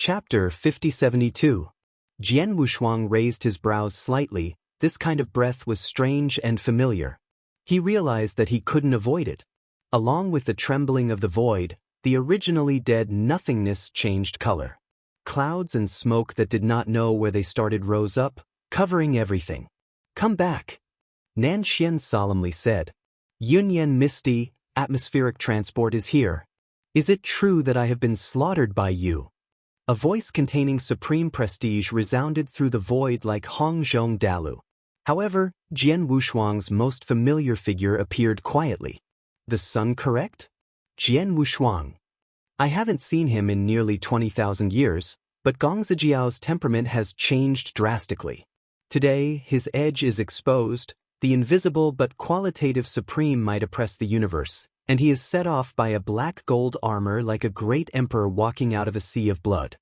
Chapter 5072. Jian Wushuang raised his brows slightly. This kind of breath was strange and familiar. He realized that he couldn't avoid it. Along with the trembling of the void, the originally dead nothingness changed color. Clouds and smoke that did not know where they started rose up, covering everything. "Come back," Nan Xian solemnly said. "Yunyan misty, atmospheric transport is here. Is it true that I have been slaughtered by you?" A voice containing supreme prestige resounded through the void like Hongzhong Dalu. However, Jian Wushuang's most familiar figure appeared quietly. "The sun, correct?" "Jian Wushuang. I haven't seen him in nearly 20,000 years, but Gong Zijiao's temperament has changed drastically. Today, his edge is exposed, the invisible but qualitative supreme might oppress the universe, and he is set off by a black gold armor like a great emperor walking out of a sea of blood."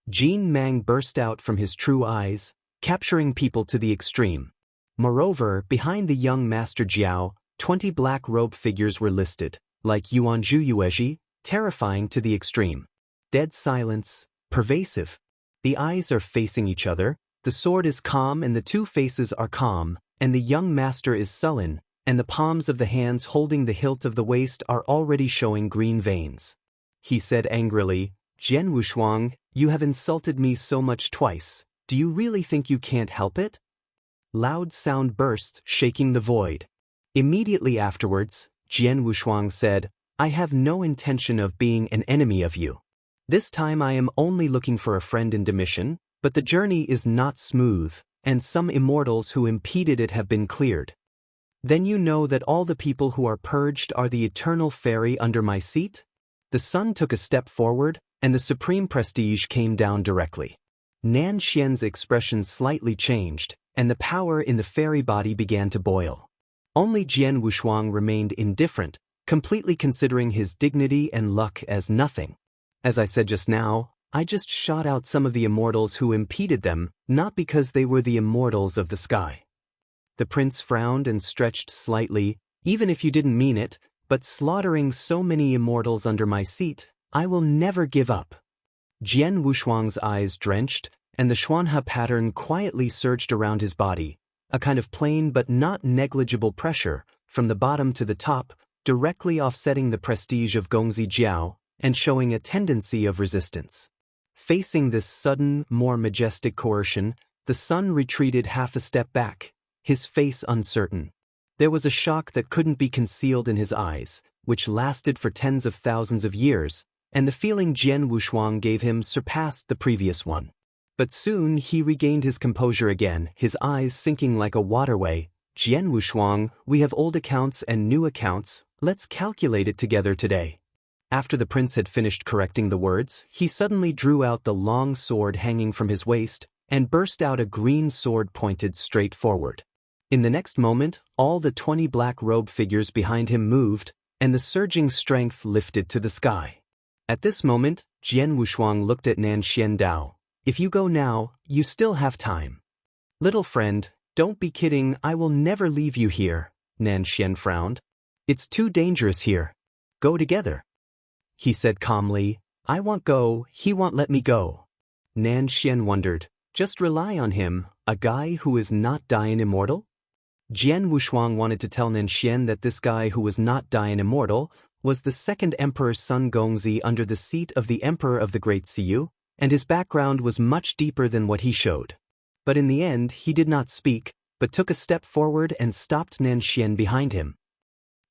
Jin Mang burst out from his true eyes, capturing people to the extreme. Moreover, behind the young Master Jiao, 20 black robe figures were listed, like Yuanzhu Yuezhi, terrifying to the extreme. Dead silence, pervasive. The eyes are facing each other, the sword is calm and the two faces are calm, and the young master is sullen, and the palms of the hands holding the hilt of the waist are already showing green veins. He said angrily, "Jian Wushuang, you have insulted me so much twice. Do you really think you can't help it?" Loud sound burst, shaking the void. Immediately afterwards, Jian Wushuang said, "I have no intention of being an enemy of you. This time I am only looking for a friend in Demission, but the journey is not smooth, and some immortals who impeded it have been cleared. Then you know that all the people who are purged are the eternal fairy under my seat?" The sun took a step forward, and the supreme prestige came down directly. Nan Xian's expression slightly changed, and the power in the fairy body began to boil. Only Jian Wushuang remained indifferent, completely considering his dignity and luck as nothing. "As I said just now, I just shot out some of the immortals who impeded them, not because they were the immortals of the sky." The prince frowned and stretched slightly. "Even if you didn't mean it, but slaughtering so many immortals under my seat, I will never give up." Jian Wushuang's eyes drenched, and the Xuanhe pattern quietly surged around his body, a kind of plain but not negligible pressure, from the bottom to the top, directly offsetting the prestige of Gongzi Jiao, and showing a tendency of resistance. Facing this sudden, more majestic coercion, the sun retreated half a step back, his face uncertain. There was a shock that couldn't be concealed in his eyes, which lasted for tens of thousands of years, and the feeling Jian Wushuang gave him surpassed the previous one. But soon he regained his composure again, his eyes sinking like a waterway. "Jian Wushuang, we have old accounts and new accounts, let's calculate it together today." After the prince had finished correcting the words, he suddenly drew out the long sword hanging from his waist, and burst out a green sword pointed straight forward. In the next moment, all the 20 black robe figures behind him moved, and the surging strength lifted to the sky. At this moment, Jian Wushuang looked at Nan Xian Dao. "If you go now, you still have time." "Little friend, don't be kidding, I will never leave you here," Nan Xian frowned. "It's too dangerous here. Go together." He said calmly, "I won't go, he won't let me go." Nan Xian wondered, "Just rely on him, a guy who is not dying immortal?" Jian Wushuang wanted to tell Nan Xian that this guy who was not dying immortal was the second emperor's son Gongzi under the seat of the emperor of the Great Siyu, and his background was much deeper than what he showed. But in the end he did not speak, but took a step forward and stopped Nan Xian behind him.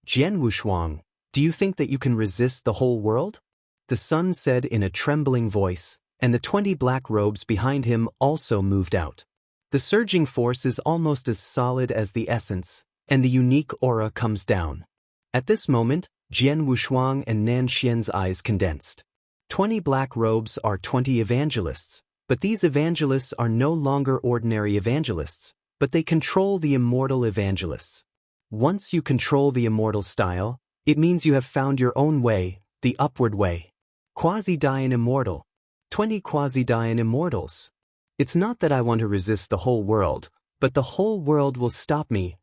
"Jian Wushuang, do you think that you can resist the whole world?" the sun said in a trembling voice, and the 20 black robes behind him also moved out. The surging force is almost as solid as the essence, and the unique aura comes down. At this moment, Jian Wushuang and Nan Xian's eyes condensed. 20 black robes are 20 evangelists, but these evangelists are no longer ordinary evangelists, but they control the immortal evangelists. Once you control the immortal style, it means you have found your own way, the upward way. Quasi-Dian immortal. 20 quasi-Dian immortals. It's not that I want to resist the whole world, but the whole world will stop me.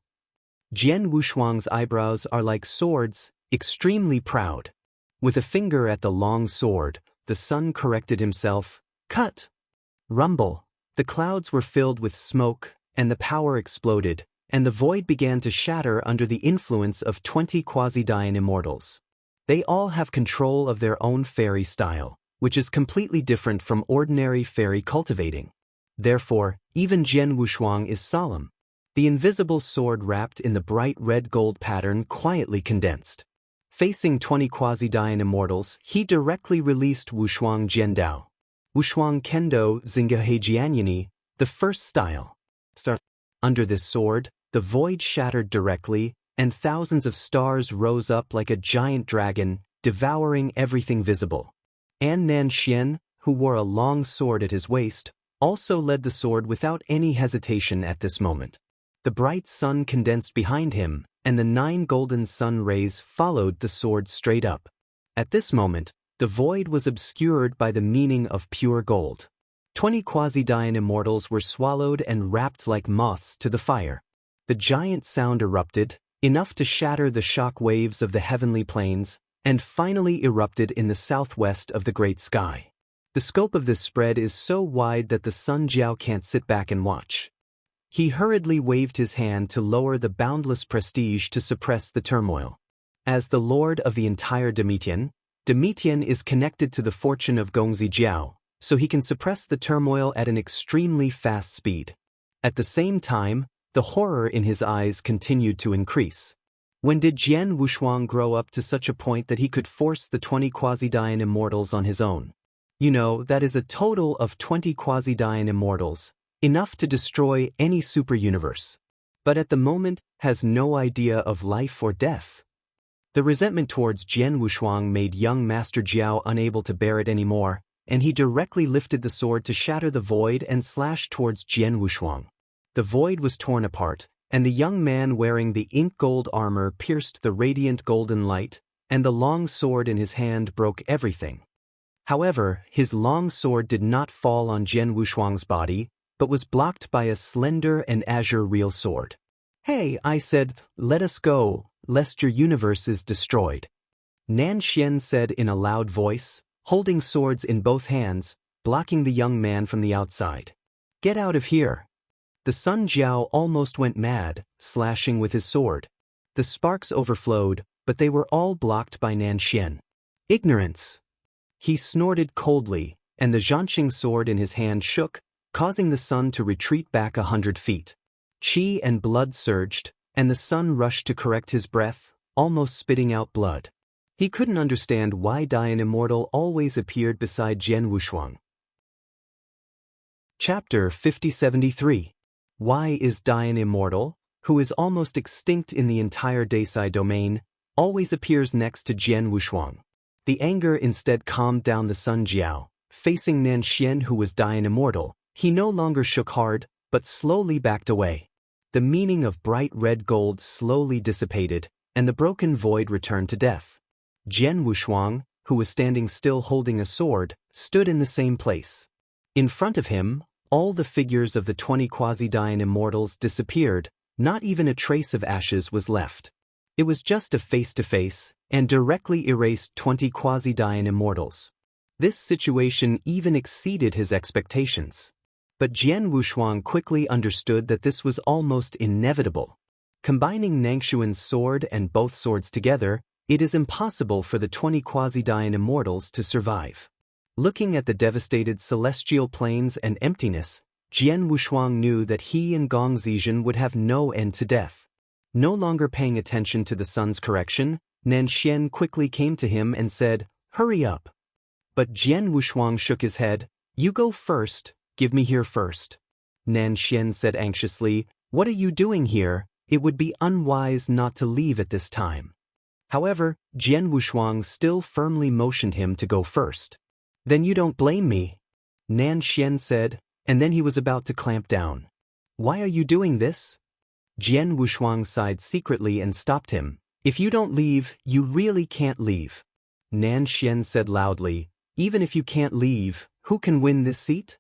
Jian Wushuang's eyebrows are like swords, extremely proud. With a finger at the long sword, the sun corrected himself. Cut! Rumble! The clouds were filled with smoke, and the power exploded, and the void began to shatter under the influence of 20 Quasi-Dian immortals. They all have control of their own fairy style, which is completely different from ordinary fairy cultivating. Therefore, even Jian Wushuang is solemn. The invisible sword wrapped in the bright red gold pattern quietly condensed. Facing 20 Quasi-Dian immortals, he directly released Wushuang Jiandao. Wushuang Kendo Zingahei Jianyani, the first style. Under this sword, the void shattered directly, and thousands of stars rose up like a giant dragon, devouring everything visible. And Nan Xian, who wore a long sword at his waist, also led the sword without any hesitation at this moment. The bright sun condensed behind him, and the 9 golden sun rays followed the sword straight up. At this moment, the void was obscured by the meaning of pure gold. 20 Quasi-Dian immortals were swallowed and wrapped like moths to the fire. The giant sound erupted, enough to shatter the shock waves of the heavenly plains, and finally erupted in the southwest of the great sky. The scope of this spread is so wide that the Sun Jiao can't sit back and watch. He hurriedly waved his hand to lower the boundless prestige to suppress the turmoil. As the lord of the entire Demetian is connected to the fortune of Gongzi Jiao, so he can suppress the turmoil at an extremely fast speed. At the same time, the horror in his eyes continued to increase. When did Jian Wushuang grow up to such a point that he could force the 20 Quasi-Dian immortals on his own? You know, that is a total of 20 Quasi-Dian immortals, enough to destroy any super-universe. But at the moment, has no idea of life or death. The resentment towards Jian Wushuang made young Master Jiao unable to bear it anymore, and he directly lifted the sword to shatter the void and slash towards Jian Wushuang. The void was torn apart, and the young man wearing the ink gold armor pierced the radiant golden light, and the long sword in his hand broke everything. However, his long sword did not fall on Jian Wushuang's body, but was blocked by a slender and azure real sword. "Hey," I said, "let us go, lest your universe is destroyed." Nan Xian said in a loud voice, holding swords in both hands, blocking the young man from the outside. "Get out of here." The Sun Jiao almost went mad, slashing with his sword. The sparks overflowed, but they were all blocked by Nan Xian. "Ignorance!" He snorted coldly, and the Zhanqing sword in his hand shook, causing the sun to retreat back 100 feet. Qi and blood surged, and the sun rushed to correct his breath, almost spitting out blood. He couldn't understand why Dian Immortal always appeared beside Jian Wushuang. Chapter 5073. Why is Dian Immortal, who is almost extinct in the entire Desai domain, always appears next to Jian Wushuang? The anger instead calmed down the Sun Jiao. Facing Nan Xian, who was Dian Immortal, he no longer shook hard, but slowly backed away. The meaning of bright red gold slowly dissipated, and the broken void returned to death. Jian Wushuang, who was standing still holding a sword, stood in the same place. In front of him, all the figures of the 20 Quasi-Dian immortals disappeared, not even a trace of ashes was left. It was just a face-to-face, and directly erased 20 Quasi-Dian immortals. This situation even exceeded his expectations. But Jian Wushuang quickly understood that this was almost inevitable. Combining Nangshuan's sword and both swords together, it is impossible for the 20 Quasi-Dian immortals to survive. Looking at the devastated celestial plains and emptiness, Jian Wushuang knew that he and Gong Zizhen would have no end to death. No longer paying attention to the sun's correction, Nan Xian quickly came to him and said, "Hurry up." But Jian Wushuang shook his head. "You go first, give me here first." Nan Xian said anxiously, "What are you doing here? It would be unwise not to leave at this time." However, Jian Wushuang still firmly motioned him to go first. "Then you don't blame me?" Nan Xian said, and then he was about to clamp down. "Why are you doing this?" Jian Wushuang sighed secretly and stopped him. "If you don't leave, you really can't leave." Nan Xian said loudly, "Even if you can't leave, who can win this seat?"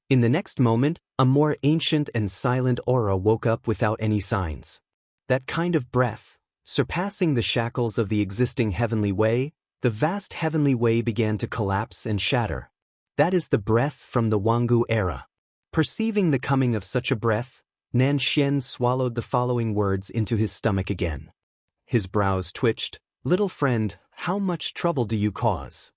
In the next moment, a more ancient and silent aura woke up without any signs. That kind of breath, surpassing the shackles of the existing heavenly way, the vast heavenly way began to collapse and shatter. That is the breath from the Wangu era. Perceiving the coming of such a breath, Nan Xian swallowed the following words into his stomach again. His brows twitched. Little friend, how much trouble do you cause?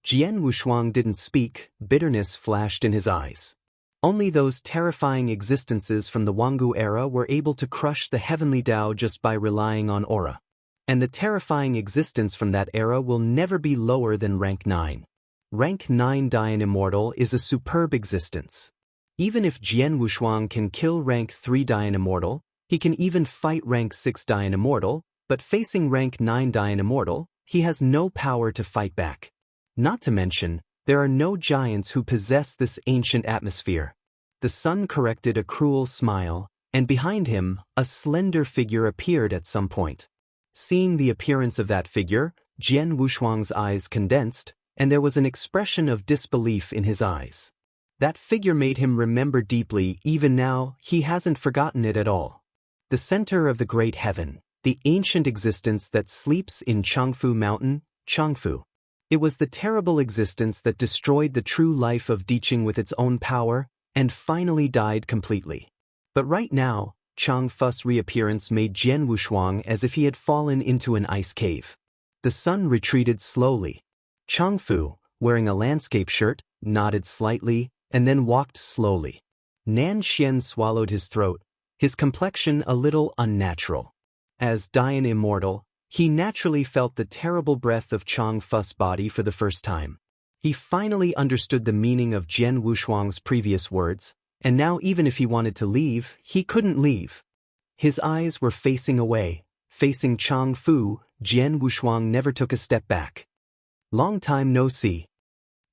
Jian Wushuang didn't speak, bitterness flashed in his eyes. Only those terrifying existences from the Wangu era were able to crush the heavenly Tao just by relying on aura. And the terrifying existence from that era will never be lower than rank 9. Rank 9 Dian Immortal is a superb existence. Even if Jian Wushuang can kill rank 3 Dian Immortal, he can even fight rank 6 Dian Immortal, but facing rank 9 Dian Immortal, he has no power to fight back. Not to mention, there are no giants who possess this ancient atmosphere. The sun corrected a cruel smile, and behind him, a slender figure appeared at some point. Seeing the appearance of that figure, Jian Wushuang's eyes condensed, and there was an expression of disbelief in his eyes. That figure made him remember deeply. Even now, he hasn't forgotten it at all. The center of the great heaven, the ancient existence that sleeps in Changfu Mountain, Changfu. It was the terrible existence that destroyed the true life of Diqing with its own power, and finally died completely. But right now, Changfu's reappearance made Jian Wushuang as if he had fallen into an ice cave. The sun retreated slowly. Changfu, wearing a landscape shirt, nodded slightly, and then walked slowly. Nan Xian swallowed his throat, his complexion a little unnatural. As Dian Immortal, he naturally felt the terrible breath of Changfu's body for the first time. He finally understood the meaning of Jian Wushuang's previous words, and now even if he wanted to leave, he couldn't leave. His eyes were facing away, facing Changfu. Jian Wushuang never took a step back. Long time no see.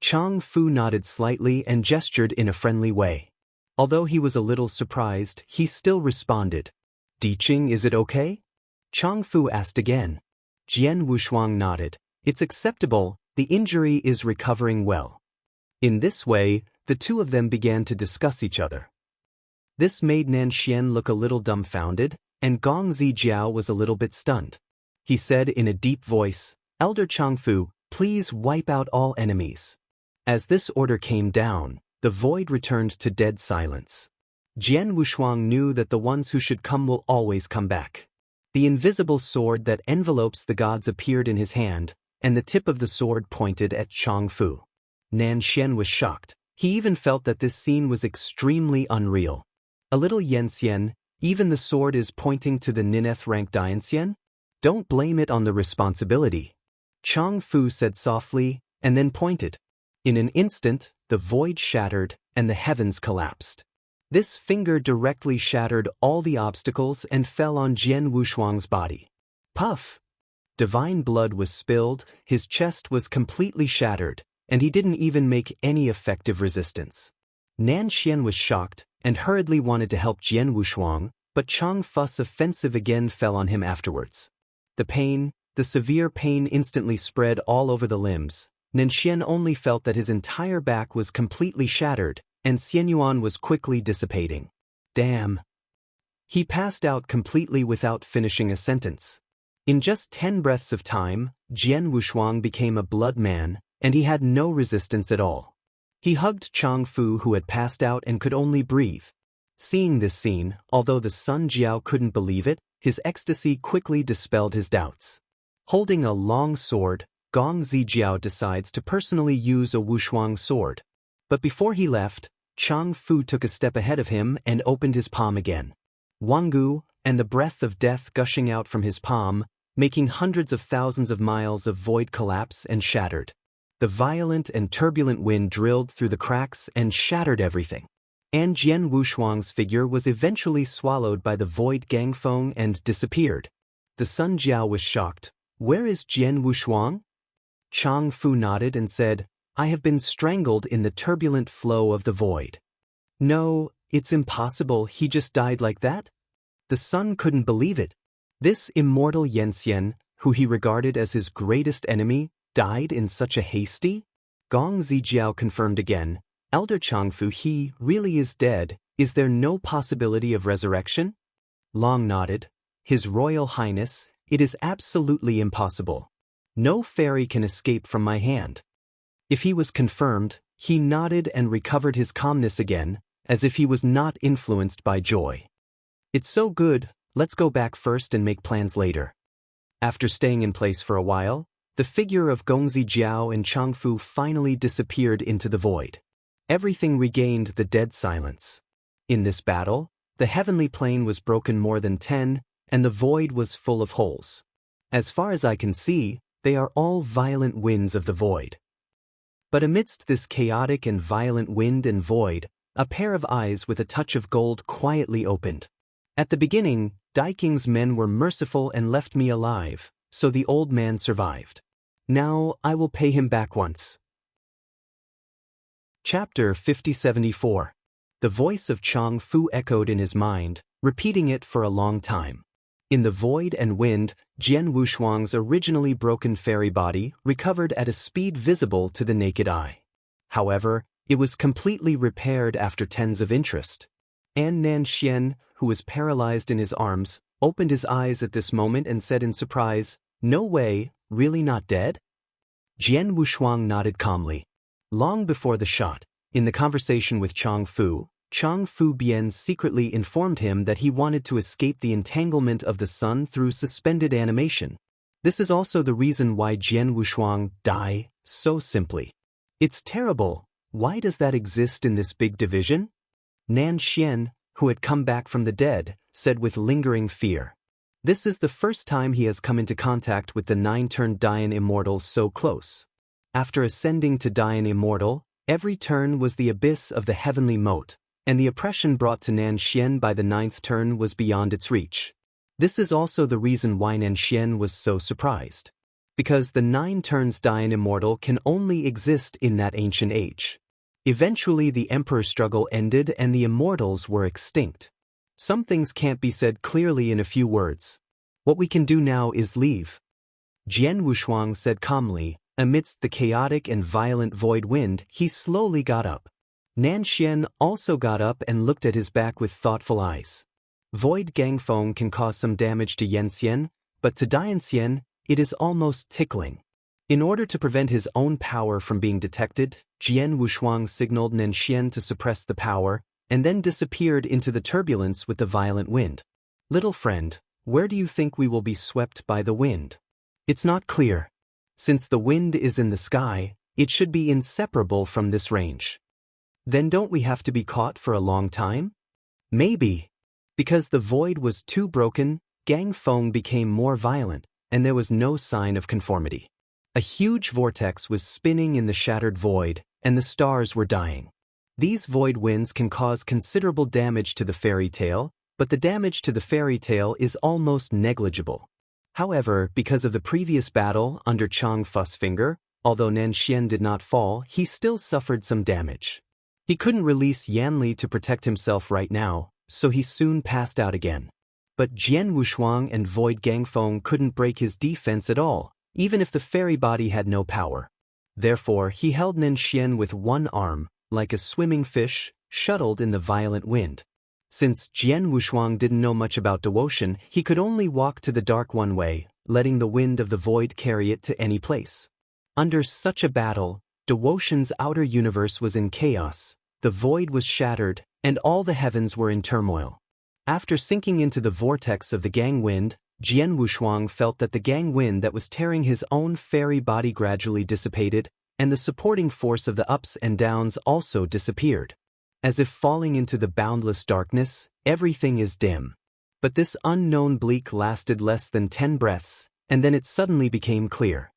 Changfu nodded slightly and gestured in a friendly way. Although he was a little surprised, he still responded. Diqing, is it okay? Changfu asked again. Jian Wushuang nodded. It's acceptable, the injury is recovering well. In this way, the two of them began to discuss each other. This made Nan Xian look a little dumbfounded, and Gong Zijiao was a little bit stunned. He said in a deep voice, Elder Changfu, please wipe out all enemies. As this order came down, the void returned to dead silence. Jian Wushuang knew that the ones who should come will always come back. The invisible sword that envelopes the gods appeared in his hand, and the tip of the sword pointed at Changfu. Nan Xian was shocked. He even felt that this scene was extremely unreal. A little Yenxian, even the sword is pointing to the ninth rank Dianxian? Don't blame it on the responsibility. Changfu said softly, and then pointed. In an instant, the void shattered, and the heavens collapsed. This finger directly shattered all the obstacles and fell on Jian Wushuang's body. Puff! Divine blood was spilled, his chest was completely shattered, and he didn't even make any effective resistance. Nan Xian was shocked, and hurriedly wanted to help Jian Wushuang, but Changfu's offensive again fell on him afterwards. The severe pain instantly spread all over the limbs. Nan Xian only felt that his entire back was completely shattered, and Xianyuan was quickly dissipating. Damn! He passed out completely without finishing a sentence. In just 10 breaths of time, Jian Wushuang became a blood man, and he had no resistance at all. He hugged Changfu, who had passed out and could only breathe. Seeing this scene, although the Sun Jiao couldn't believe it, his ecstasy quickly dispelled his doubts. Holding a long sword, Gong Zijiao decides to personally use a Wushuang sword. But before he left, Changfu took a step ahead of him and opened his palm again. Wangu, and the breath of death gushing out from his palm, making hundreds of thousands of miles of void collapse and shattered. The violent and turbulent wind drilled through the cracks and shattered everything. And Jian Wushuang's figure was eventually swallowed by the void gangfeng and disappeared. The Sun Jiao was shocked. Where is Jian Wushuang? Changfu nodded and said, I have been strangled in the turbulent flow of the void. No, it's impossible, he just died like that? The sun couldn't believe it. This immortal Yenxian, who he regarded as his greatest enemy, died in such a hasty? Gong Zijiao confirmed again, Elder Changfu, he really is dead, is there no possibility of resurrection? Long nodded, His Royal Highness, it is absolutely impossible. No fairy can escape from my hand. If he was confirmed, He nodded and recovered his calmness again, as if he was not influenced by joy. "It's so good, let's go back first and make plans later." After staying in place for a while, the figure of Gongzi Jiao and Changfu finally disappeared into the void. Everything regained the dead silence. In this battle, the heavenly plane was broken more than 10, and the void was full of holes. As far as I can see, they are all violent winds of the void. But amidst this chaotic and violent wind and void, a pair of eyes with a touch of gold quietly opened. At the beginning, Daiking's men were merciful and left me alive, so the old man survived. Now I will pay him back once. Chapter 5074. The voice of Chang Fu echoed in his mind, repeating it for a long time. In the void and wind, Jian Wushuang's originally broken fairy body recovered at a speed visible to the naked eye. However, it was completely repaired after tens of interest. An Nanxian, who was paralyzed in his arms, opened his eyes at this moment and said in surprise, "No way, really not dead?" Jian Wushuang nodded calmly. Long before the shot, in the conversation with Chang Fu Bian secretly informed him that he wanted to escape the entanglement of the sun through suspended animation. This is also the reason why Jian Wushuang died so simply. "It's terrible. Why does that exist in this big division?" Nan Xian, who had come back from the dead, said with lingering fear. This is the first time he has come into contact with the 9-turned Dian Immortal so close. After ascending to Dian Immortal, every turn was the abyss of the heavenly moat, and the oppression brought to Nan Xian by the 9th turn was beyond its reach. This is also the reason why Nan Xian was so surprised. Because the 9 turns Dian Immortal can only exist in that ancient age. Eventually the Emperor's struggle ended and the Immortals were extinct. Some things can't be said clearly in a few words. What we can do now is leave. Jian Wushuang said calmly. Amidst the chaotic and violent void wind, he slowly got up. Nan Xian also got up and looked at his back with thoughtful eyes. Void Gangfeng can cause some damage to Yanxian, but to Dianxian, it is almost tickling. In order to prevent his own power from being detected, Jian Wushuang signaled Nan Xian to suppress the power, and then disappeared into the turbulence with the violent wind. "Little friend, where do you think we will be swept by the wind?" "It's not clear. Since the wind is in the sky, it should be inseparable from this range." "Then don't we have to be caught for a long time?" "Maybe." Because the void was too broken, Gangfeng became more violent, and there was no sign of conformity. A huge vortex was spinning in the shattered void, and the stars were dying. These void winds can cause considerable damage to the fairy tale, but the damage to the fairy tale is almost negligible. However, because of the previous battle under Chang Fu's finger, although Nan Xian did not fall, he still suffered some damage. He couldn't release Yanli to protect himself right now, so he soon passed out again. But Jian Wushuang and Void Gangfeng couldn't break his defense at all, even if the fairy body had no power. Therefore, he held Nan Xian with one arm, like a swimming fish, shuttled in the violent wind. Since Jian Wushuang didn't know much about devotion, he could only walk to the dark one way, letting the wind of the void carry it to any place. Under such a battle, devotion's outer universe was in chaos, the void was shattered, and all the heavens were in turmoil. After sinking into the vortex of the gang wind, Jian Wushuang felt that the gang wind that was tearing his own fairy body gradually dissipated, and the supporting force of the ups and downs also disappeared. As if falling into the boundless darkness, everything is dim. But this unknown bleak lasted less than 10 breaths, and then it suddenly became clear.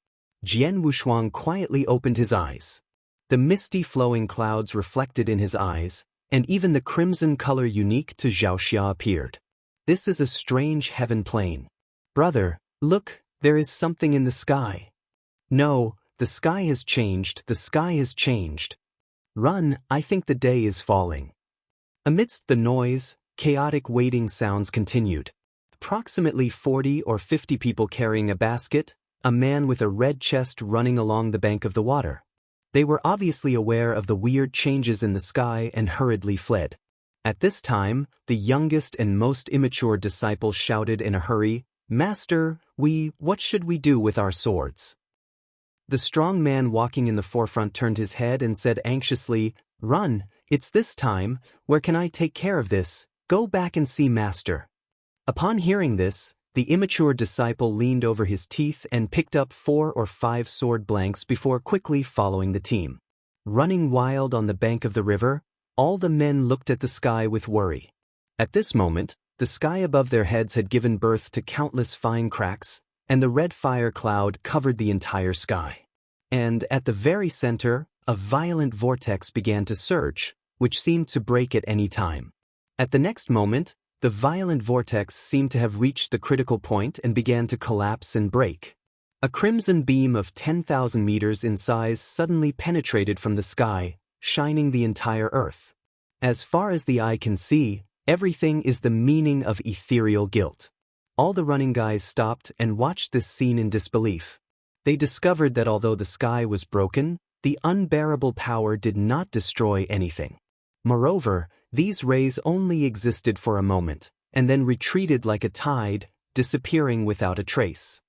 Jian Wushuang quietly opened his eyes. The misty flowing clouds reflected in his eyes, and even the crimson color unique to Zhaoxia appeared. This is a strange heaven plane. Brother, look, there is something in the sky. No, the sky has changed, the sky has changed. Run, I think the day is falling. Amidst the noise, chaotic waiting sounds continued. Approximately 40 or 50 people carrying a basket, a man with a red chest running along the bank of the water. They were obviously aware of the weird changes in the sky and hurriedly fled. At this time, the youngest and most immature disciple shouted in a hurry, "Master, what should we do with our swords?" The strong man walking in the forefront turned his head and said anxiously, "Run, it's this time, where can I take care of this? Go back and see master." Upon hearing this, the immature disciple leaned over his teeth and picked up 4 or 5 sword blanks before quickly following the team. Running wild on the bank of the river, all the men looked at the sky with worry. At this moment, the sky above their heads had given birth to countless fine cracks, and the red fire cloud covered the entire sky. And at the very center, a violent vortex began to surge, which seemed to break at any time. At the next moment, the violent vortex seemed to have reached the critical point and began to collapse and break. A crimson beam of 10,000 meters in size suddenly penetrated from the sky, shining the entire earth. As far as the eye can see, everything is the meaning of ethereal guilt. All the running guys stopped and watched this scene in disbelief. They discovered that although the sky was broken, the unbearable power did not destroy anything. Moreover, these rays only existed for a moment, and then retreated like a tide, disappearing without a trace.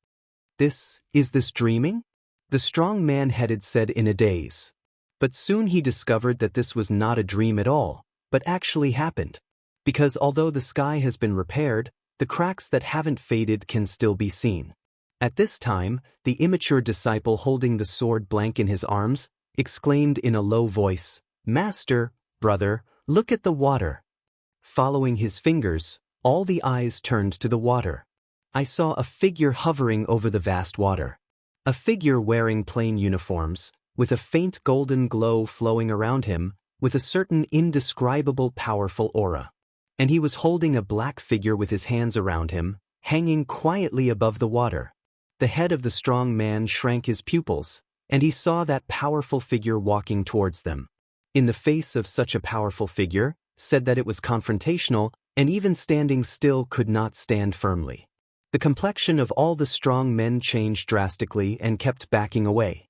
Is this dreaming? The strong man-headed said in a daze. But soon he discovered that this was not a dream at all, but actually happened. Because although the sky has been repaired, the cracks that haven't faded can still be seen. At this time, the immature disciple holding the sword blank in his arms, exclaimed in a low voice, "Master, brother, look at the water." Following his fingers, all the eyes turned to the water. I saw a figure hovering over the vast water. A figure wearing plain uniforms, with a faint golden glow flowing around him, with a certain indescribable powerful aura. And he was holding a black figure with his hands around him, hanging quietly above the water. The head of the strong man shrank his pupils, and he saw that powerful figure walking towards them. In the face of such a powerful figure, said that it was confrontational, and even standing still could not stand firmly. The complexion of all the strong men changed drastically and kept backing away.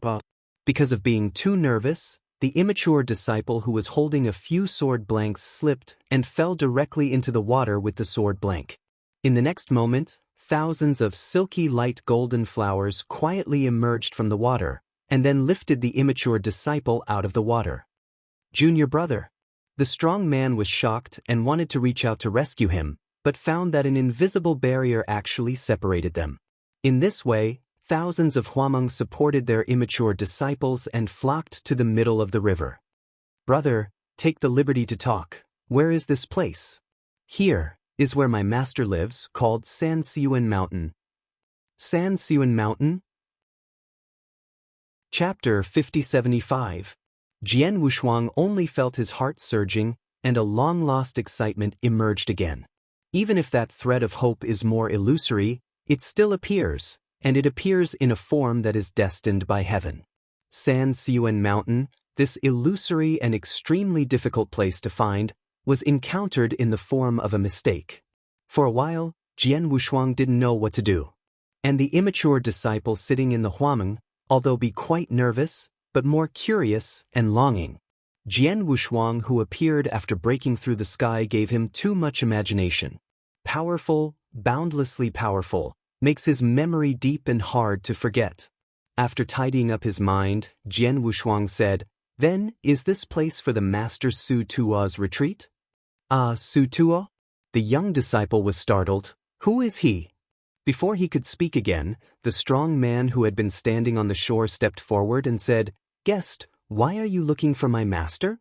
But because of being too nervous, the immature disciple who was holding a few sword blanks slipped and fell directly into the water with the sword blank. In the next moment, thousands of silky light golden flowers quietly emerged from the water, and then lifted the immature disciple out of the water. "Junior brother." The strong man was shocked and wanted to reach out to rescue him, but found that an invisible barrier actually separated them. In this way, thousands of Huameng supported their immature disciples and flocked to the middle of the river. "Brother, take the liberty to talk. Where is this place?" "Here is where my master lives, called San Siuan Mountain." San Siuan Mountain? Chapter 5075. Jian Wushuang only felt his heart surging, and a long-lost excitement emerged again. Even if that thread of hope is more illusory, it still appears, and it appears in a form that is destined by heaven. San Siuan Mountain, this illusory and extremely difficult place to find, was encountered in the form of a mistake. For a while, Jian Wushuang didn't know what to do. And the immature disciple sitting in the Huameng, although be quite nervous, but more curious and longing. Jian Wushuang, who appeared after breaking through the sky, gave him too much imagination. Powerful, boundlessly powerful, makes his memory deep and hard to forget. After tidying up his mind, Jian Wushuang said, "Then, is this place for the Master Su Tuo's retreat?" "Ah, Su Tuo?" The young disciple was startled. "Who is he?" Before he could speak again, the strong man who had been standing on the shore stepped forward and said, "Guest, why are you looking for my master?"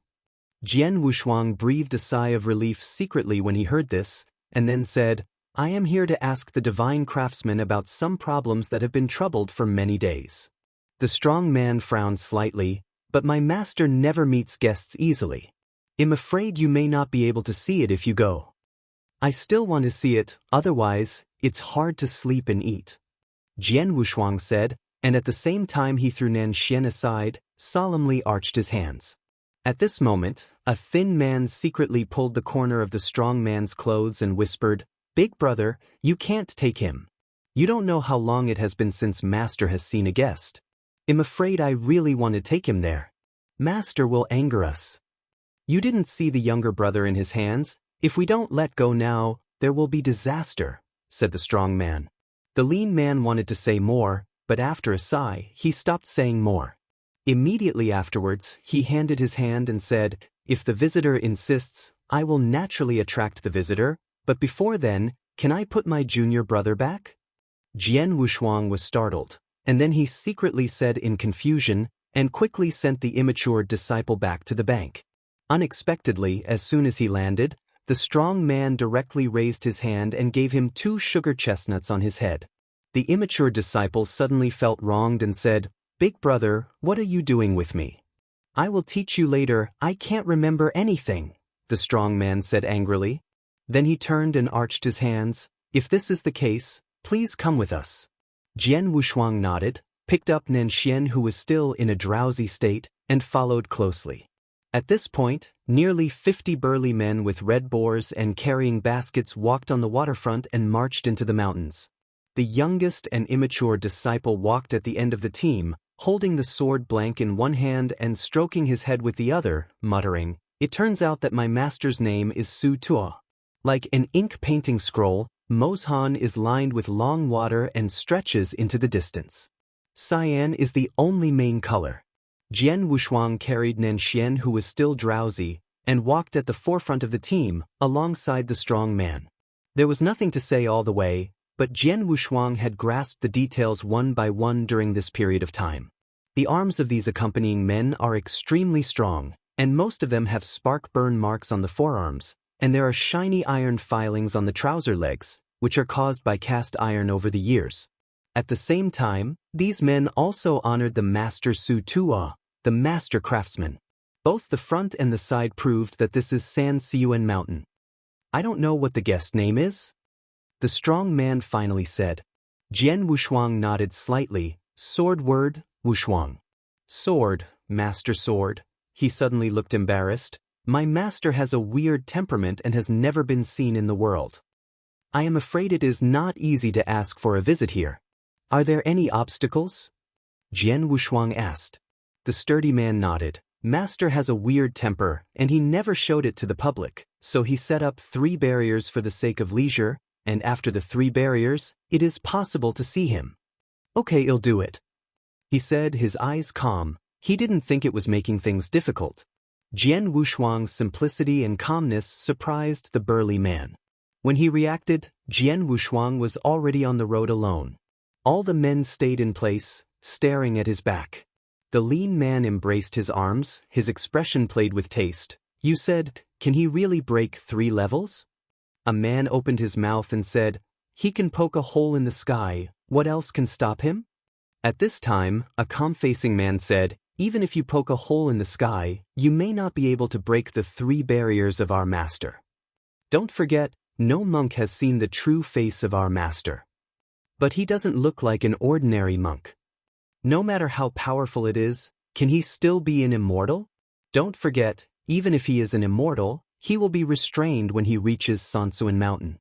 Jian Wushuang breathed a sigh of relief secretly when he heard this, and then said, "I am here to ask the divine craftsman about some problems that have been troubled for many days." The strong man frowned slightly, "But my master never meets guests easily. I'm afraid you may not be able to see it if you go." "I still want to see it, otherwise, it's hard to sleep and eat," Jian Wushuang said, and at the same time he threw Nan Xian aside, solemnly arched his hands. At this moment, a thin man secretly pulled the corner of the strong man's clothes and whispered, "Big brother, you can't take him. You don't know how long it has been since Master has seen a guest. I'm afraid I really want to take him there. Master will anger us." "You didn't see the younger brother in his hands? If we don't let go now, there will be disaster," said the strong man. The lean man wanted to say more, but after a sigh, he stopped saying more. Immediately afterwards, he handed his hand and said, "If the visitor insists, I will naturally attract the visitor, but before then, can I put my junior brother back?" Jian Wushuang was startled, and then he secretly said in confusion, and quickly sent the immature disciple back to the bank. Unexpectedly, as soon as he landed, the strong man directly raised his hand and gave him 2 sugar chestnuts on his head. The immature disciple suddenly felt wronged and said, "Big brother, what are you doing with me?" "I will teach you later, I can't remember anything," the strong man said angrily. Then he turned and arched his hands. "If this is the case, please come with us." Jian Wushuang nodded, picked up Nanxian, who was still in a drowsy state, and followed closely. At this point, nearly 50 burly men with red boars and carrying baskets walked on the waterfront and marched into the mountains. The youngest and immature disciple walked at the end of the team, holding the sword blank in one hand and stroking his head with the other, muttering, "It turns out that my master's name is Su Tuo." Like an ink painting scroll, Mozhan is lined with long water and stretches into the distance. Cyan is the only main color. Jian Wushuang carried Nanxian, who was still drowsy, and walked at the forefront of the team, alongside the strong man. There was nothing to say all the way, but Jian Wushuang had grasped the details one by one during this period of time. The arms of these accompanying men are extremely strong, and most of them have spark burn marks on the forearms, and there are shiny iron filings on the trouser legs, which are caused by cast iron over the years. At the same time, these men also honored the master Su Tuo, the master craftsman. Both the front and the side proved that this is San Siuan Mountain. "I don't know what the guest name is?" the strong man finally said. Jian Wushuang nodded slightly. "Sword word, Wushuang." "Sword, master sword." He suddenly looked embarrassed. "My master has a weird temperament and has never been seen in the world. I am afraid it is not easy to ask for a visit here. Are there any obstacles?" Jian Wushuang asked. The sturdy man nodded. "Master has a weird temper, and he never showed it to the public, so he set up 3 barriers for the sake of leisure, and after the 3 barriers, it is possible to see him." "Okay, I'll do it," he said, his eyes calm. He didn't think it was making things difficult. Jian Wushuang's simplicity and calmness surprised the burly man. When he reacted, Jian Wushuang was already on the road alone. All the men stayed in place, staring at his back. The lean man embraced his arms, his expression played with taste. "You said, can he really break 3 levels?" A man opened his mouth and said, "He can poke a hole in the sky, what else can stop him?" At this time, a calm-facing man said, "Even if you poke a hole in the sky, you may not be able to break the 3 barriers of our master. Don't forget, no monk has seen the true face of our master. But he doesn't look like an ordinary monk. No matter how powerful it is, can he still be an immortal? Don't forget, even if he is an immortal, he will be restrained when he reaches Sansuan Mountain."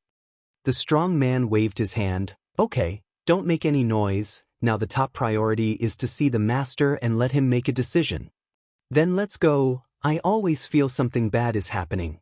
The strong man waved his hand. "Okay, don't make any noise, now the top priority is to see the master and let him make a decision. Then let's go, I always feel something bad is happening."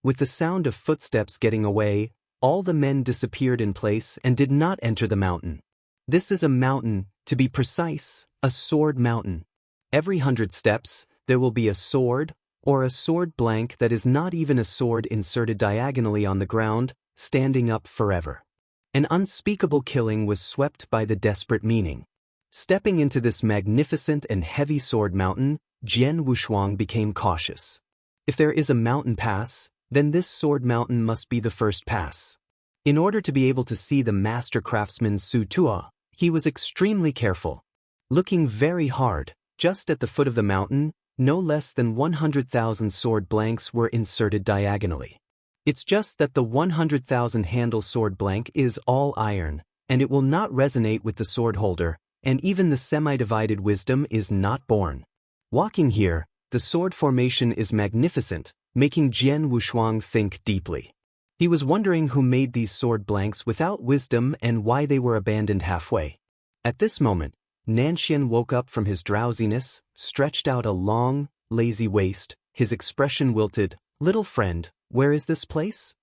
With the sound of footsteps getting away, all the men disappeared in place and did not enter the mountain. This is a mountain, to be precise, a sword mountain. Every 100 steps, there will be a sword, or a sword blank that is not even a sword inserted diagonally on the ground, standing up forever. An unspeakable killing was swept by the desperate meaning. Stepping into this magnificent and heavy sword mountain, Jian Wushuang became cautious. If there is a mountain pass, then this sword mountain must be the first pass. In order to be able to see the master craftsman Su Tuo, he was extremely careful. Looking very hard, just at the foot of the mountain, no less than 100,000 sword blanks were inserted diagonally. It's just that the 100,000 handle sword blank is all iron, and it will not resonate with the sword holder, and even the semi-divided wisdom is not born. Walking here, the sword formation is magnificent, making Jian Wushuang think deeply. He was wondering who made these sword blanks without wisdom and why they were abandoned halfway. At this moment, Nanxian woke up from his drowsiness, stretched out a long, lazy waist, his expression wilted. "Little friend, where is this place?"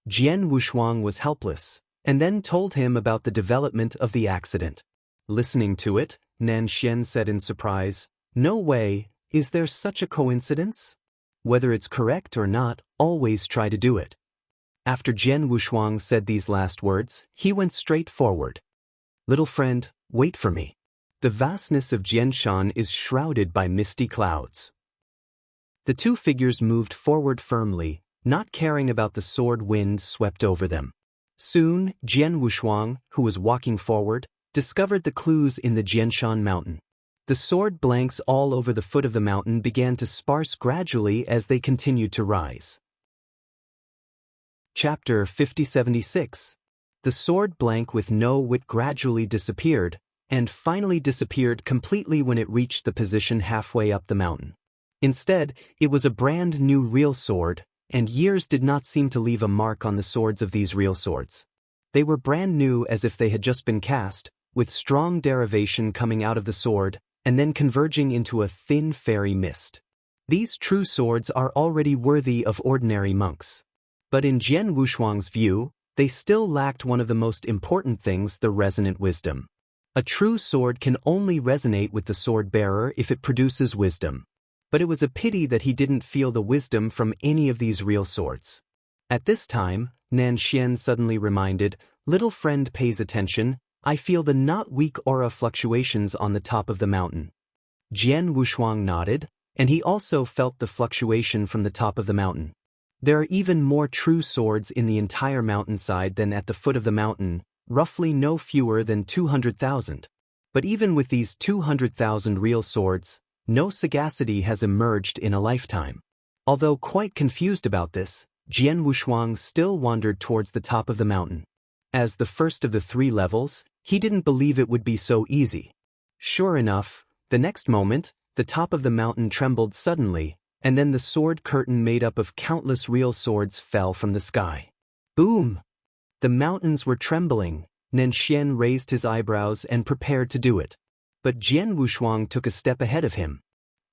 Jian Wushuang was helpless, and then told him about the development of the accident. Listening to it, Nanxian said in surprise, "No way, is there such a coincidence? Whether it's correct or not, always try to do it." After Jian Wushuang said these last words, he went straight forward. "Little friend, wait for me." The vastness of Jianshan is shrouded by misty clouds. The two figures moved forward firmly, not caring about the sword wind swept over them. Soon, Jian Wushuang, who was walking forward, discovered the clues in the Jianshan mountain. The sword blanks all over the foot of the mountain began to sparse gradually as they continued to rise. Chapter 5076. The sword blank with no wit gradually disappeared, and finally disappeared completely when it reached the position halfway up the mountain. Instead, it was a brand new real sword, and years did not seem to leave a mark on the swords of these real swords. They were brand new as if they had just been cast, with strong derivation coming out of the sword, and then converging into a thin fairy mist. These true swords are already worthy of ordinary monks. But in Jian Wushuang's view, they still lacked one of the most important things, the resonant wisdom. A true sword can only resonate with the sword bearer if it produces wisdom. But it was a pity that he didn't feel the wisdom from any of these real swords. At this time, Nanxian suddenly reminded, "Little friend pays attention, I feel the not weak aura fluctuations on the top of the mountain." Jian Wushuang nodded, and he also felt the fluctuation from the top of the mountain. There are even more true swords in the entire mountainside than at the foot of the mountain, roughly no fewer than 200,000. But even with these 200,000 real swords, no sagacity has emerged in a lifetime. Although quite confused about this, Jian Wushuang still wandered towards the top of the mountain. As the first of the 3 levels, he didn't believe it would be so easy. Sure enough, the next moment, the top of the mountain trembled suddenly, and then the sword curtain made up of countless real swords fell from the sky. Boom! The mountains were trembling. Nanxian raised his eyebrows and prepared to do it. But Jian Wushuang took a step ahead of him.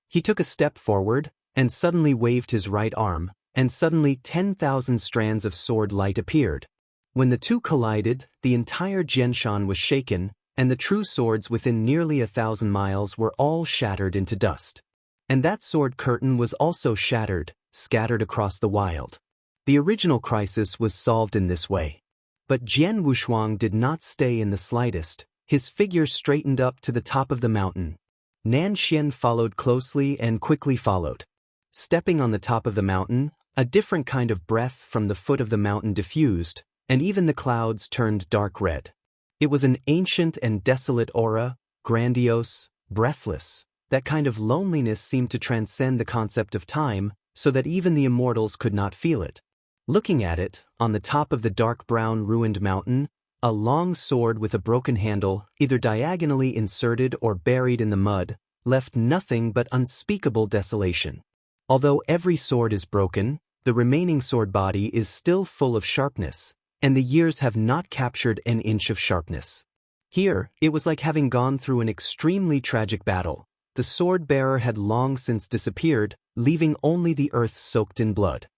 He took a step forward, and suddenly waved his right arm, and suddenly 10,000 strands of sword light appeared. When the two collided, the entire Jianshan was shaken, and the true swords within nearly 1,000 miles were all shattered into dust. And that sword curtain was also shattered, scattered across the wild. The original crisis was solved in this way. But Jian Wushuang did not stay in the slightest. His figure straightened up to the top of the mountain. Nanxian followed closely and quickly followed. Stepping on the top of the mountain, a different kind of breath from the foot of the mountain diffused, and even the clouds turned dark red. It was an ancient and desolate aura, grandiose, breathless. That kind of loneliness seemed to transcend the concept of time, so that even the immortals could not feel it. Looking at it, on the top of the dark brown ruined mountain, a long sword with a broken handle, either diagonally inserted or buried in the mud, left nothing but unspeakable desolation. Although every sword is broken, the remaining sword body is still full of sharpness, and the years have not captured an inch of sharpness. Here, it was like having gone through an extremely tragic battle. The sword bearer had long since disappeared, leaving only the earth soaked in blood.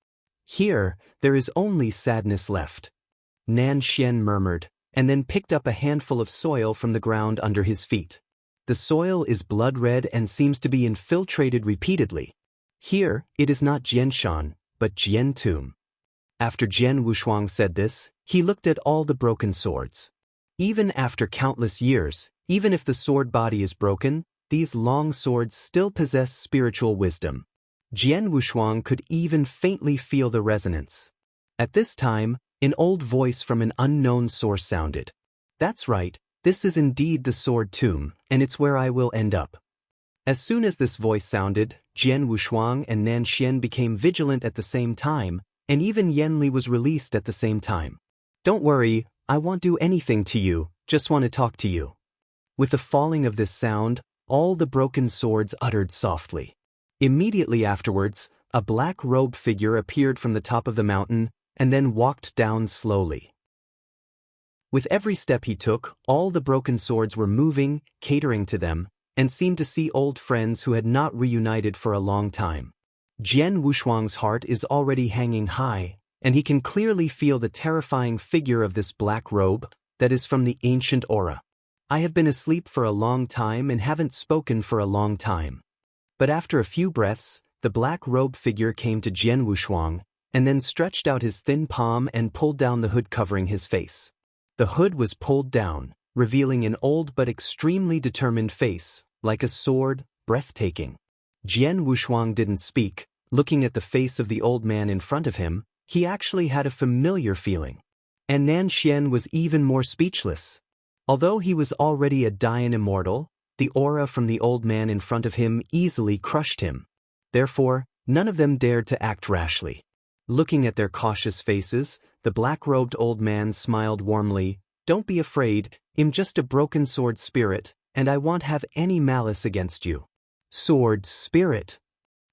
Here, there is only sadness left. Nanxian murmured, and then picked up a handful of soil from the ground under his feet. The soil is blood-red and seems to be infiltrated repeatedly. Here, it is not Jianshan, but Jian Tomb. After Jian Wushuang said this, he looked at all the broken swords. Even after countless years, even if the sword body is broken, these long swords still possess spiritual wisdom. Jian Wushuang could even faintly feel the resonance. At this time, an old voice from an unknown source sounded. "That's right, this is indeed the sword tomb, and it's where I will end up." As soon as this voice sounded, Jian Wushuang and Nanxian became vigilant at the same time, and even Yanli was released at the same time. "Don't worry, I won't do anything to you, just want to talk to you." With the falling of this sound, all the broken swords uttered softly. Immediately afterwards, a black-robed figure appeared from the top of the mountain, and then walked down slowly. With every step he took, all the broken swords were moving, catering to them, and seemed to see old friends who had not reunited for a long time. Jian Wushuang's heart is already hanging high, and he can clearly feel the terrifying figure of this black robe that is from the ancient aura. I have been asleep for a long time and haven't spoken for a long time. But after a few breaths, the black-robed figure came to Jian Wushuang, and then stretched out his thin palm and pulled down the hood covering his face. The hood was pulled down, revealing an old but extremely determined face, like a sword, breathtaking. Jian Wushuang didn't speak. Looking at the face of the old man in front of him, he actually had a familiar feeling. And Nan Xian was even more speechless. Although he was already a Dayan immortal, the aura from the old man in front of him easily crushed him. Therefore, none of them dared to act rashly. Looking at their cautious faces, the black-robed old man smiled warmly. "Don't be afraid, I'm just a broken sword spirit, and I won't have any malice against you." Sword spirit.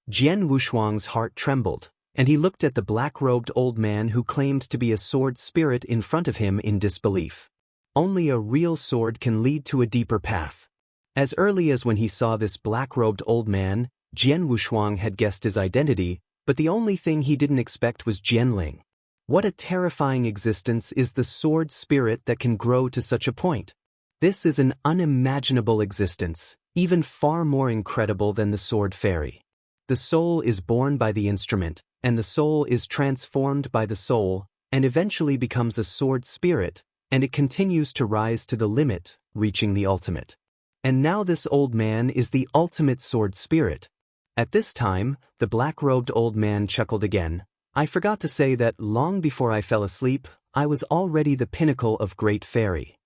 Jian Wushuang's heart trembled, and he looked at the black-robed old man who claimed to be a sword spirit in front of him in disbelief. Only a real sword can lead to a deeper path. As early as when he saw this black-robed old man, Jian Wushuang had guessed his identity, but the only thing he didn't expect was Jianling. What a terrifying existence is the sword spirit that can grow to such a point. This is an unimaginable existence, even far more incredible than the sword fairy. The soul is born by the instrument, and the soul is transformed by the soul, and eventually becomes a sword spirit, and it continues to rise to the limit, reaching the ultimate. And now this old man is the ultimate sword spirit. At this time, the black-robed old man chuckled again. "I forgot to say that long before I fell asleep, I was already the pinnacle of great fairy.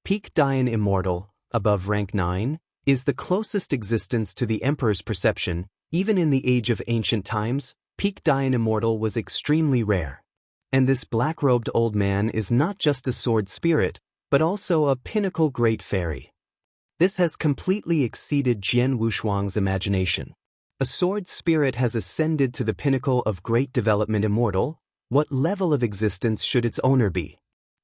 Peak Dayan immortal, above rank 9, is the closest existence to the emperor's perception. Even in the age of ancient times, peak Dayan immortal was extremely rare. And this black-robed old man is not just a sword spirit, but also a pinnacle great fairy." This has completely exceeded Jian Wushuang's imagination. A sword spirit has ascended to the pinnacle of great development immortal. What level of existence should its owner be?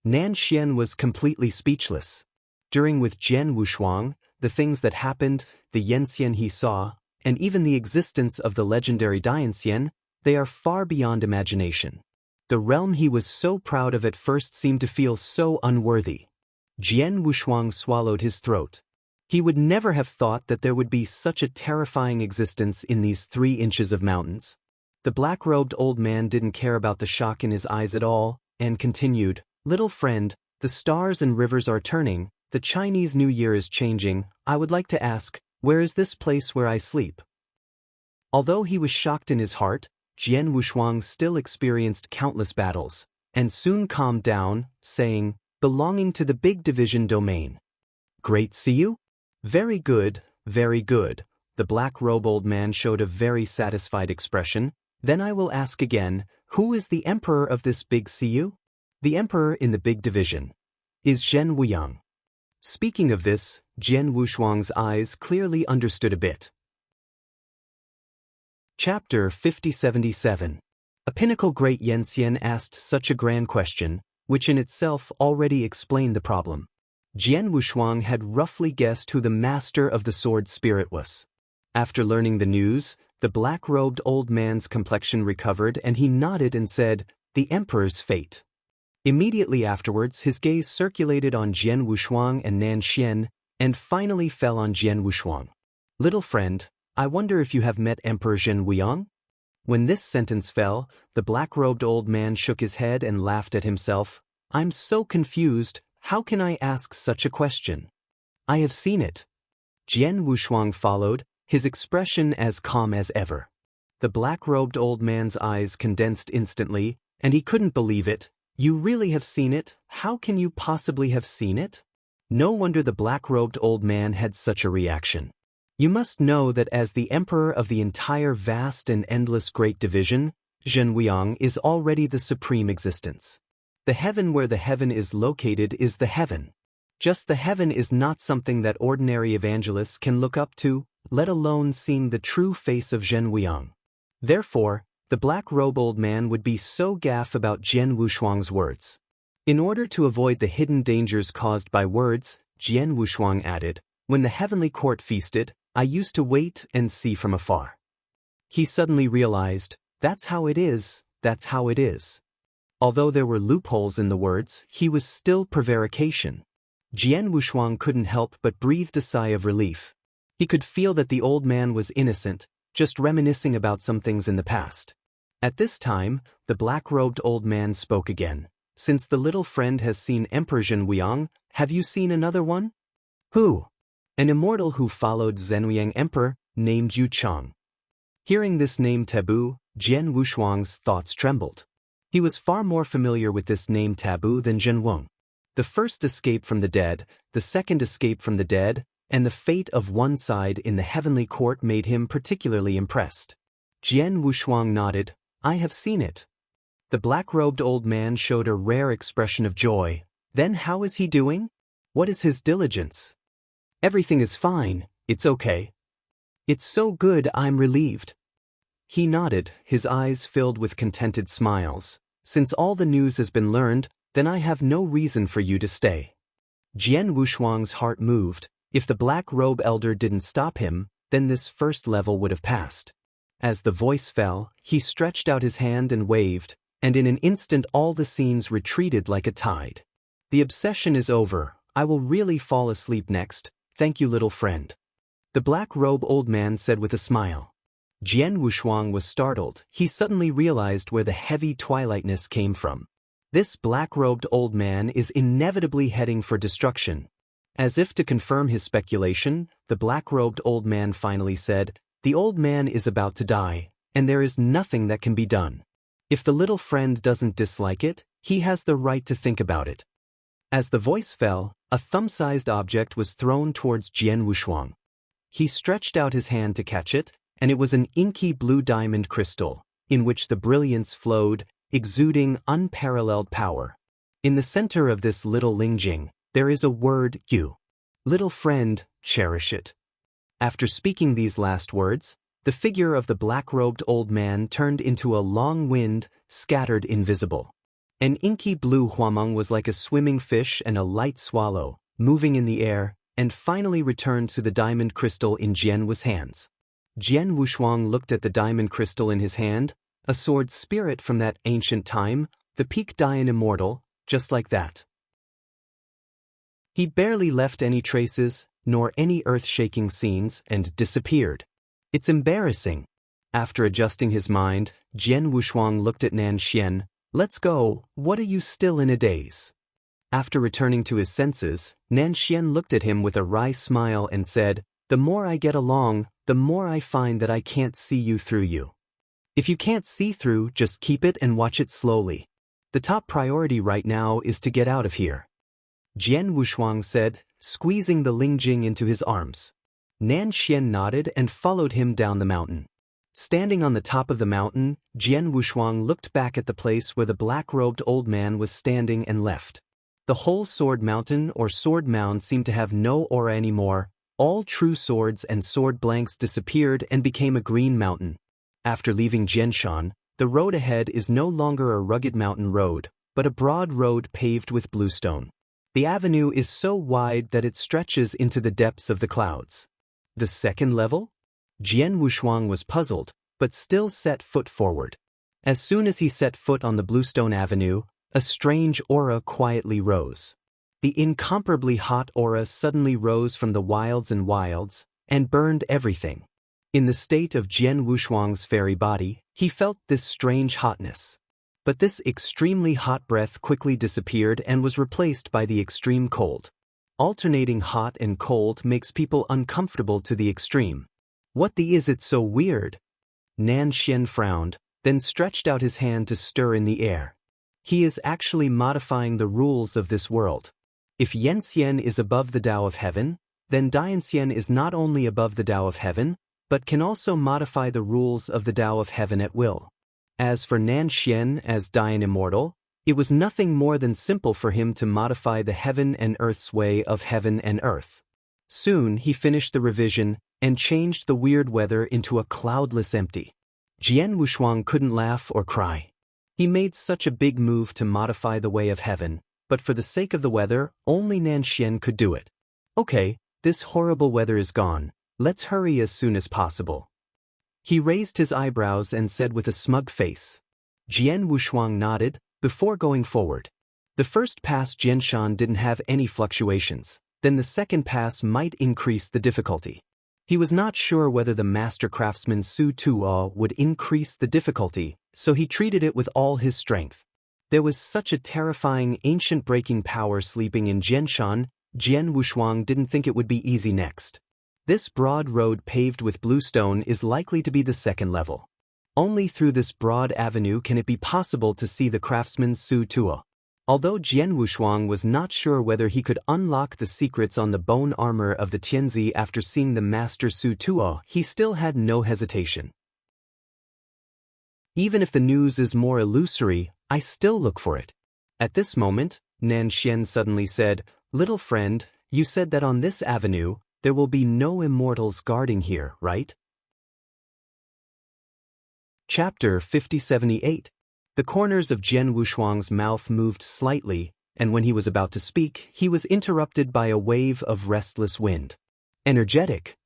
Nan Xian was completely speechless. During with Jian Wushuang, the things that happened, the Yanxian he saw, and even the existence of the legendary Dayanxian, they are far beyond imagination. The realm he was so proud of at first seemed to feel so unworthy. Jian Wushuang swallowed his throat. He would never have thought that there would be such a terrifying existence in these 3 inches of mountains. The black-robed old man didn't care about the shock in his eyes at all, and continued, "Little friend, the stars and rivers are turning, the Chinese New Year is changing. I would like to ask, where is this place where I sleep?" Although he was shocked in his heart, Jian Wushuang still experienced countless battles, and soon calmed down, saying, "Belonging to the big division domain." "Great, see you?" "Very good, very good." The black-robed old man showed a very satisfied expression. "Then I will ask again, who is the emperor of this big CU? The emperor in the big division is Zhen Wuyang." Speaking of this, Jian Wushuang's eyes clearly understood a bit. Chapter 5077. A pinnacle great Yanxian asked such a grand question, which in itself already explained the problem. Jian Wushuang had roughly guessed who the master of the sword spirit was. After learning the news, the black-robed old man's complexion recovered and he nodded and said, "The emperor's fate." Immediately afterwards, his gaze circulated on Jian Wushuang and Nan Xian, and finally fell on Jian Wushuang. "Little friend, I wonder if you have met Emperor Zhen Wuyang?" When this sentence fell, the black-robed old man shook his head and laughed at himself. "I'm so confused. How can I ask such a question? I have seen it." Jian Wushuang followed, his expression as calm as ever. The black-robed old man's eyes condensed instantly, and he couldn't believe it. "You really have seen it? How can you possibly have seen it?" No wonder the black-robed old man had such a reaction. You must know that as the emperor of the entire vast and endless great division, Zhen Wuyang is already the supreme existence. The heaven where the heaven is located is the heaven. Just the heaven is not something that ordinary evangelists can look up to, let alone seeing the true face of Zhen Wuyang. Therefore, the black-robe old man would be so gaff about Jian Wushuang's words. In order to avoid the hidden dangers caused by words, Jian Wushuang added, "When the heavenly court feasted, I used to wait and see from afar." He suddenly realized, that's how it is, that's how it is. Although there were loopholes in the words, he was still prevarication. Jian Wushuang couldn't help but breathed a sigh of relief. He could feel that the old man was innocent, just reminiscing about some things in the past. At this time, the black-robed old man spoke again. Since the little friend has seen Emperor Zhen Wuang, have you seen another one? Who? An immortal who followed Zhenliang Emperor, named Yu Chang. Hearing this name taboo, Jian Wushuang's thoughts trembled. He was far more familiar with this name taboo than Zhen Wang. The first escape from the dead, the second escape from the dead, and the fate of one side in the heavenly court made him particularly impressed. Jian Wushuang nodded. I have seen it. The black-robed old man showed a rare expression of joy. Then how is he doing? What is his diligence? Everything is fine, it's okay. It's so good I'm relieved. He nodded, his eyes filled with contented smiles. Since all the news has been learned, then I have no reason for you to stay. Jian Wushuang's heart moved. If the black-robe elder didn't stop him, then this first level would have passed. As the voice fell, he stretched out his hand and waved, and in an instant all the scenes retreated like a tide. The obsession is over, I will really fall asleep next, thank you little friend. The black-robe old man said with a smile. Jian Wushuang was startled, he suddenly realized where the heavy twilightness came from. This black-robed old man is inevitably heading for destruction. As if to confirm his speculation, the black-robed old man finally said, the old man is about to die, and there is nothing that can be done. If the little friend doesn't dislike it, he has the right to think about it. As the voice fell, a thumb-sized object was thrown towards Jian Wushuang. He stretched out his hand to catch it, and it was an inky blue diamond crystal, in which the brilliance flowed, exuding unparalleled power. In the center of this little Lingjing, there is a word, you. Little friend, cherish it. After speaking these last words, the figure of the black-robed old man turned into a long wind, scattered invisible. An inky blue huameng was like a swimming fish and a light swallow, moving in the air, and finally returned to the diamond crystal in Jian Wu's hands. Jian Wushuang looked at the diamond crystal in his hand, a sword spirit from that ancient time, the peak Dian immortal, just like that. He barely left any traces, nor any earth-shaking scenes, and disappeared. It's embarrassing. After adjusting his mind, Jian Wushuang looked at Nan Xian. Let's go, what are you still in a daze? After returning to his senses, Nan Xian looked at him with a wry smile and said, the more I get along, the more I find that I can't see you through you. If you can't see through, just keep it and watch it slowly. The top priority right now is to get out of here. Jian Wushuang said, squeezing the Lingjing into his arms. Nan Xian nodded and followed him down the mountain. Standing on the top of the mountain, Jian Wushuang looked back at the place where the black-robed old man was standing and left. The whole sword mountain or sword mound seemed to have no aura anymore. All true swords and sword blanks disappeared and became a green mountain. After leaving Jianshan, the road ahead is no longer a rugged mountain road, but a broad road paved with bluestone. The avenue is so wide that it stretches into the depths of the clouds. The second level? Jian Wushuang was puzzled, but still set foot forward. As soon as he set foot on the bluestone avenue, a strange aura quietly rose. The incomparably hot aura suddenly rose from the wilds and burned everything. In the state of Jian Wushuang's fairy body, he felt this strange hotness. But this extremely hot breath quickly disappeared and was replaced by the extreme cold. Alternating hot and cold makes people uncomfortable to the extreme. What is it so weird? Nan Xian frowned, then stretched out his hand to stir in the air. He is actually modifying the rules of this world. If Yanxian is above the Tao of Heaven, then Dianxian is not only above the Tao of Heaven, but can also modify the rules of the Tao of Heaven at will. As for Nan Xian as Dian Immortal, it was nothing more than simple for him to modify the heaven and earth's way of heaven and earth. Soon he finished the revision and changed the weird weather into a cloudless empty. Jian Wushuang couldn't laugh or cry. He made such a big move to modify the way of heaven, but for the sake of the weather, only Nan Xian could do it. Okay, this horrible weather is gone. Let's hurry as soon as possible. He raised his eyebrows and said with a smug face. Jian Wushuang nodded, before going forward. The first pass Jianshan didn't have any fluctuations, then the second pass might increase the difficulty. He was not sure whether the master craftsman Su Tuo would increase the difficulty, so he treated it with all his strength. There was such a terrifying ancient breaking power sleeping in Jianshan, Jian Wushuang didn't think it would be easy next. This broad road paved with bluestone is likely to be the second level. Only through this broad avenue can it be possible to see the craftsman Su Tuo. Although Jian Wushuang was not sure whether he could unlock the secrets on the bone armor of the Tianzi after seeing the master Su Tuo, he still had no hesitation. Even if the news is more illusory, I still look for it. At this moment, Nan Xian suddenly said, "Little friend, you said that on this avenue, there will be no immortals guarding here, right?" Chapter 5078. The corners of Jian Wushuang's mouth moved slightly, and when he was about to speak, he was interrupted by a wave of restless wind. Energetic.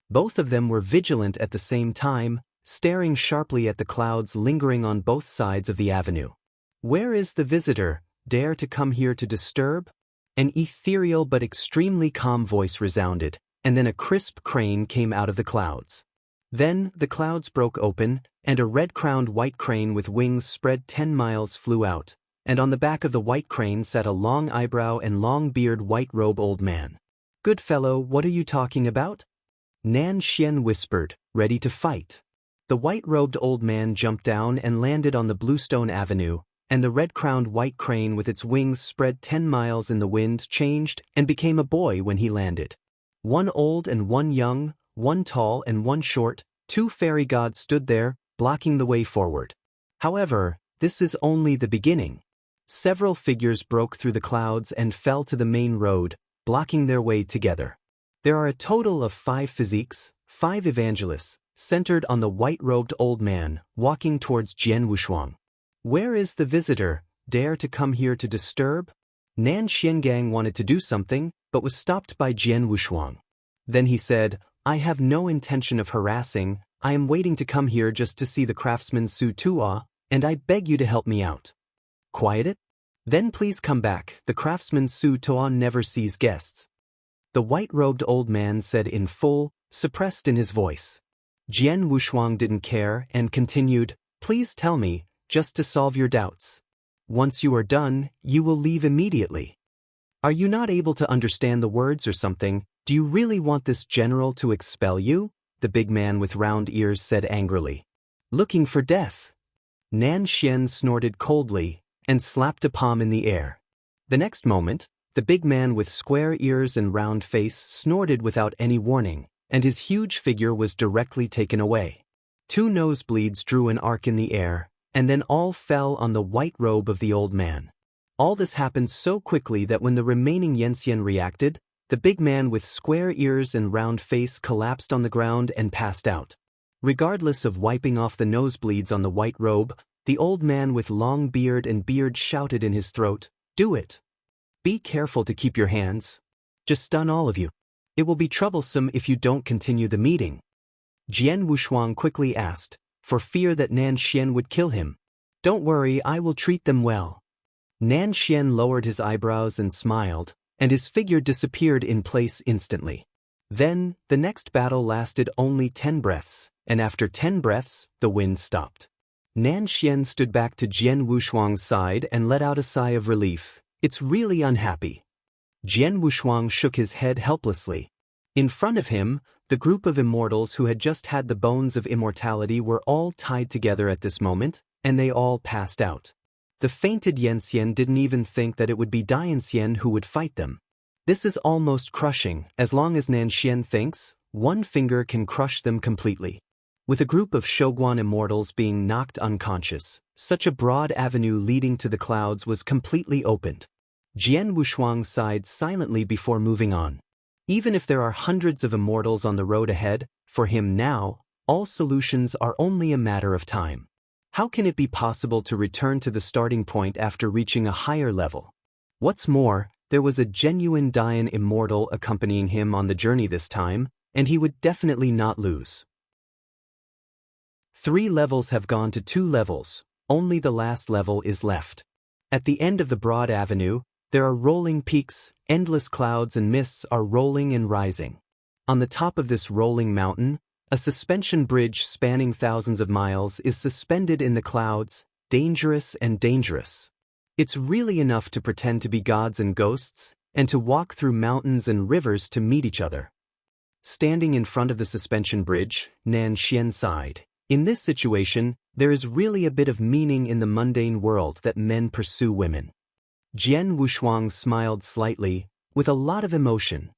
Both of them were vigilant at the same time, staring sharply at the clouds lingering on both sides of the avenue. "Where is the visitor, dare to come here to disturb?" An ethereal but extremely calm voice resounded, and then a crisp crane came out of the clouds. Then the clouds broke open, and a red-crowned white crane with wings spread 10 miles flew out, and on the back of the white crane sat a long eyebrow and long beard white-robe old man. "Good fellow, what are you talking about?" Nan Xian whispered, ready to fight. The white-robed old man jumped down and landed on the bluestone avenue, and the red-crowned white crane with its wings spread 10 miles in the wind changed and became a boy when he landed. One old and one young, one tall and one short, two fairy gods stood there, blocking the way forward. However, this is only the beginning. Several figures broke through the clouds and fell to the main road, blocking their way together. There are a total of 5 physiques, 5 evangelists, centered on the white-robed old man, walking towards Jian Wushuang. "Where is the visitor, dare to come here to disturb?" Nan Xiangang wanted to do something, but was stopped by Jian Wushuang. Then he said, "I have no intention of harassing, I am waiting to come here just to see the craftsman Su Tuo, and I beg you to help me out." "Quiet it? Then please come back, the craftsman Su Tuo never sees guests," the white-robed old man said in full, suppressed in his voice. Jian Wushuang didn't care and continued, "Please tell me, just to solve your doubts. Once you are done, you will leave immediately. Are you not able to understand the words or something? Do you really want this general to expel you?" the big man with round ears said angrily. "Looking for death." Nan Xian snorted coldly and slapped a palm in the air. The next moment, the big man with square ears and round face snorted without any warning, and his huge figure was directly taken away. 2 nosebleeds drew an arc in the air, and then all fell on the white robe of the old man. All this happened so quickly that when the remaining Yanxian reacted, the big man with square ears and round face collapsed on the ground and passed out. Regardless of wiping off the nosebleeds on the white robe, the old man with long beard and beard shouted in his throat, "Do it! Be careful to keep your hands. Just stun all of you. It will be troublesome if you don't continue the meeting." Jian Wushuang quickly asked, for fear that Nan Xian would kill him. "Don't worry, I will treat them well." Nan Xian lowered his eyebrows and smiled, and his figure disappeared in place instantly. Then, the next battle lasted only 10 breaths, and after 10 breaths, the wind stopped. Nan Xian stood back to Jian Wushuang's side and let out a sigh of relief. "It's really unhappy." Jian Wushuang shook his head helplessly. In front of him, the group of immortals who had just had the bones of immortality were all tied together at this moment, and they all passed out. The fainted Yanxian didn't even think that it would be Dianxian who would fight them. This is almost crushing. As long as Nan Xian thinks, one finger can crush them completely. With a group of Shoguan immortals being knocked unconscious, such a broad avenue leading to the clouds was completely opened. Jian Wushuang sighed silently before moving on. Even if there are hundreds of immortals on the road ahead, for him now, all solutions are only a matter of time. How can it be possible to return to the starting point after reaching a higher level? What's more, there was a genuine Dian immortal accompanying him on the journey this time, and he would definitely not lose. 3 levels have gone to 2 levels, only the last level is left. At the end of the broad avenue, there are rolling peaks, endless clouds and mists are rolling and rising. On the top of this rolling mountain, a suspension bridge spanning thousands of miles is suspended in the clouds, dangerous and dangerous. It's really enough to pretend to be gods and ghosts, and to walk through mountains and rivers to meet each other. Standing in front of the suspension bridge, Nan Xian sighed. In this situation, there is really a bit of meaning in the mundane world that men pursue women. Jian Wushuang smiled slightly, with a lot of emotion.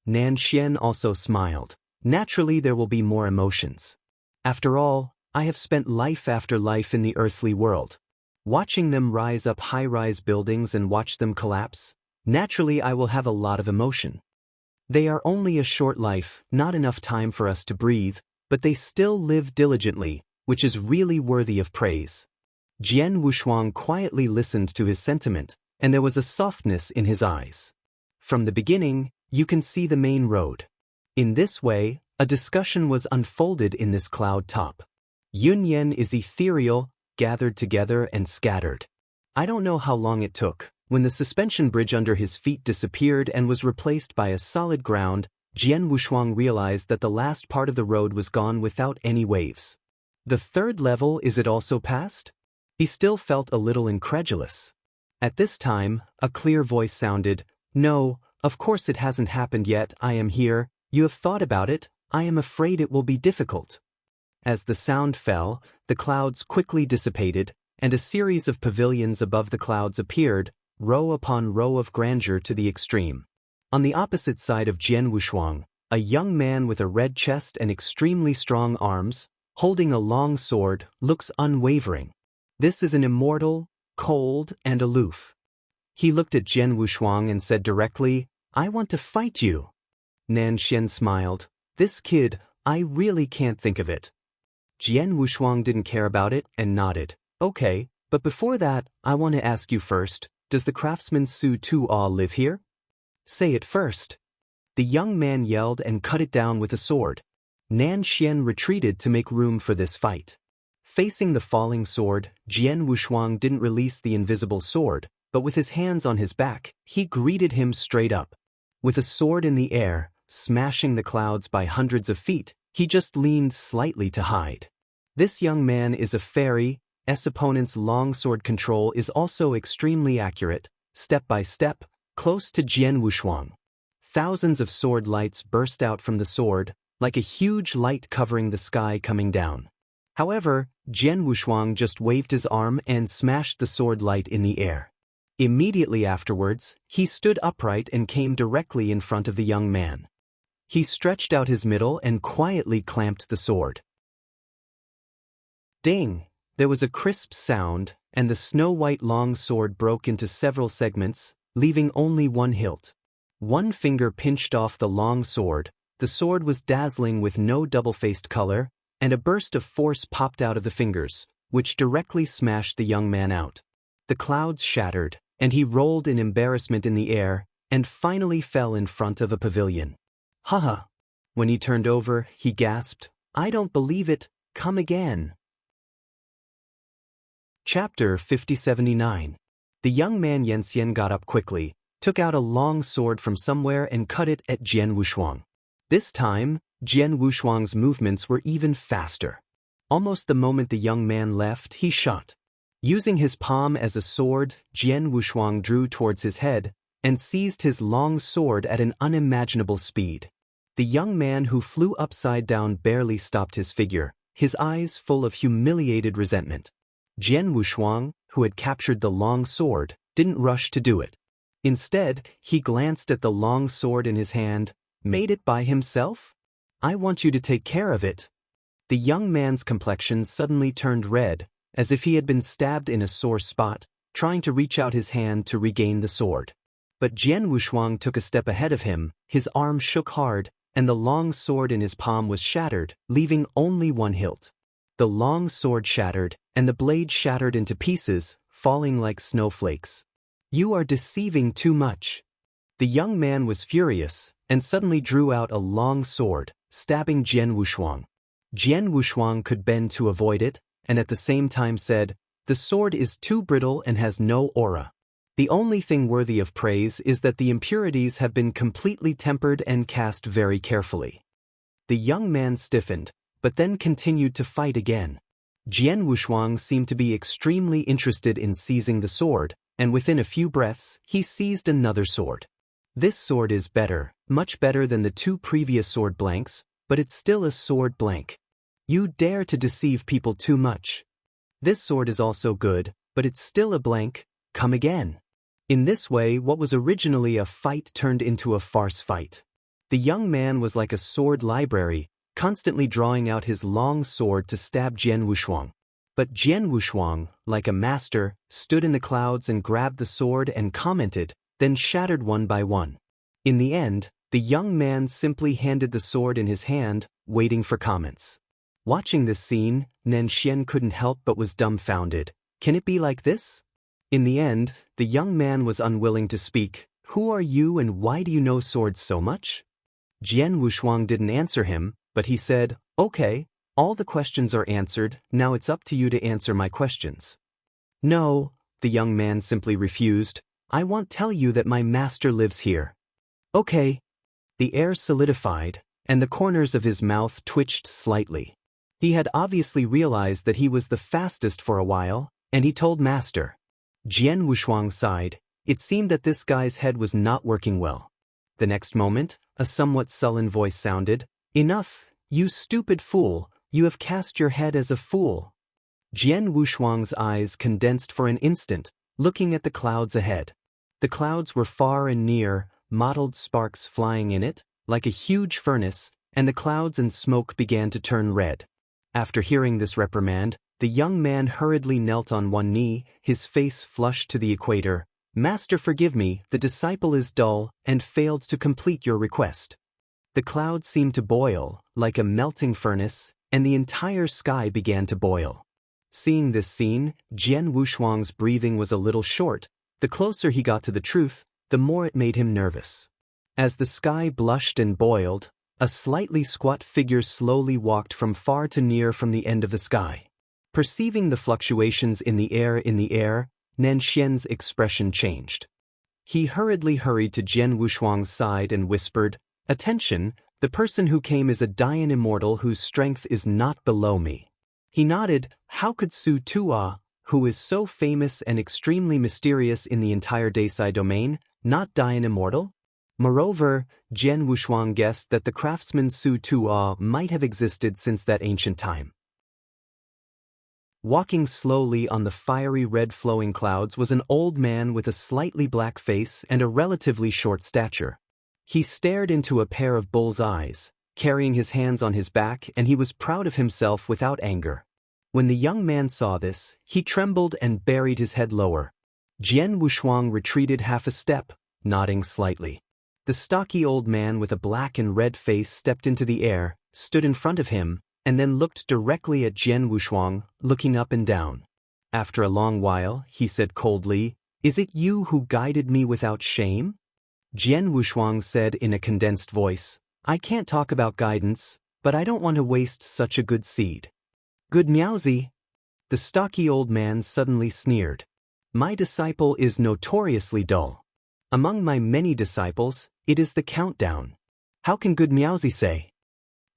Nan Xian also smiled. Naturally, there will be more emotions. After all, I have spent life after life in the earthly world. Watching them rise up high-rise buildings and watch them collapse, naturally I will have a lot of emotion. They are only a short life, not enough time for us to breathe, but they still live diligently, which is really worthy of praise. Jian Wushuang quietly listened to his sentiment, and there was a softness in his eyes. From the beginning, you can see the main road. In this way, a discussion was unfolded in this cloud top. Yunyan is ethereal, gathered together and scattered. I don't know how long it took. When the suspension bridge under his feet disappeared and was replaced by a solid ground, Jian Wushuang realized that the last part of the road was gone without any waves. The third level, is it also passed? He still felt a little incredulous. At this time, a clear voice sounded, "No, of course it hasn't happened yet. I am here. You have thought about it. I am afraid it will be difficult." As the sound fell, the clouds quickly dissipated, and a series of pavilions above the clouds appeared, row upon row of grandeur to the extreme. On the opposite side of Jian Wushuang, a young man with a red chest and extremely strong arms, holding a long sword, looks unwavering. This is an immortal, cold, and aloof. He looked at Jian Wushuang and said directly, "I want to fight you." Nan Xian smiled. "This kid, I really can't think of it." Jian Wushuang didn't care about it and nodded. "Okay, but before that, I want to ask you first, does the craftsman Su Tuo live here?" "Say it first." The young man yelled and cut it down with a sword. Nan Xian retreated to make room for this fight. Facing the falling sword, Jian Wushuang didn't release the invisible sword, but with his hands on his back, he greeted him straight up. With a sword in the air, smashing the clouds by hundreds of feet, he just leaned slightly to hide. This young man is a fairy. S opponent's long sword control is also extremely accurate, step by step, close to Jian Wushuang. Thousands of sword lights burst out from the sword, like a huge light covering the sky coming down. However, Jian Wushuang just waved his arm and smashed the sword light in the air. Immediately afterwards, he stood upright and came directly in front of the young man. He stretched out his middle and quietly clamped the sword. Ding! There was a crisp sound, and the snow-white long sword broke into several segments, leaving only one hilt. One finger pinched off the long sword, the sword was dazzling with no double-faced color, and a burst of force popped out of the fingers, which directly smashed the young man out. The clouds shattered, and he rolled in embarrassment in the air, and finally fell in front of a pavilion. "Haha!" When he turned over, he gasped, "I don't believe it, come again." Chapter 5079. The young man Yanxian got up quickly, took out a long sword from somewhere and cut it at Jian Wushuang. This time, Jian Wushuang's movements were even faster. Almost the moment the young man left, he shot. Using his palm as a sword, Jian Wushuang drew towards his head and seized his long sword at an unimaginable speed. The young man who flew upside down barely stopped his figure, his eyes full of humiliated resentment. Jian Wushuang, who had captured the long sword, didn't rush to do it. Instead, he glanced at the long sword in his hand. "Made it by himself? I want you to take care of it." The young man's complexion suddenly turned red, as if he had been stabbed in a sore spot, trying to reach out his hand to regain the sword. But Jian Wushuang took a step ahead of him, his arm shook hard, and the long sword in his palm was shattered, leaving only one hilt. The long sword shattered, and the blade shattered into pieces, falling like snowflakes. "You are deceiving too much." The young man was furious, and suddenly drew out a long sword, stabbing Jian Wushuang. Jian Wushuang could bend to avoid it, and at the same time said, The sword is too brittle and has no aura. The only thing worthy of praise is that the impurities have been completely tempered and cast very carefully. The young man stiffened, but then continued to fight again. Jian Wushuang seemed to be extremely interested in seizing the sword, and within a few breaths, he seized another sword. This sword is better, much better than the two previous sword blanks, but it's still a sword blank. You dare to deceive people too much. This sword is also good, but it's still a blank. Come again. In this way, what was originally a fight turned into a farce fight. The young man was like a sword library, constantly drawing out his long sword to stab Jian Wushuang. But Jian Wushuang, like a master, stood in the clouds and grabbed the sword and commented, then shattered one by one. In the end, the young man simply handed the sword in his hand, waiting for comments. Watching this scene, Nanxian couldn't help but was dumbfounded. Can it be like this? In the end, the young man was unwilling to speak. Who are you and why do you know swords so much? Jian Wushuang didn't answer him, but he said, Okay, all the questions are answered, now it's up to you to answer my questions. No, the young man simply refused. I won't tell you that my master lives here. Okay. The air solidified, and the corners of his mouth twitched slightly. He had obviously realized that he was the fastest for a while, and he told Master. Jian Wushuang sighed. It seemed that this guy's head was not working well. The next moment, a somewhat sullen voice sounded, Enough, you stupid fool, you have cast your head as a fool. Jian Wushuang's eyes condensed for an instant, looking at the clouds ahead. The clouds were far and near, mottled sparks flying in it, like a huge furnace, and the clouds and smoke began to turn red. After hearing this reprimand, the young man hurriedly knelt on one knee, his face flushed to the equator. Master, forgive me, the disciple is dull and failed to complete your request. The clouds seemed to boil, like a melting furnace, and the entire sky began to boil. Seeing this scene, Jian Wushuang's breathing was a little short. The closer he got to the truth, the more it made him nervous. As the sky blushed and boiled, a slightly squat figure slowly walked from far to near from the end of the sky. Perceiving the fluctuations in the air, Nanxian's expression changed. He hurriedly hurried to Jian Wushuang's side and whispered, Attention, the person who came is a Dayan immortal whose strength is not below me. He nodded. How could Su Tua, who is so famous and extremely mysterious in the entire Desai domain, not Dayan immortal? Moreover, Jian Wushuang guessed that the craftsman Su Tua might have existed since that ancient time. Walking slowly on the fiery red flowing clouds was an old man with a slightly black face and a relatively short stature. He stared into a pair of bull's eyes, carrying his hands on his back, and he was proud of himself without anger. When the young man saw this, he trembled and buried his head lower. Jian Wushuang retreated half a step, nodding slightly. The stocky old man with a black and red face stepped into the air, stood in front of him, and then looked directly at Jian Wushuang, looking up and down. After a long while, he said coldly, Is it you who guided me without shame? Jian Wushuang said in a condensed voice, I can't talk about guidance, but I don't want to waste such a good seed. Good Miaozi. The stocky old man suddenly sneered. My disciple is notoriously dull. Among my many disciples, it is the countdown. How can good Miaozi say?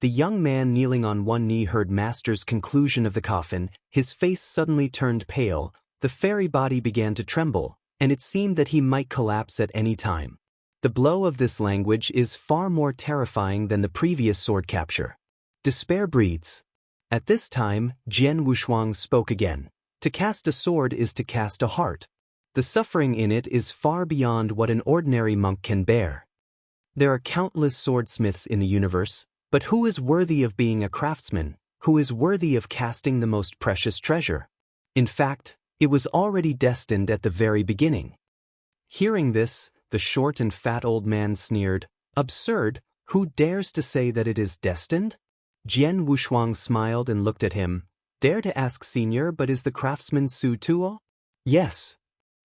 The young man kneeling on one knee heard Master's conclusion of the coffin. His face suddenly turned pale, the fairy body began to tremble, and it seemed that he might collapse at any time. The blow of this language is far more terrifying than the previous sword capture. Despair breeds. At this time, Jian Wushuang spoke again. To cast a sword is to cast a heart. The suffering in it is far beyond what an ordinary monk can bear. There are countless swordsmiths in the universe, but who is worthy of being a craftsman, who is worthy of casting the most precious treasure? In fact, it was already destined at the very beginning. Hearing this, the short and fat old man sneered, Absurd, who dares to say that it is destined? Jian Wushuang smiled and looked at him. Dare to ask, Senior, but is the craftsman Su Tuo? Yes.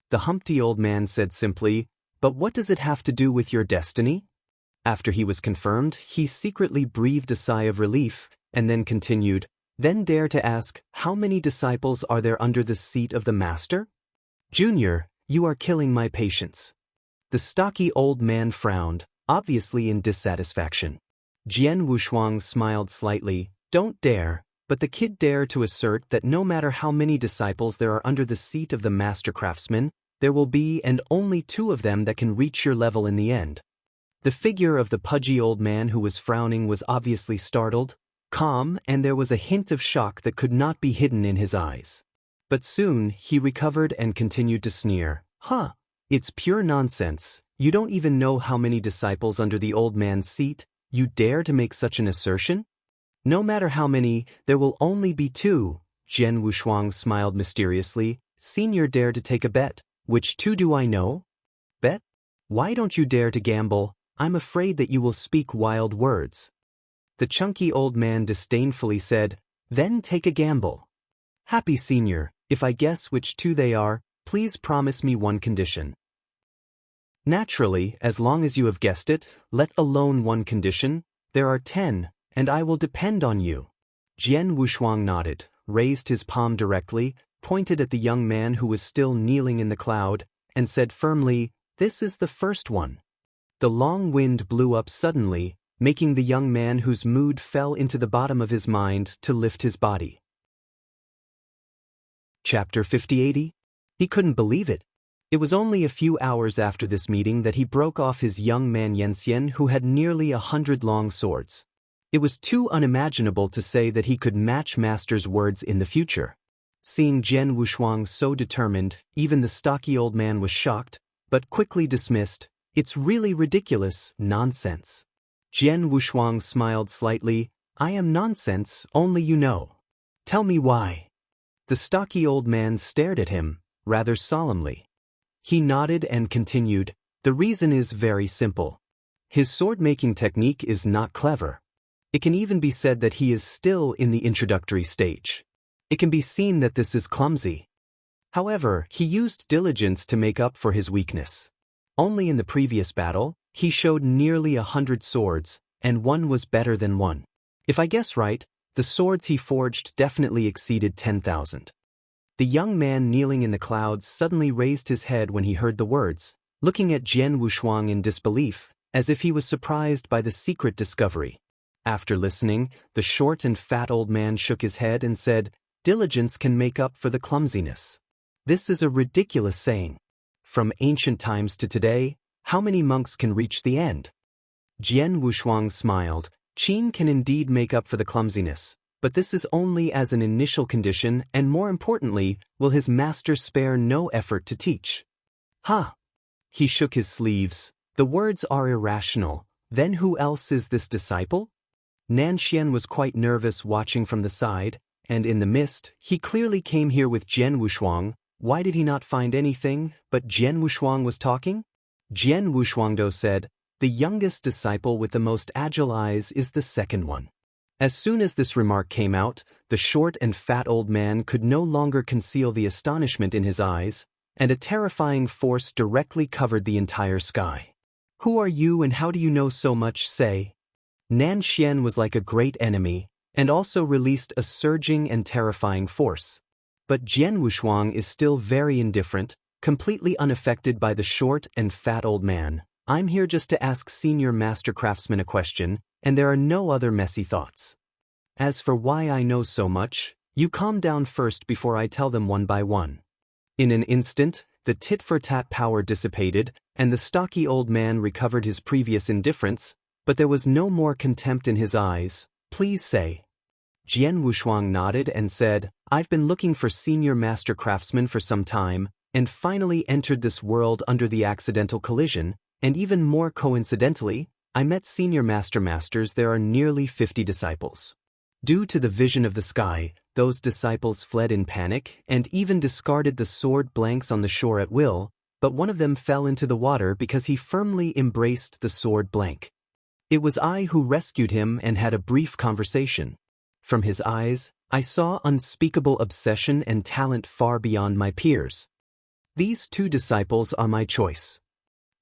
The humpty old man said simply, But what does it have to do with your destiny? After he was confirmed, he secretly breathed a sigh of relief, and then continued, then dare to ask, how many disciples are there under the seat of the master? Junior, you are killing my patience. The stocky old man frowned, obviously in dissatisfaction. Jian Wushuang smiled slightly. Don't dare, but the kid dared to assert that no matter how many disciples there are under the seat of the master craftsman, there will be and only 2 of them that can reach your level in the end. The figure of the pudgy old man who was frowning was obviously startled, calm, and there was a hint of shock that could not be hidden in his eyes. But soon he recovered and continued to sneer. It's pure nonsense. You don't even know how many disciples under the old man's seat. You dare to make such an assertion? No matter how many, there will only be 2. Jian Wushuang smiled mysteriously. Senior dared to take a bet. Which 2 do I know? Bet? Why don't you dare to gamble? I'm afraid that you will speak wild words. The chunky old man disdainfully said, Then take a gamble. Happy Senior, if I guess which 2 they are, please promise me one condition. Naturally, as long as you have guessed it, let alone one condition. There are 10, and I will depend on you. Jian Wushuang nodded, raised his palm directly, pointed at the young man who was still kneeling in the cloud, and said firmly, This is the first one. The long wind blew up suddenly, making the young man whose mood fell into the bottom of his mind to lift his body. Chapter 5080? He couldn't believe it. It was only a few hours after this meeting that he broke off his young man Yenxian, who had nearly 100 long swords. It was too unimaginable to say that he could match Master's words in the future. Seeing Jian Wushuang so determined, even the stocky old man was shocked, but quickly dismissed. It's really ridiculous, nonsense. Jian Wushuang smiled slightly. I am nonsense, only you know. Tell me why. The stocky old man stared at him, rather solemnly. He nodded and continued, The reason is very simple. His sword-making technique is not clever. It can even be said that he is still in the introductory stage. It can be seen that this is clumsy. However, he used diligence to make up for his weakness. Only in the previous battle, he showed nearly 100 swords, and one was better than one. If I guess right, the swords he forged definitely exceeded 10,000. The young man kneeling in the clouds suddenly raised his head when he heard the words, looking at Jian Wushuang in disbelief, as if he was surprised by the secret discovery. After listening, the short and fat old man shook his head and said, Diligence can make up for the clumsiness. This is a ridiculous saying. From ancient times to today, how many monks can reach the end? Jian Wushuang smiled. Qin can indeed make up for the clumsiness, but this is only as an initial condition, and more importantly, will his master spare no effort to teach. He shook his sleeves. The words are irrational. Then who else is this disciple? Nanxian was quite nervous watching from the side, and in the mist, he clearly came here with Jian Wushuang. Why did he not find anything, but Jian Wushuang was talking? Jian Wushuangdo said, The youngest disciple with the most agile eyes is the second one. As soon as this remark came out, the short and fat old man could no longer conceal the astonishment in his eyes, and a terrifying force directly covered the entire sky. Who are you and how do you know so much, say? Nanxian was like a great enemy, and also released a surging and terrifying force. But Jian Wushuang is still very indifferent, completely unaffected by the short and fat old man. I'm here just to ask Senior Master Craftsman a question, and there are no other messy thoughts. As for why I know so much, you calm down first before I tell them one by one. In an instant, the tit-for-tat power dissipated, and the stocky old man recovered his previous indifference, but there was no more contempt in his eyes. Please say. Jian Wushuang nodded and said, I've been looking for Senior Master Craftsman for some time, and finally entered this world under the accidental collision, and even more coincidentally, I met Senior Masters. There are nearly 50 disciples. Due to the vision of the sky, those disciples fled in panic and even discarded the sword blanks on the shore at will, but one of them fell into the water because he firmly embraced the sword blank. It was I who rescued him and had a brief conversation. From his eyes, I saw unspeakable obsession and talent far beyond my peers. These 2 disciples are my choice.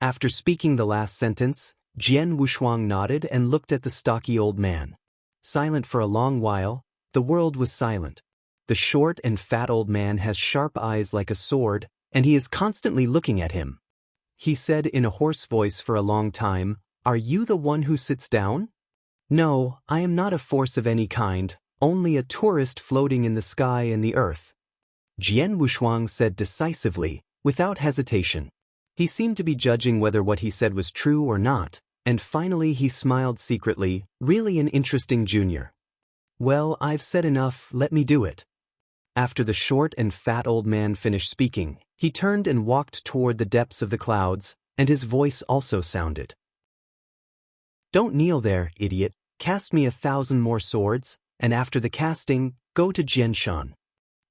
After speaking the last sentence, Jian Wushuang nodded and looked at the stocky old man. Silent for a long while, The world was silent. The short and fat old man has sharp eyes like a sword, and he is constantly looking at him. He said in a hoarse voice for a long time, "Are you the one who sits down?" "No, I am not a force of any kind, only a tourist floating in the sky and the earth," Jian Wushuang said decisively, without hesitation. He seemed to be judging whether what he said was true or not, and finally he smiled secretly, really an interesting junior. "Well, I've said enough, let me do it." After the short and fat old man finished speaking, he turned and walked toward the depths of the clouds, and his voice also sounded. "Don't kneel there, idiot, cast me 1,000 more swords, and after the casting, go to Jianshan."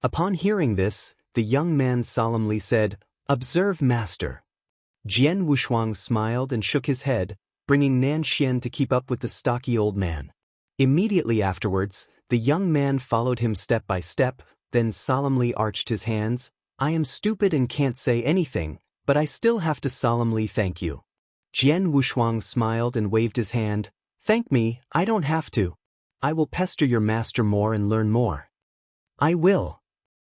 Upon hearing this, the young man solemnly said, "Observe, master." Jian Wushuang smiled and shook his head, bringing Nan Xian to keep up with the stocky old man. Immediately afterwards, the young man followed him step by step, then solemnly arched his hands. "I am stupid and can't say anything, but I still have to solemnly thank you." Jian Wushuang smiled and waved his hand. "Thank me, I don't have to. I will pester your master more and learn more." "I will."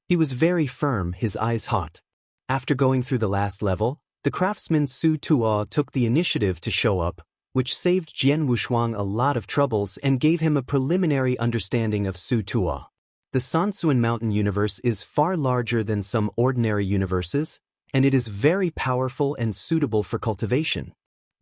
He was very firm, his eyes hot. After going through the last level, the craftsman Su Tuo took the initiative to show up, which saved Jian Wushuang a lot of troubles and gave him a preliminary understanding of Su Tuo. The Sansuan Mountain universe is far larger than some ordinary universes, and it is very powerful and suitable for cultivation.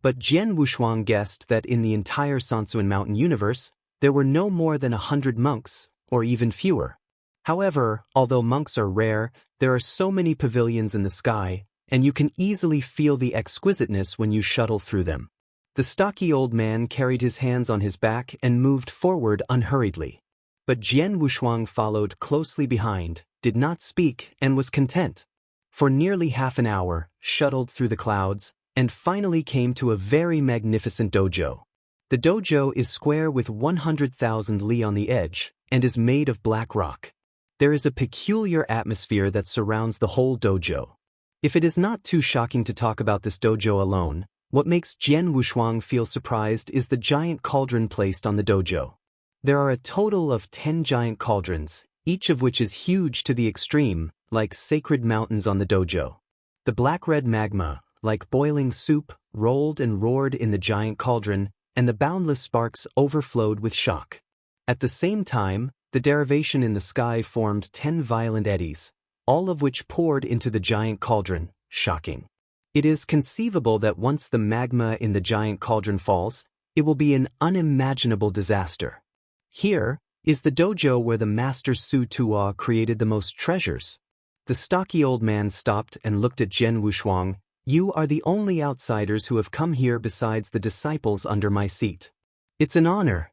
But Jian Wushuang guessed that in the entire Sansuan Mountain universe, there were no more than 100 monks, or even fewer. However, although monks are rare, there are so many pavilions in the sky, and you can easily feel the exquisiteness when you shuttle through them. The stocky old man carried his hands on his back and moved forward unhurriedly. But Jian Wushuang followed closely behind, did not speak, and was content. For nearly half an hour, shuttled through the clouds, and finally came to a very magnificent dojo. The dojo is square with 100,000 li on the edge, and is made of black rock. There is a peculiar atmosphere that surrounds the whole dojo. If it is not too shocking to talk about this dojo alone, what makes Jian Wushuang feel surprised is the giant cauldron placed on the dojo. There are a total of 10 giant cauldrons, each of which is huge to the extreme, like sacred mountains on the dojo. The black-red magma, like boiling soup, rolled and roared in the giant cauldron, and the boundless sparks overflowed with shock. At the same time, the derivation in the sky formed 10 violent eddies, all of which poured into the giant cauldron, shocking. It is conceivable that once the magma in the giant cauldron falls, it will be an unimaginable disaster. Here is the dojo where the master Su Tuo created the most treasures. The stocky old man stopped and looked at Jian Wushuang. "You are the only outsiders who have come here besides the disciples under my seat." "It's an honor."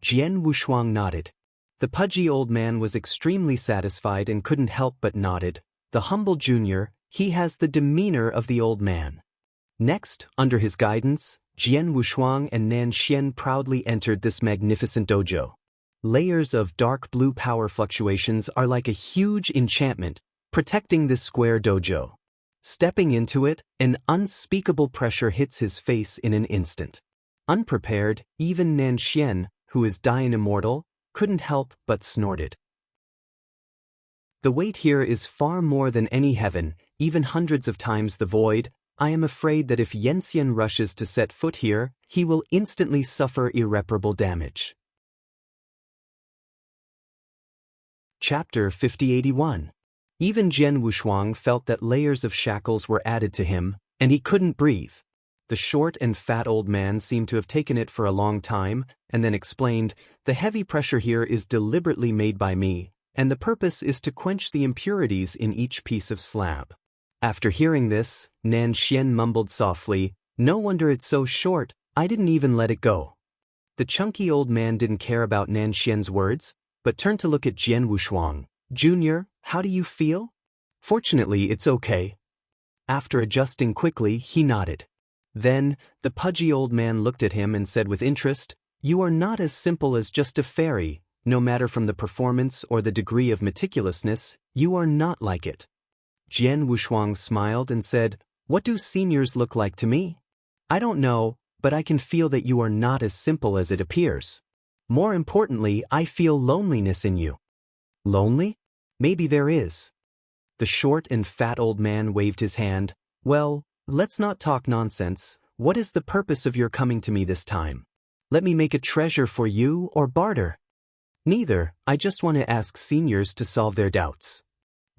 Jian Wushuang nodded. The pudgy old man was extremely satisfied and couldn't help but nodded. The humble junior, he has the demeanor of the old man. Next, under his guidance, Jian Wushuang and Nan Xian proudly entered this magnificent dojo. Layers of dark blue power fluctuations are like a huge enchantment, protecting this square dojo. Stepping into it, an unspeakable pressure hits his face in an instant. Unprepared, even Nan Xian, who is dying immortal, couldn't help but snorted. The weight here is far more than any heaven, even hundreds of times the void. I am afraid that if Yanxian rushes to set foot here, he will instantly suffer irreparable damage. Chapter 5081. Even Jian Wushuang felt that layers of shackles were added to him, and he couldn't breathe. The short and fat old man seemed to have taken it for a long time, and then explained, "The heavy pressure here is deliberately made by me, and the purpose is to quench the impurities in each piece of slab." After hearing this, Nan Xian mumbled softly, "No wonder it's so short, I didn't even let it go." The chunky old man didn't care about Nan Xian's words, but turned to look at Jian Wushuang. "Junior, how do you feel?" "Fortunately, it's okay." After adjusting quickly, he nodded. Then, the pudgy old man looked at him and said with interest, "You are not as simple as just a fairy, no matter from the performance or the degree of meticulousness, you are not like it." Jian Wushuang smiled and said, "What do seniors look like to me?" "I don't know, but I can feel that you are not as simple as it appears." More importantly, I feel loneliness in you. Lonely? Maybe there is. The short and fat old man waved his hand. Well, let's not talk nonsense. What is the purpose of your coming to me this time? Let me make a treasure for you or barter? Neither, I just want to ask seniors to solve their doubts.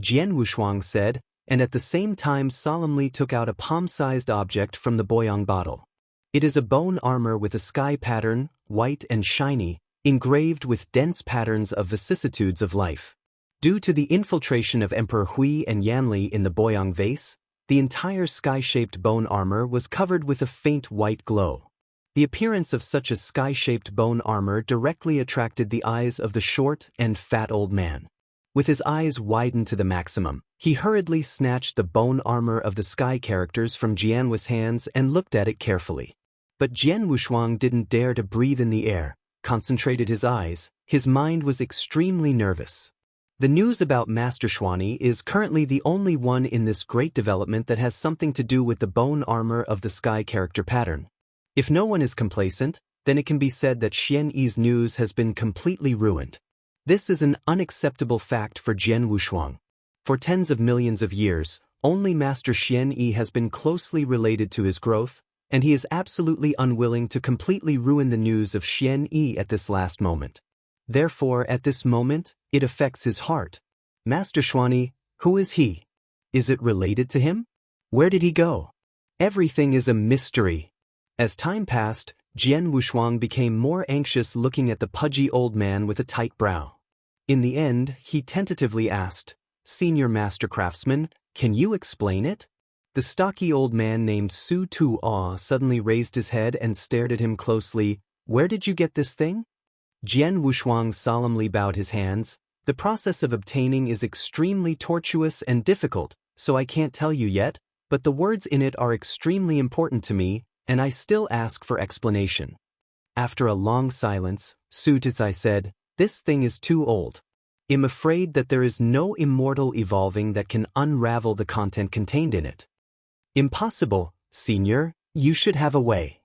Jian Wushuang said, and at the same time solemnly took out a palm-sized object from the boyang bottle. It is a bone armor with a sky pattern, white and shiny, engraved with dense patterns of vicissitudes of life. Due to the infiltration of Emperor Hui and Yanli in the boyang vase, the entire sky-shaped bone armor was covered with a faint white glow. The appearance of such a sky-shaped bone armor directly attracted the eyes of the short and fat old man. With his eyes widened to the maximum, he hurriedly snatched the bone armor of the sky characters from Jianhui's hands and looked at it carefully. But Jian Wushuang didn't dare to breathe in the air, concentrated his eyes, his mind was extremely nervous. The news about Master Xuani is currently the only one in this great development that has something to do with the bone armor of the sky character pattern. If no one is complacent, then it can be said that Xian Yi's news has been completely ruined. This is an unacceptable fact for Jian Wushuang. For tens of millions of years, only Master Xian Yi has been closely related to his growth, and he is absolutely unwilling to completely ruin the news of Xian Yi at this last moment. Therefore, at this moment, it affects his heart. Master Xuani, who is he? Is it related to him? Where did he go? Everything is a mystery. As time passed, Jian Wushuang became more anxious looking at the pudgy old man with a tight brow. In the end, he tentatively asked, Senior Master Craftsman, can you explain it? The stocky old man named Su Tu-Aw suddenly raised his head and stared at him closely. Where did you get this thing? Jian Wushuang solemnly bowed his hands. The process of obtaining is extremely tortuous and difficult, so I can't tell you yet, but the words in it are extremely important to me, and I still ask for explanation. After a long silence, Su Tizai said, This thing is too old. I'm afraid that there is no immortal evolving that can unravel the content contained in it. Impossible, Senior, you should have a way.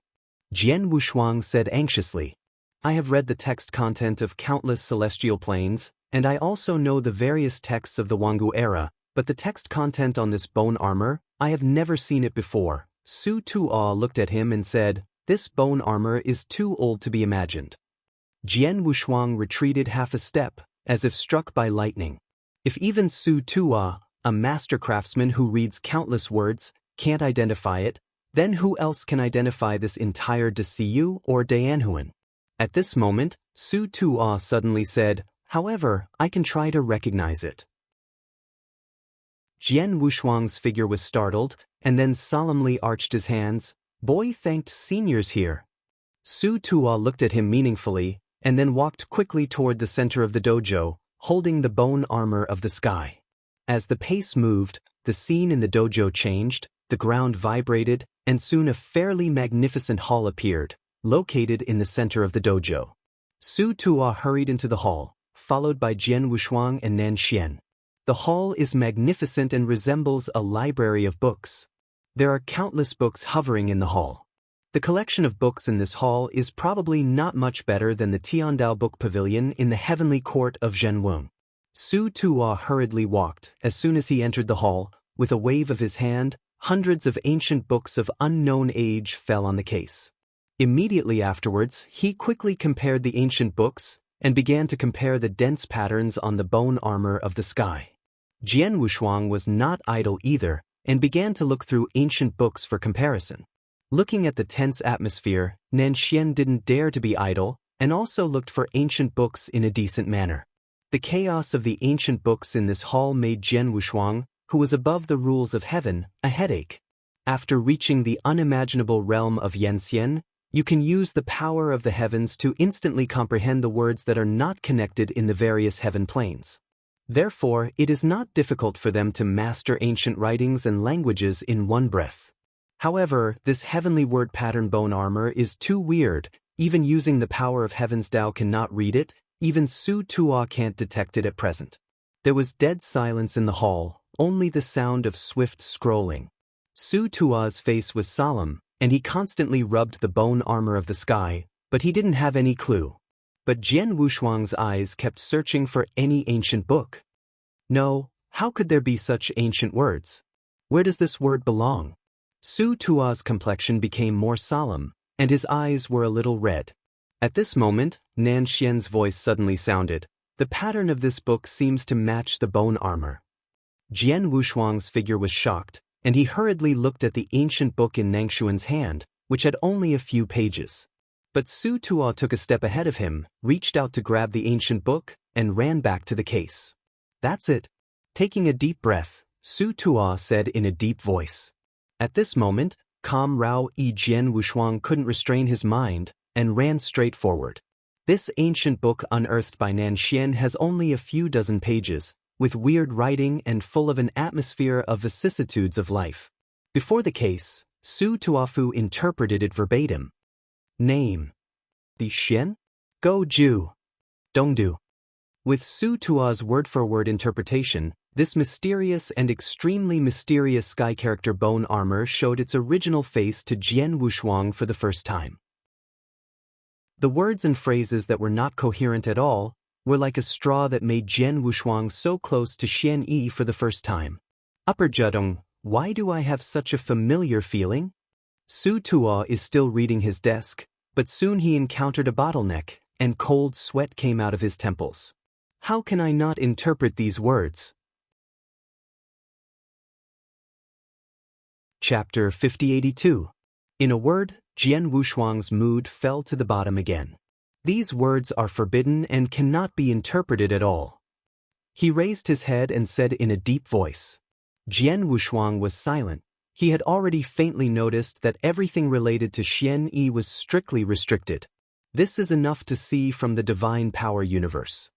Jian Wushuang said anxiously. I have read the text content of countless celestial planes, and I also know the various texts of the Wangu era, but the text content on this bone armor, I have never seen it before. Su Tu-Aw looked at him and said, This bone armor is too old to be imagined. Jian Wushuang retreated half a step, as if struck by lightning. If even Su Tu-Aw, a master craftsman who reads countless words, can't identify it, then who else can identify this entire Desiyu or Daanhuan? At this moment, Su Tu-Aw suddenly said, However, I can try to recognize it. Jian Wushuang's figure was startled, and then solemnly arched his hands. Boy thanked seniors here. Su Tu-Aw looked at him meaningfully, and then walked quickly toward the center of the dojo, holding the bone armor of the sky. As the pace moved, the scene in the dojo changed, the ground vibrated, and soon a fairly magnificent hall appeared, located in the center of the dojo. Su Tu-Aw hurried into the hall, followed by Jian Wushuang and Nan Xian. The hall is magnificent and resembles a library of books. There are countless books hovering in the hall. The collection of books in this hall is probably not much better than the Tiandao Book Pavilion in the heavenly court of Zhenweng. Su Tu-Aw hurriedly walked. As soon as he entered the hall, with a wave of his hand, hundreds of ancient books of unknown age fell on the case. Immediately afterwards, he quickly compared the ancient books and began to compare the dense patterns on the bone armor of the sky. Jian Wushuang was not idle either and began to look through ancient books for comparison. Looking at the tense atmosphere, Nan Xian didn't dare to be idle and also looked for ancient books in a decent manner. The chaos of the ancient books in this hall made Jian Wushuang, who was above the rules of heaven, a headache. After reaching the unimaginable realm of Yanxian, you can use the power of the heavens to instantly comprehend the words that are not connected in the various heaven planes. Therefore, it is not difficult for them to master ancient writings and languages in one breath. However, this heavenly word pattern bone armor is too weird. Even using the power of heaven's Tao cannot read it, even Su Tu-Aw can't detect it at present. There was dead silence in the hall, only the sound of swift scrolling. Su Tu-Aw's face was solemn, and he constantly rubbed the bone armor of the sky, but he didn't have any clue. But Jian Wushuang's eyes kept searching for any ancient book. No, how could there be such ancient words? Where does this word belong? Su Tua's complexion became more solemn, and his eyes were a little red. At this moment, Nan Xian's voice suddenly sounded. The pattern of this book seems to match the bone armor. Jian Wushuang's figure was shocked, and he hurriedly looked at the ancient book in Nangshuan's hand, which had only a few pages. But Su Tua took a step ahead of him, reached out to grab the ancient book, and ran back to the case. That's it. Taking a deep breath, Su Tua said in a deep voice. At this moment, Kam Rao E Jian Wushuang couldn't restrain his mind, and ran straight forward. This ancient book unearthed by Nan Xian has only a few dozen pages, with weird writing and full of an atmosphere of vicissitudes of life. Before the case, Su Tuafu interpreted it verbatim. Name. Di Xian? Go Ju. Dongdu. With Su Tua's word-for-word interpretation, this mysterious and extremely mysterious sky character bone armor showed its original face to Jian Wushuang for the first time. The words and phrases that were not coherent at all were like a straw that made Jian Wushuang so close to Xian Yi for the first time. Upper Judong, why do I have such a familiar feeling? Su Tua is still reading his desk, but soon he encountered a bottleneck, and cold sweat came out of his temples. How can I not interpret these words? Chapter 5082. In a word, Jian Wushuang's mood fell to the bottom again. These words are forbidden and cannot be interpreted at all. He raised his head and said in a deep voice. Jian Wushuang was silent. He had already faintly noticed that everything related to Xian Yi was strictly restricted. This is enough to see from the divine power universe.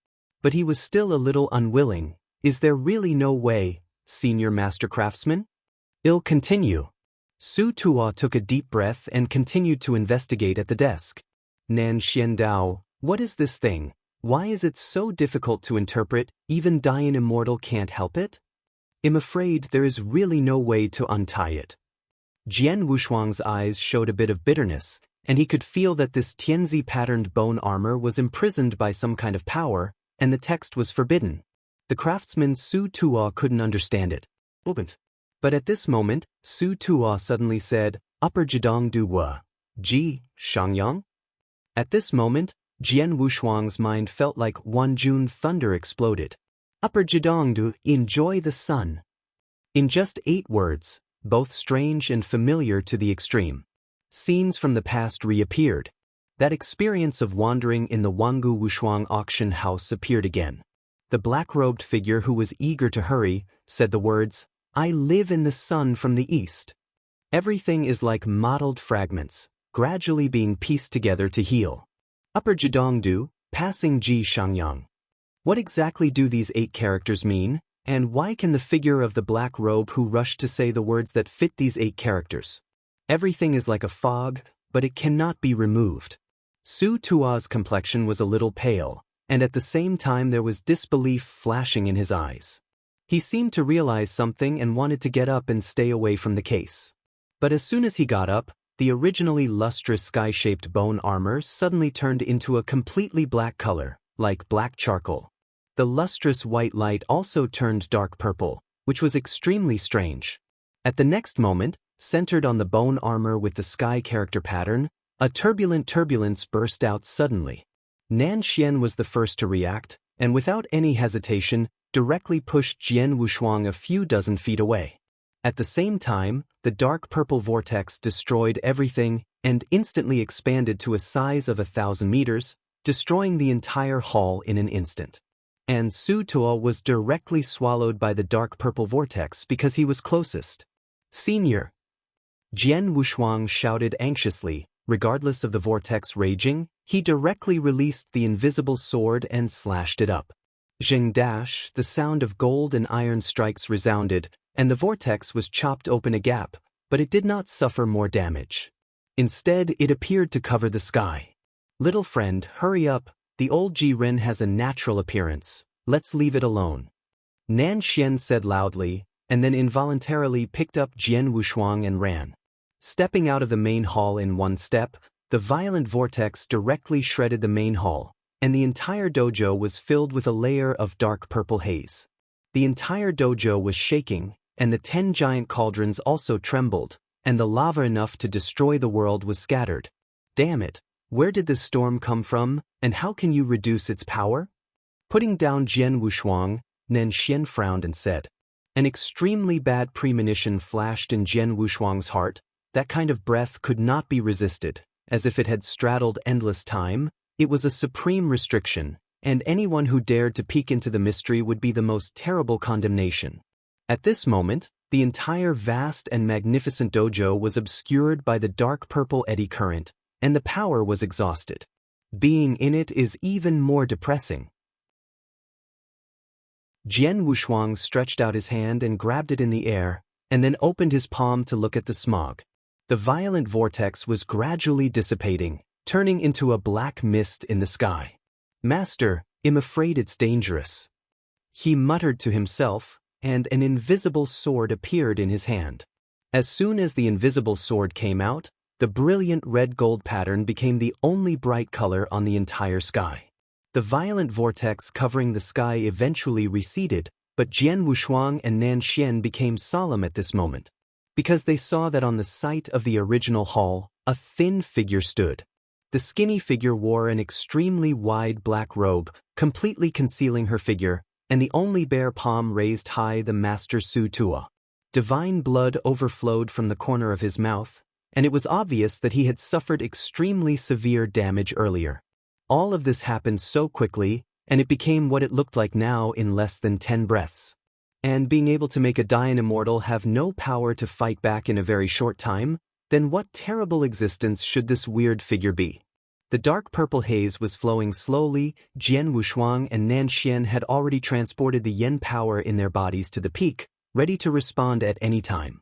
But he was still a little unwilling. Is there really no way, Senior Master Craftsman? I'll continue. Su Tua took a deep breath and continued to investigate at the desk. Nan Xiandao, what is this thing? Why is it so difficult to interpret? Even Dian Immortal can't help it? I'm afraid there is really no way to untie it. Jian Wushuang's eyes showed a bit of bitterness, and he could feel that this Tianzi-patterned bone armor was imprisoned by some kind of power, and the text was forbidden. The craftsman Su Tua couldn't understand it. But at this moment, Su Tua suddenly said, Upper Jidong Du Wa. Ji, Shangyang? At this moment, Jian Wushuang's mind felt like Wanjun thunder exploded. Upper Jidong Du, enjoy the sun. In just 8 words, both strange and familiar to the extreme. Scenes from the past reappeared. That experience of wandering in the Wangu Wushuang auction house appeared again. The black-robed figure who was eager to hurry said the words, I live in the sun from the east. Everything is like mottled fragments, gradually being pieced together to heal. Upper Jidongdu, passing Ji Shangyang. What exactly do these 8 characters mean, and why can the figure of the black robe who rushed to say the words that fit these 8 characters? Everything is like a fog, but it cannot be removed. Su Tua's complexion was a little pale, and at the same time there was disbelief flashing in his eyes. He seemed to realize something and wanted to get up and stay away from the case. But as soon as he got up, the originally lustrous sky-shaped bone armor suddenly turned into a completely black color, like black charcoal. The lustrous white light also turned dark purple, which was extremely strange. At the next moment, centered on the bone armor with the sky character pattern, a turbulent turbulence burst out suddenly. Nan Xian was the first to react, and without any hesitation, directly pushed Jian Wushuang a few dozen feet away. At the same time, the dark purple vortex destroyed everything and instantly expanded to a size of 1,000 meters, destroying the entire hall in an instant. And Su Tua was directly swallowed by the dark purple vortex because he was closest. Senior! Jian Wushuang shouted anxiously. Regardless of the vortex raging, he directly released the invisible sword and slashed it up. Zheng dash, the sound of gold and iron strikes resounded, and the vortex was chopped open a gap, but it did not suffer more damage. Instead, it appeared to cover the sky. Little friend, hurry up, the old Ji-Ren has a natural appearance, let's leave it alone. Nan Xian said loudly, and then involuntarily picked up Jian Wushuang and ran. Stepping out of the main hall in one step, the violent vortex directly shredded the main hall, and the entire dojo was filled with a layer of dark purple haze. The entire dojo was shaking, and the 10 giant cauldrons also trembled, and the lava enough to destroy the world was scattered. Damn it, where did this storm come from, and how can you reduce its power? Putting down Jian Wushuang, Nanshan frowned and said. An extremely bad premonition flashed in Jian Wushuang's heart. That kind of breath could not be resisted, as if it had straddled endless time. It was a supreme restriction, and anyone who dared to peek into the mystery would be the most terrible condemnation. At this moment, the entire vast and magnificent dojo was obscured by the dark purple eddy current, and the power was exhausted. Being in it is even more depressing. Jian Wushuang stretched out his hand and grabbed it in the air, and then opened his palm to look at the smog. The violent vortex was gradually dissipating, turning into a black mist in the sky. Master, I'm afraid it's dangerous. He muttered to himself, and an invisible sword appeared in his hand. As soon as the invisible sword came out, the brilliant red-gold pattern became the only bright color on the entire sky. The violent vortex covering the sky eventually receded, but Jian Wushuang and Nanshan became solemn at this moment, because they saw that on the site of the original hall, a thin figure stood. The skinny figure wore an extremely wide black robe, completely concealing her figure, and the only bare palm raised high the Master Su Tua. Divine blood overflowed from the corner of his mouth, and it was obvious that he had suffered extremely severe damage earlier. All of this happened so quickly, and it became what it looked like now in less than 10 breaths. And being able to make a Dayan immortal have no power to fight back in a very short time, then what terrible existence should this weird figure be? The dark purple haze was flowing slowly. Jian Wushuang and Nanshan had already transported the yen power in their bodies to the peak, ready to respond at any time.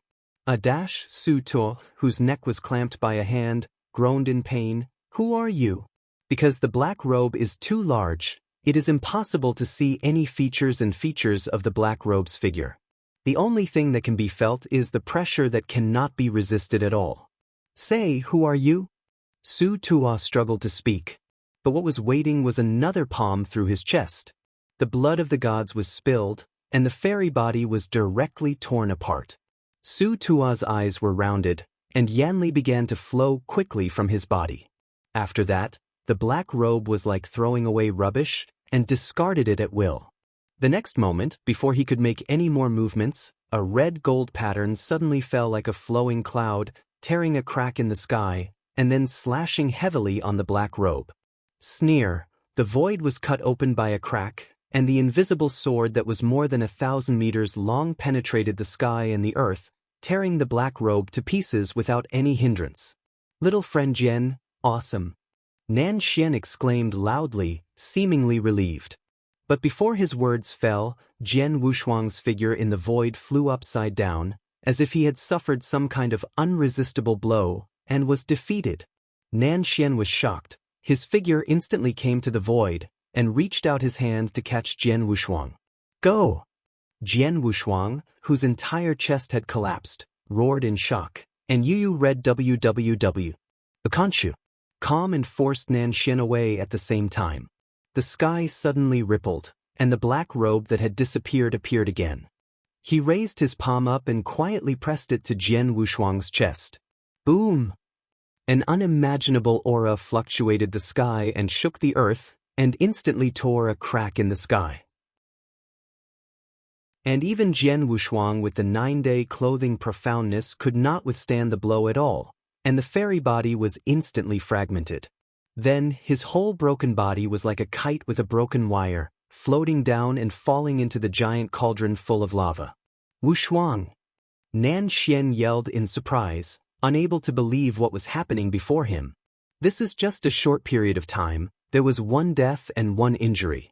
Su Tua, whose neck was clamped by a hand, groaned in pain. Who are you? Because the black robe is too large, it is impossible to see any features of the black robe's figure. The only thing that can be felt is the pressure that cannot be resisted at all. Say, who are you? Su Tua struggled to speak, but what was waiting was another palm through his chest. The blood of the gods was spilled, and the fairy body was directly torn apart. Su Tua's eyes were rounded, and Yanli began to flow quickly from his body. After that, the black robe was like throwing away rubbish, and discarded it at will. The next moment, before he could make any more movements, a red gold pattern suddenly fell like a flowing cloud, tearing a crack in the sky, and then slashing heavily on the black robe. Sneer, the void was cut open by a crack, and the invisible sword that was more than 1,000 meters long penetrated the sky and the earth, tearing the black robe to pieces without any hindrance. Little friend Jian, awesome. Nanshan exclaimed loudly, seemingly relieved. But before his words fell, Jian Wushuang's figure in the void flew upside down, as if he had suffered some kind of unresistible blow, and was defeated. Nanshan was shocked. His figure instantly came to the void, and reached out his hand to catch Jian Wushuang. Go! Jian Wushuang, whose entire chest had collapsed, roared in shock, and Yu read www. Akanshu. Calm and forced Nanshan away at the same time. The sky suddenly rippled, and the black robe that had disappeared appeared again. He raised his palm up and quietly pressed it to Jian Wushuang's chest. Boom! An unimaginable aura fluctuated the sky and shook the earth, and instantly tore a crack in the sky. And even Jian Wushuang with the 9-day clothing profoundness could not withstand the blow at all, and the fairy body was instantly fragmented. Then, his whole broken body was like a kite with a broken wire, floating down and falling into the giant cauldron full of lava. Wushuang! Nanshan yelled in surprise, unable to believe what was happening before him. This is just a short period of time. There was 1 death and 1 injury.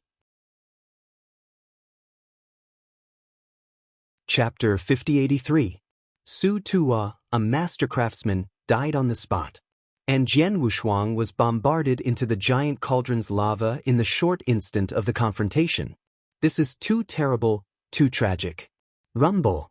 Chapter 5083. Su Tua, a master craftsman, died on the spot, and Jian Wushuang was bombarded into the giant cauldron's lava in the short instant of the confrontation. This is too terrible, too tragic. Rumble!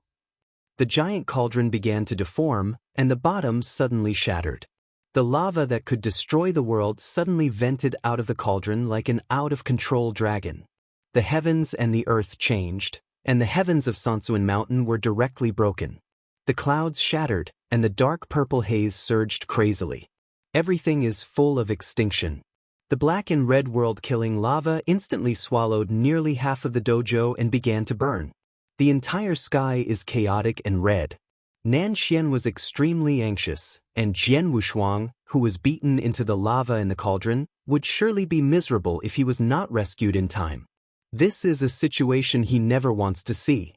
The giant cauldron began to deform, and the bottom suddenly shattered. The lava that could destroy the world suddenly vented out of the cauldron like an out-of-control dragon. The heavens and the earth changed, and the heavens of Sansuan Mountain were directly broken. The clouds shattered, and the dark purple haze surged crazily. Everything is full of extinction. The black and red world-killing lava instantly swallowed nearly half of the dojo and began to burn. The entire sky is chaotic and red. Nan Xian was extremely anxious, and Jian Wushuang, who was beaten into the lava in the cauldron, would surely be miserable if he was not rescued in time. This is a situation he never wants to see.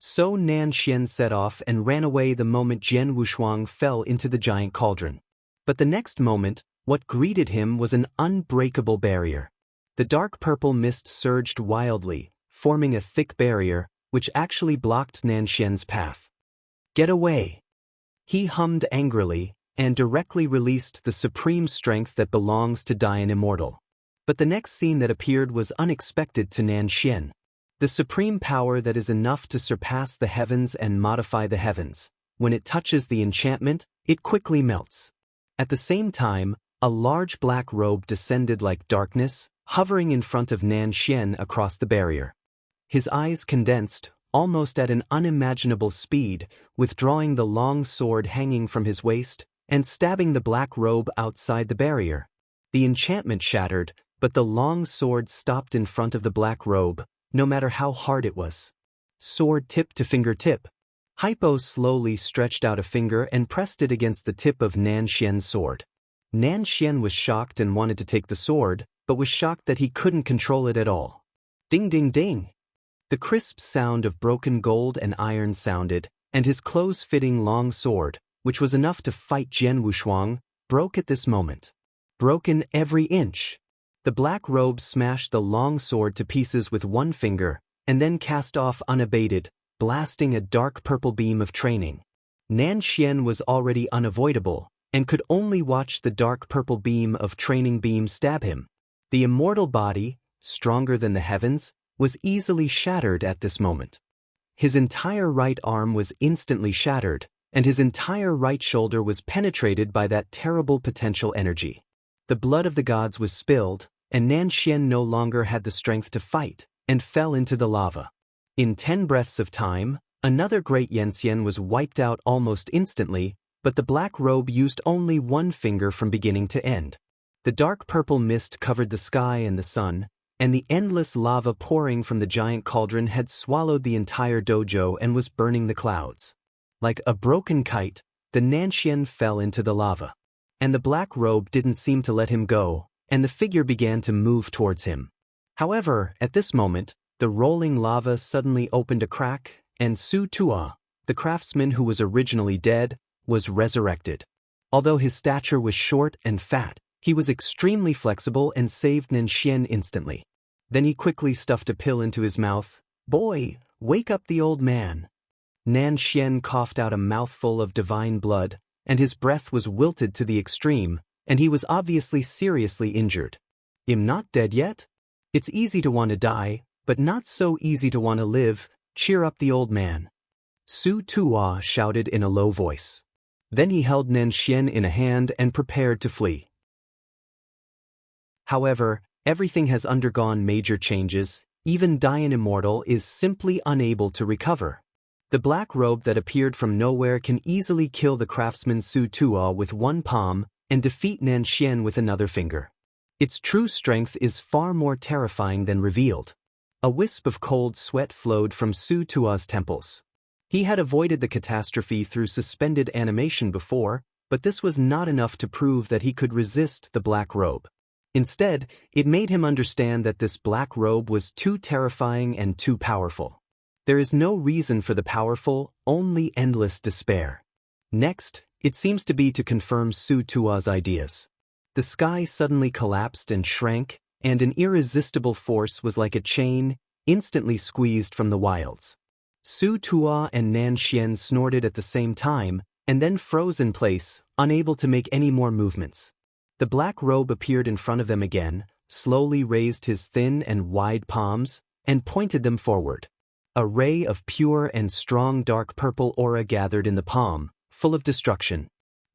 So Nan Xian set off and ran away the moment Jian Wushuang fell into the giant cauldron. But the next moment, what greeted him was an unbreakable barrier. The dark purple mist surged wildly, forming a thick barrier, which actually blocked Nan Xian's path. "Get away!" He hummed angrily, and directly released the supreme strength that belongs to Dian Immortal. But the next scene that appeared was unexpected to Nan Xian. The supreme power that is enough to surpass the heavens and modify the heavens. When it touches the enchantment, it quickly melts. At the same time, a large black robe descended like darkness, hovering in front of Nan Xian across the barrier. His eyes condensed, almost at an unimaginable speed, withdrawing the long sword hanging from his waist, and stabbing the black robe outside the barrier. The enchantment shattered, but the long sword stopped in front of the black robe, no matter how hard it was. Sword tip to fingertip. Hypo slowly stretched out a finger and pressed it against the tip of Nan Xian's sword. Nan Xian was shocked and wanted to take the sword, but was shocked that he couldn't control it at all. Ding ding ding! The crisp sound of broken gold and iron sounded, and his close-fitting long sword, which was enough to fight Jian Wushuang, broke at this moment. Broken every inch. The black robe smashed the long sword to pieces with one finger, and then cast off unabated, blasting a dark purple beam of training. Nan Xian was already unavoidable, and could only watch the dark purple beam of training beam stab him. The immortal body, stronger than the heavens, was easily shattered at this moment. His entire right arm was instantly shattered, and his entire right shoulder was penetrated by that terrible potential energy. The blood of the gods was spilled, and Nan Xian no longer had the strength to fight, and fell into the lava. In 10 breaths of time, another great Yanxian was wiped out almost instantly, but the black robe used only one finger from beginning to end. The dark purple mist covered the sky and the sun, and the endless lava pouring from the giant cauldron had swallowed the entire dojo and was burning the clouds. Like a broken kite, the Nan Xian fell into the lava. And the black robe didn't seem to let him go, and the figure began to move towards him. However, at this moment, the rolling lava suddenly opened a crack, and Su Tua, the craftsman who was originally dead, was resurrected. Although his stature was short and fat, he was extremely flexible and saved Nan Xian instantly. Then he quickly stuffed a pill into his mouth. "Boy, wake up the old man." Nan Xian coughed out a mouthful of divine blood, and his breath was wilted to the extreme, and he was obviously seriously injured. "I'm not dead yet? It's easy to want to die, but not so easy to want to live. Cheer up the old man." Su Tua shouted in a low voice. Then he held Nan Xian in a hand and prepared to flee. However, everything has undergone major changes. Even Dian Immortal is simply unable to recover. The black robe that appeared from nowhere can easily kill the craftsman Su Tua with one palm and defeat Nan Xian with another finger. Its true strength is far more terrifying than revealed. A wisp of cold sweat flowed from Su Tua's temples. He had avoided the catastrophe through suspended animation before, but this was not enough to prove that he could resist the black robe. Instead, it made him understand that this black robe was too terrifying and too powerful. There is no reason for the powerful, only endless despair. Next, it seems to be to confirm Su Tua's ideas. The sky suddenly collapsed and shrank, and an irresistible force was like a chain, instantly squeezed from the wilds. Su Tua and Nan Xian snorted at the same time, and then froze in place, unable to make any more movements. The black robe appeared in front of them again, slowly raised his thin and wide palms, and pointed them forward. A ray of pure and strong dark purple aura gathered in the palm, full of destruction.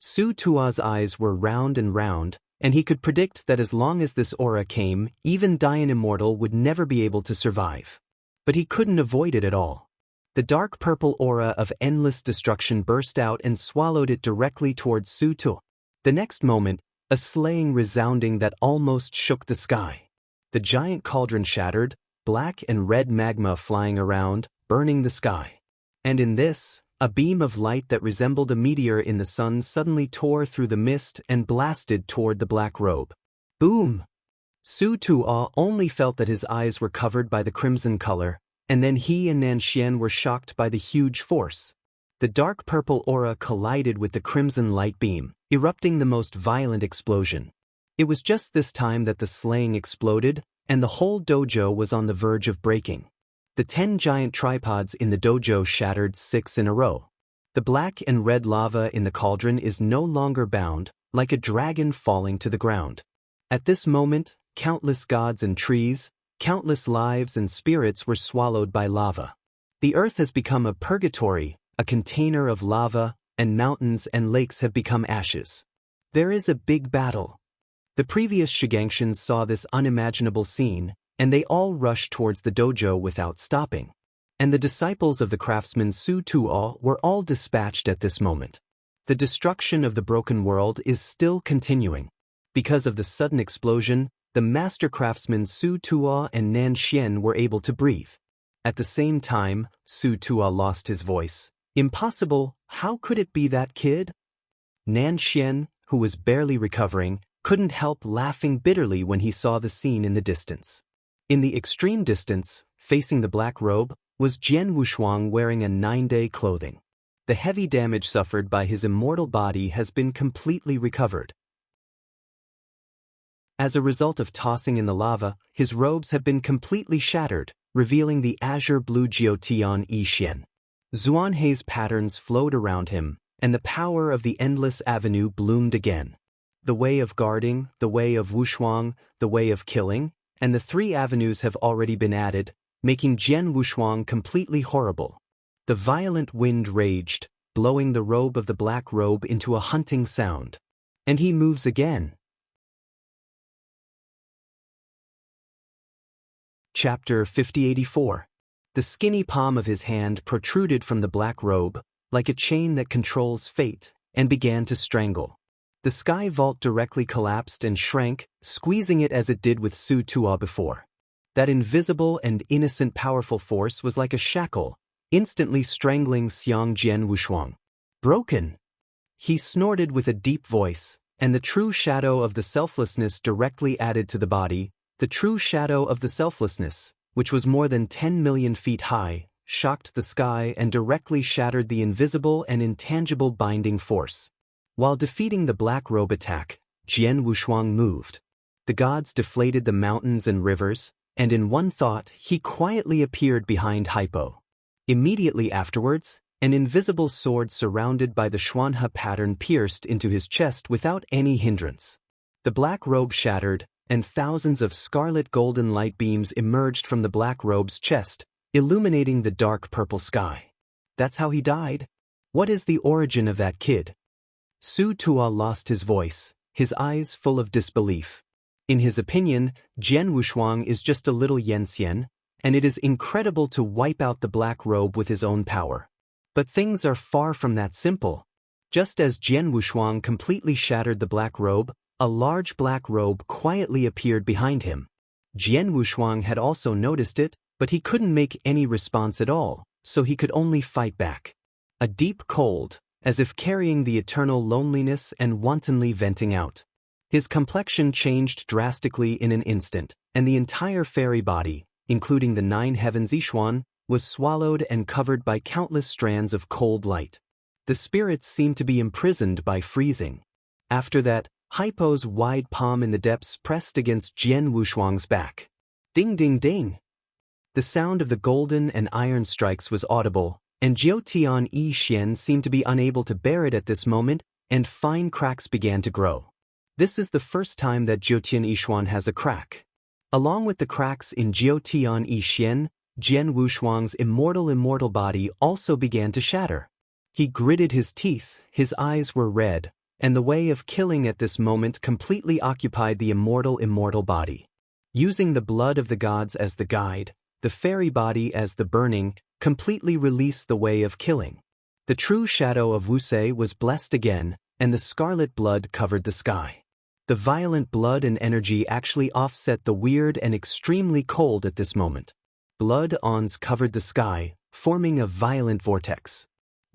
Su Tua's eyes were round and round, and he could predict that as long as this aura came, even Dian Immortal would never be able to survive. But he couldn't avoid it at all. The dark purple aura of endless destruction burst out and swallowed it directly towards Su Tu. The next moment, a slaying resounding that almost shook the sky. The giant cauldron shattered, black and red magma flying around, burning the sky. And in this, a beam of light that resembled a meteor in the sun suddenly tore through the mist and blasted toward the black robe. Boom! Su Tua only felt that his eyes were covered by the crimson color, and then he and Nanxian were shocked by the huge force. The dark purple aura collided with the crimson light beam, erupting the most violent explosion. It was just this time that the slaying exploded, and the whole dojo was on the verge of breaking. The 10 giant tripods in the dojo shattered 6 in a row. The black and red lava in the cauldron is no longer bound, like a dragon falling to the ground. At this moment, countless gods and trees, countless lives and spirits were swallowed by lava. The earth has become a purgatory, a container of lava, and mountains and lakes have become ashes. There is a big battle. The previous Shiganshins saw this unimaginable scene, and they all rushed towards the dojo without stopping. And the disciples of the craftsman Su Tua were all dispatched at this moment. The destruction of the broken world is still continuing. Because of the sudden explosion, the master craftsmen Su Tua and Nanxian were able to breathe. At the same time, Su Tua lost his voice. Impossible, how could it be that kid? Nanxian, who was barely recovering, couldn't help laughing bitterly when he saw the scene in the distance. In the extreme distance, facing the black robe, was Jian Wushuang wearing a 9-day clothing. The heavy damage suffered by his immortal body has been completely recovered. As a result of tossing in the lava, his robes have been completely shattered, revealing the azure blue Jiutian Yixian. Zuanhei's patterns flowed around him, and the power of the endless avenue bloomed again. The way of guarding, the way of Wushuang, the way of killing, and the 3 avenues have already been added, making Jian Wushuang completely horrible. The violent wind raged, blowing the robe of the black robe into a hunting sound. And he moves again. Chapter 5084. The skinny palm of his hand protruded from the black robe, like a chain that controls fate, and began to strangle. The sky vault directly collapsed and shrank, squeezing it as it did with Su Tua before. That invisible and innocent powerful force was like a shackle, instantly strangling Xiang Jian Wushuang. Broken! He snorted with a deep voice, and the true shadow of the selflessness directly added to the body, the true shadow of the selflessness, which was more than 10 million feet high, shocked the sky and directly shattered the invisible and intangible binding force. While defeating the black robe attack, Jian Wushuang moved. The gods deflated the mountains and rivers, and in one thought he quietly appeared behind Hypo. Immediately afterwards, an invisible sword surrounded by the Xuanhe pattern pierced into his chest without any hindrance. The black robe shattered, and thousands of scarlet golden light beams emerged from the black robe's chest, illuminating the dark purple sky. That's how he died? What is the origin of that kid? Su Tua lost his voice, his eyes full of disbelief. In his opinion, Jian Wushuang is just a little Yanxian, and it is incredible to wipe out the black robe with his own power. But things are far from that simple. Just as Jian Wushuang completely shattered the black robe, a large black robe quietly appeared behind him. Jian Wushuang had also noticed it, but he couldn't make any response at all, so he could only fight back. A deep cold, as if carrying the eternal loneliness and wantonly venting out. His complexion changed drastically in an instant, and the entire fairy body, including the 9 heavens Yixuan, was swallowed and covered by countless strands of cold light. The spirits seemed to be imprisoned by freezing. After that, Hypo's wide palm in the depths pressed against Jian Wushuang's back. Ding ding ding! The sound of the golden and iron strikes was audible, and Jiutian Yixian seemed to be unable to bear it at this moment, and fine cracks began to grow. This is the first time that Jiutian Yixuan has a crack. Along with the cracks in Jiutian Yixian, Jian Wushuang's immortal body also began to shatter. He gritted his teeth, his eyes were red, and the way of killing at this moment completely occupied the immortal body. Using the blood of the gods as the guide, the fairy body as the burning, completely released the way of killing. The true shadow of Wusei was blessed again, and the scarlet blood covered the sky. The violent blood and energy actually offset the weird and extremely cold at this moment. Blood ons covered the sky, forming a violent vortex.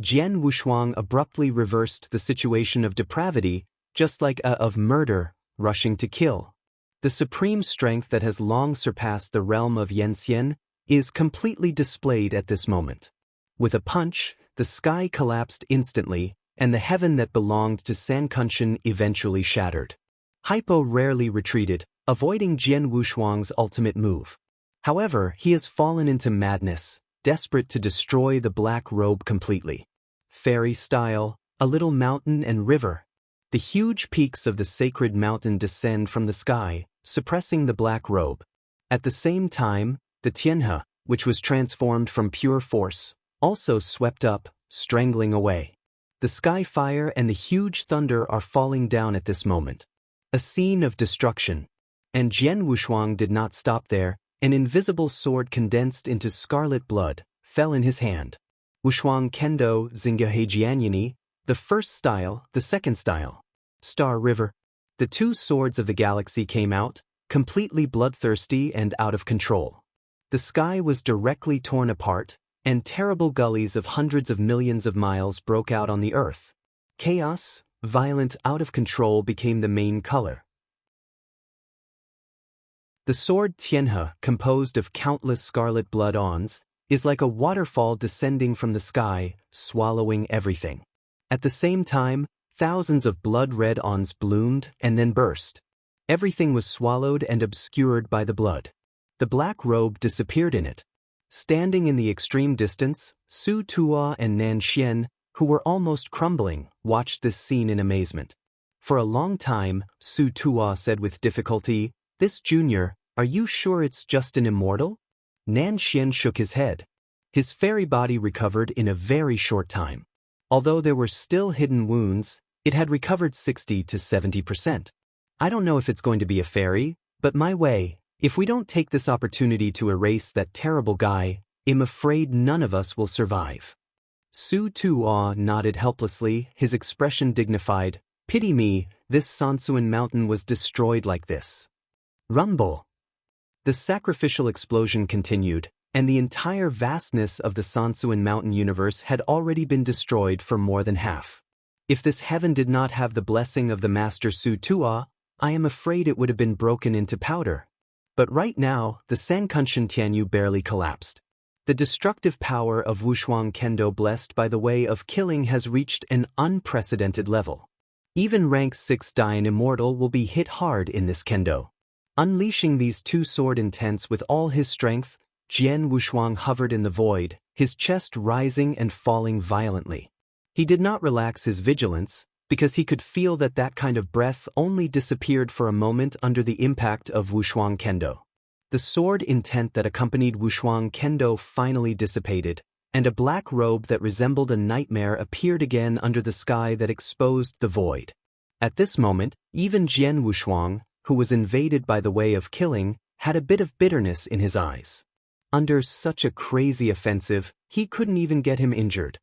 Jian Wushuang abruptly reversed the situation of depravity, just like of murder, rushing to kill. The supreme strength that has long surpassed the realm of Yanxian is completely displayed at this moment. With a punch, the sky collapsed instantly, and the heaven that belonged to Sankunshin eventually shattered. Hypo rarely retreated, avoiding Jian Wushuang's ultimate move. However, he has fallen into madness, desperate to destroy the black robe completely. Fairy style, a little mountain and river. The huge peaks of the sacred mountain descend from the sky, suppressing the black robe. At the same time, the Tianhe, which was transformed from pure force, also swept up, strangling away. The sky fire and the huge thunder are falling down at this moment. A scene of destruction. And Jian Wushuang did not stop there. An invisible sword condensed into scarlet blood fell in his hand. Wushuang Kendo Zingaheijianyani, the first style, the second style. Star River. The two swords of the galaxy came out, completely bloodthirsty and out of control. The sky was directly torn apart, and terrible gullies of hundreds of millions of miles broke out on the earth. Chaos, violent, out of control became the main color. The sword Tianhe, composed of countless scarlet blood ons, is like a waterfall descending from the sky, swallowing everything. At the same time, thousands of blood-red ons bloomed and then burst. Everything was swallowed and obscured by the blood. The black robe disappeared in it. Standing in the extreme distance, Su Tuo and Nan Xian, who were almost crumbling, watched this scene in amazement. For a long time, Su Tuo said with difficulty, "This junior, are you sure it's just an immortal?" Nan Xian shook his head. His fairy body recovered in a very short time. Although there were still hidden wounds, it had recovered 60 to 70%. I don't know if it's going to be a fairy, but my way, if we don't take this opportunity to erase that terrible guy, I'm afraid none of us will survive. Su Tuo nodded helplessly, his expression dignified. Pity me, this Sansuan mountain was destroyed like this. Rumble. The sacrificial explosion continued, and the entire vastness of the Sansuan mountain universe had already been destroyed for more than half. If this heaven did not have the blessing of the master Su Tuo, I am afraid it would have been broken into powder. But right now, the Sankunshin Tianyu barely collapsed. The destructive power of Wushuang Kendo blessed by the way of killing has reached an unprecedented level. Even rank 6 Dain Immortal will be hit hard in this Kendo. Unleashing these two sword intents with all his strength, Jian Wushuang hovered in the void, his chest rising and falling violently. He did not relax his vigilance, because he could feel that that kind of breath only disappeared for a moment under the impact of Wushuang Kendo. The sword intent that accompanied Wushuang Kendo finally dissipated, and a black robe that resembled a nightmare appeared again under the sky that exposed the void. At this moment, even Jian Wushuang, who was invaded by the way of killing, had a bit of bitterness in his eyes. Under such a crazy offensive, he couldn't even get him injured.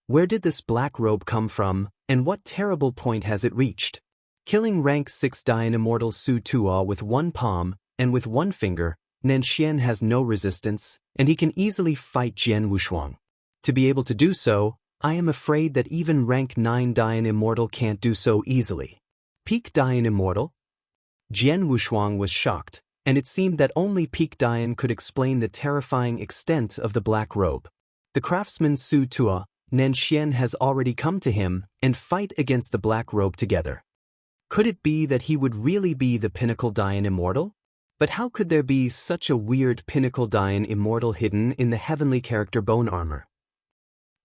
Where did this black robe come from, and what terrible point has it reached? Killing rank 6 Dain Immortal Su Tuo with one palm, and with one finger, Nan Xian has no resistance, and he can easily fight Jian Wushuang. To be able to do so, I am afraid that even rank 9 Dain Immortal can't do so easily. Peak Dain Immortal? Jian Wushuang was shocked, and it seemed that only Peak Dain could explain the terrifying extent of the black robe. The craftsman Su Tuo, Nan Xian has already come to him and fight against the black robe together. Could it be that he would really be the pinnacle Dain Immortal? But how could there be such a weird pinnacle Dain Immortal hidden in the heavenly character bone armor?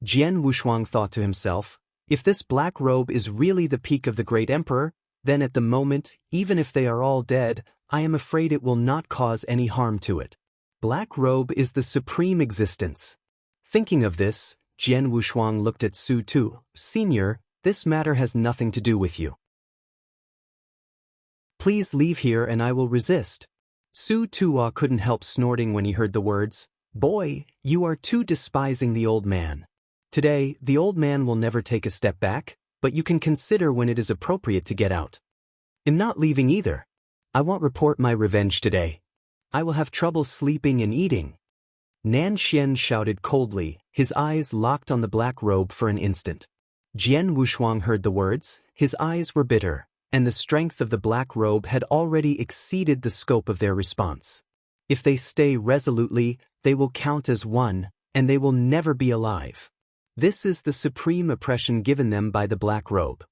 Jian Wushuang thought to himself, if this black robe is really the peak of the great emperor, then at the moment, even if they are all dead, I am afraid it will not cause any harm to it. Black robe is the supreme existence. Thinking of this, Jian Wushuang looked at Su Tu, Senior, This matter has nothing to do with you. Please leave here and I will resist. Su Tuo couldn't help snorting when he heard the words. Boy, you are too despising the old man. Today, the old man will never take a step back, but you can consider when it is appropriate to get out. I'm not leaving either. I won't report my revenge today. I will have trouble sleeping and eating. Nan Xian shouted coldly, his eyes locked on the black robe for an instant. Jian Wushuang heard the words, his eyes were bitter, and the strength of the black robe had already exceeded the scope of their response. If they stay resolutely, they will count as one, and they will never be alive. This is the supreme oppression given them by the black robe.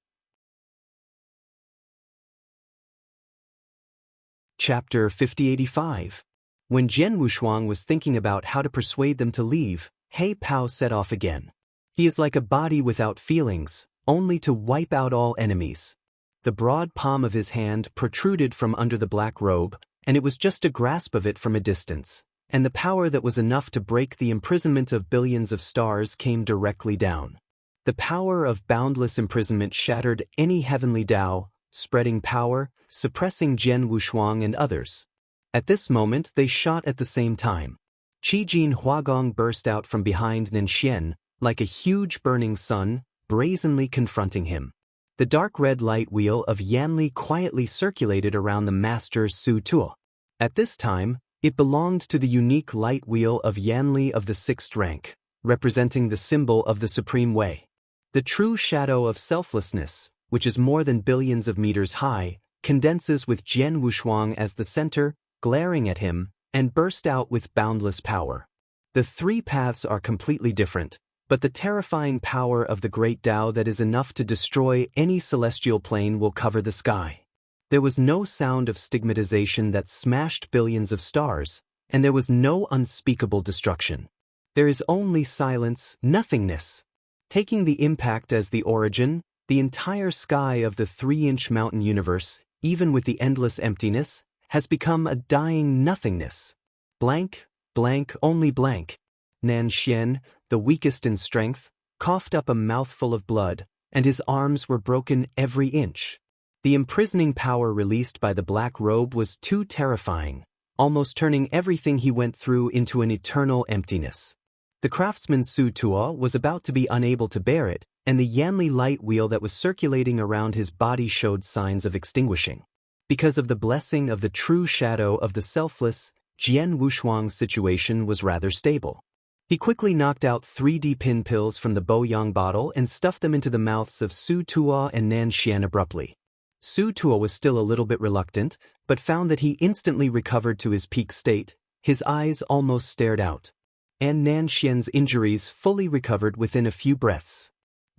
Chapter 5085. When Jian Wushuang was thinking about how to persuade them to leave, He Pao set off again. He is like a body without feelings, only to wipe out all enemies. The broad palm of his hand protruded from under the black robe, and it was just a grasp of it from a distance, and the power that was enough to break the imprisonment of billions of stars came directly down. The power of boundless imprisonment shattered any heavenly Tao, spreading power, suppressing Jian Wushuang and others. At this moment they shot at the same time. Qijin Huagong burst out from behind Nanxian, like a huge burning sun, brazenly confronting him. The dark red light wheel of Yanli quietly circulated around the master Su Tuo. At this time, it belonged to the unique light wheel of Yanli of the 6th rank, representing the symbol of the Supreme Way. The true shadow of selflessness, which is more than billions of meters high, condenses with Jian Wushuang as the center, glaring at him, and burst out with boundless power. The three paths are completely different, but the terrifying power of the great Tao that is enough to destroy any celestial plane will cover the sky. There was no sound of stigmatization that smashed billions of stars, and there was no unspeakable destruction. There is only silence, nothingness. Taking the impact as the origin, the entire sky of the 3-inch mountain universe, even with the endless emptiness, has become a dying nothingness. Blank, blank, only blank. Nan Xian, the weakest in strength, coughed up a mouthful of blood, and his arms were broken every inch. The imprisoning power released by the black robe was too terrifying, almost turning everything he went through into an eternal emptiness. The craftsman Su Tuo was about to be unable to bear it, and the Yanli light wheel that was circulating around his body showed signs of extinguishing. Because of the blessing of the true shadow of the selfless, Jian Wushuang's situation was rather stable. He quickly knocked out 3D pin pills from the Boyang bottle and stuffed them into the mouths of Su Tuo and Nan Xian abruptly. Su Tuo was still a little bit reluctant, but found that he instantly recovered to his peak state. His eyes almost stared out. And Nan Xian's injuries fully recovered within a few breaths.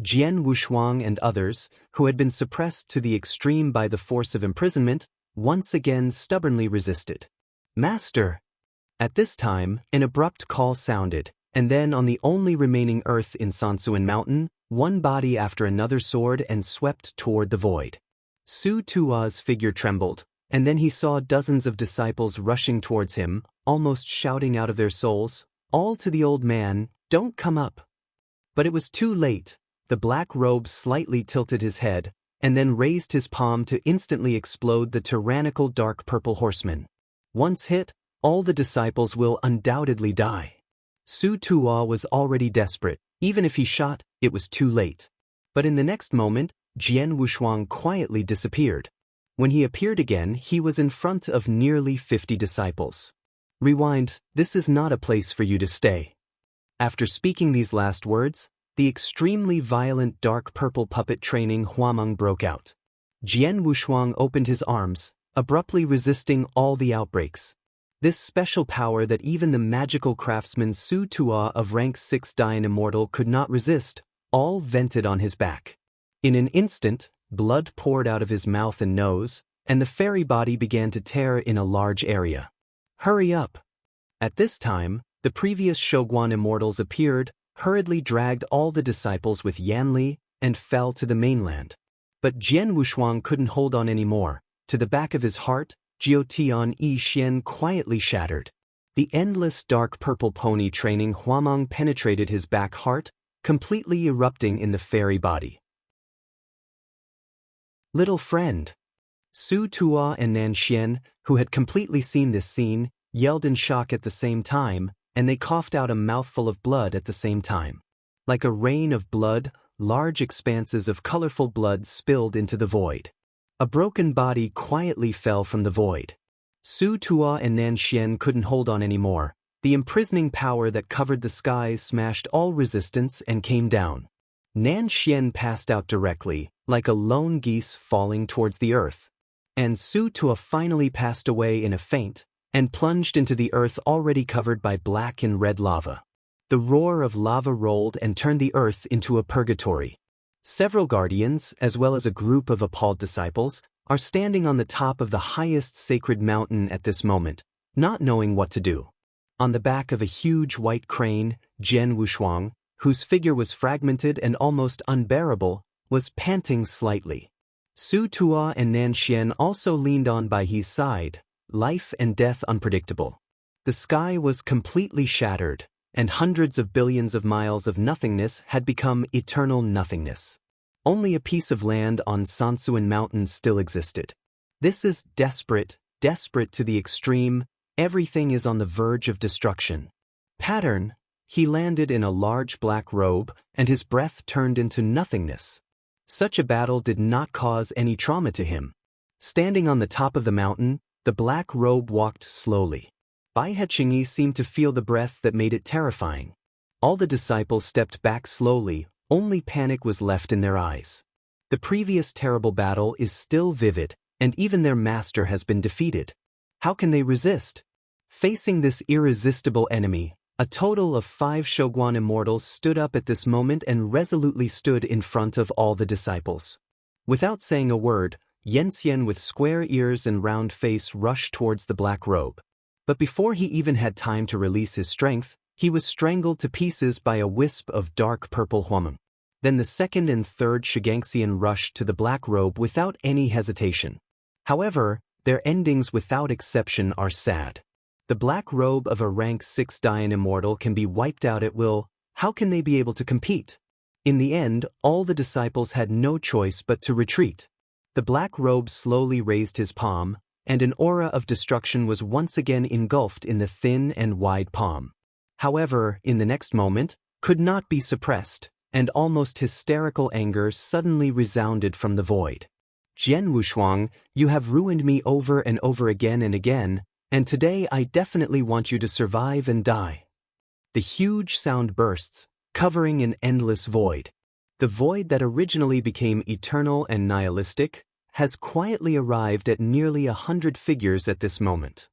Jian Wushuang and others, who had been suppressed to the extreme by the force of imprisonment, once again stubbornly resisted. Master! At this time, an abrupt call sounded, and then on the only remaining earth in Sansuan Mountain, one body after another soared and swept toward the void. Su Tuo's figure trembled, and then he saw dozens of disciples rushing towards him, almost shouting out of their souls, "All to the old man, don't come up." But it was too late. The black robe slightly tilted his head, and then raised his palm to instantly explode the tyrannical dark purple horseman. Once hit, all the disciples will undoubtedly die. Su Tuo was already desperate. Even if he shot, it was too late. But in the next moment, Jian Wushuang quietly disappeared. When he appeared again, he was in front of nearly 50 disciples. Rewind, this is not a place for you to stay. After speaking these last words, the extremely violent dark purple puppet training Huameng broke out. Jian Wushuang opened his arms, abruptly resisting all the outbreaks. This special power that even the magical craftsman Su Tuo of rank 6 Dian Immortal could not resist, all vented on his back. In an instant, blood poured out of his mouth and nose, and the fairy body began to tear in a large area. Hurry up! At this time, the previous Shoguan immortals appeared, hurriedly dragged all the disciples with Yanli, and fell to the mainland. But Jian Wushuang couldn't hold on anymore. To the back of his heart, Jiutian Yi Xian quietly shattered. The endless dark purple pony training Huameng penetrated his back heart, completely erupting in the fairy body. Little friend. Su Tuo and Nan Xian, who had completely seen this scene, yelled in shock at the same time, and they coughed out a mouthful of blood at the same time. Like a rain of blood, large expanses of colorful blood spilled into the void. A broken body quietly fell from the void. Su Tuo and Nan Xian couldn't hold on anymore. The imprisoning power that covered the skies smashed all resistance and came down. Nan Xian passed out directly, like a lone geese falling towards the earth. And Su Tuo finally passed away in a faint, and plunged into the earth already covered by black and red lava. The roar of lava rolled and turned the earth into a purgatory. Several guardians, as well as a group of appalled disciples, are standing on the top of the highest sacred mountain at this moment, not knowing what to do. On the back of a huge white crane, Jian Wushuang, whose figure was fragmented and almost unbearable, was panting slightly. Su Tuo and Nan Xian also leaned on by his side, life and death unpredictable. The sky was completely shattered, and hundreds of billions of miles of nothingness had become eternal nothingness. Only a piece of land on Sansuan Mountains still existed. This is desperate, desperate to the extreme. Everything is on the verge of destruction. Pattern. He landed in a large black robe, and his breath turned into nothingness. Such a battle did not cause any trauma to him. Standing on the top of the mountain, the black robe walked slowly. Bai Hechingyi seemed to feel the breath that made it terrifying. All the disciples stepped back slowly, only panic was left in their eyes. The previous terrible battle is still vivid, and even their master has been defeated. How can they resist? Facing this irresistible enemy, a total of 5 Shoguan immortals stood up at this moment and resolutely stood in front of all the disciples. Without saying a word, Yanxian with square ears and round face rushed towards the black robe. But before he even had time to release his strength, he was strangled to pieces by a wisp of dark purple huameng. Then the second and third Shiganxian rushed to the black robe without any hesitation. However, their endings without exception are sad. The black robe of a rank 6 Dayan immortal can be wiped out at will. How can they be able to compete? In the end, all the disciples had no choice but to retreat. The black robe slowly raised his palm, and an aura of destruction was once again engulfed in the thin and wide palm. However, in the next moment, could not be suppressed, and almost hysterical anger suddenly resounded from the void. Jian Wushuang, you have ruined me over and over again and again, and today I definitely want you to survive and die. The huge sound bursts, covering an endless void. The void that originally became eternal and nihilistic has quietly arrived at nearly 100 figures at this moment.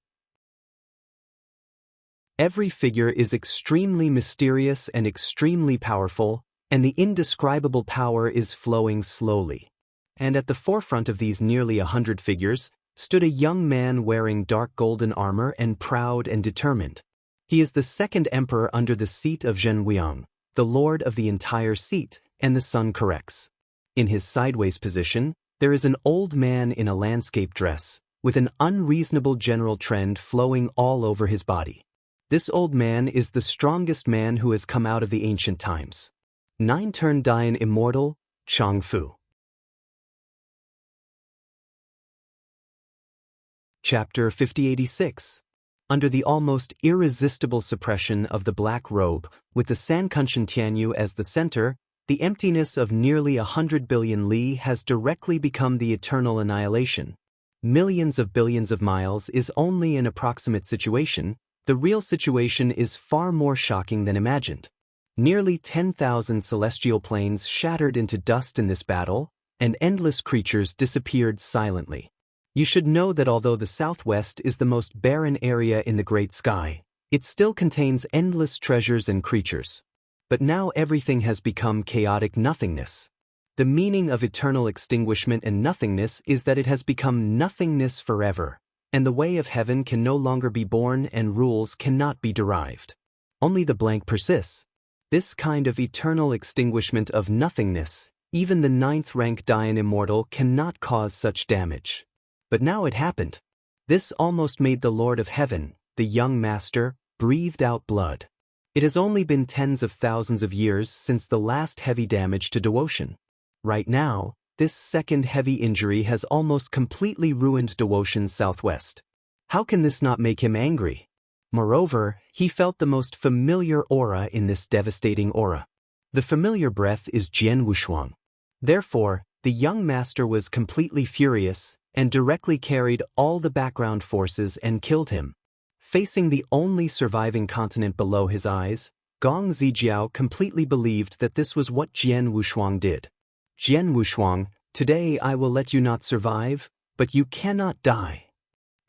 Every figure is extremely mysterious and extremely powerful, and the indescribable power is flowing slowly. And at the forefront of these nearly 100 figures stood a young man wearing dark golden armor and proud and determined. He is the second emperor under the seat of Zhenwiang, the lord of the entire seat, and the sun corrects. In his sideways position, there is an old man in a landscape dress, with an unreasonable general trend flowing all over his body. This old man is the strongest man who has come out of the ancient times. 9-turn Dayan immortal, Changfu. Chapter 5086. Under the almost irresistible suppression of the black robe, with the Sankunshan Tianyu as the center, the emptiness of nearly 100 billion li has directly become the eternal annihilation. Millions of billions of miles is only an approximate situation. The real situation is far more shocking than imagined. Nearly 10,000 celestial planes shattered into dust in this battle, and endless creatures disappeared silently. You should know that although the southwest is the most barren area in the great sky, it still contains endless treasures and creatures. But now everything has become chaotic nothingness. The meaning of eternal extinguishment and nothingness is that it has become nothingness forever, and the way of heaven can no longer be born and rules cannot be derived. Only the blank persists. This kind of eternal extinguishment of nothingness, even the 9th rank Dayan immortal cannot cause such damage. But now it happened. This almost made the Lord of Heaven, the young master, breathed out blood. It has only been tens of thousands of years since the last heavy damage to devotion. Right now, this second heavy injury has almost completely ruined Duoshan's southwest. How can this not make him angry? Moreover, he felt the most familiar aura in this devastating aura. The familiar breath is Jian Wushuang. Therefore, the young master was completely furious and directly carried all the background forces and killed him. Facing the only surviving continent below his eyes, Gong Zijiao completely believed that this was what Jian Wushuang did. Jian Wushuang, today I will let you not survive, but you cannot die.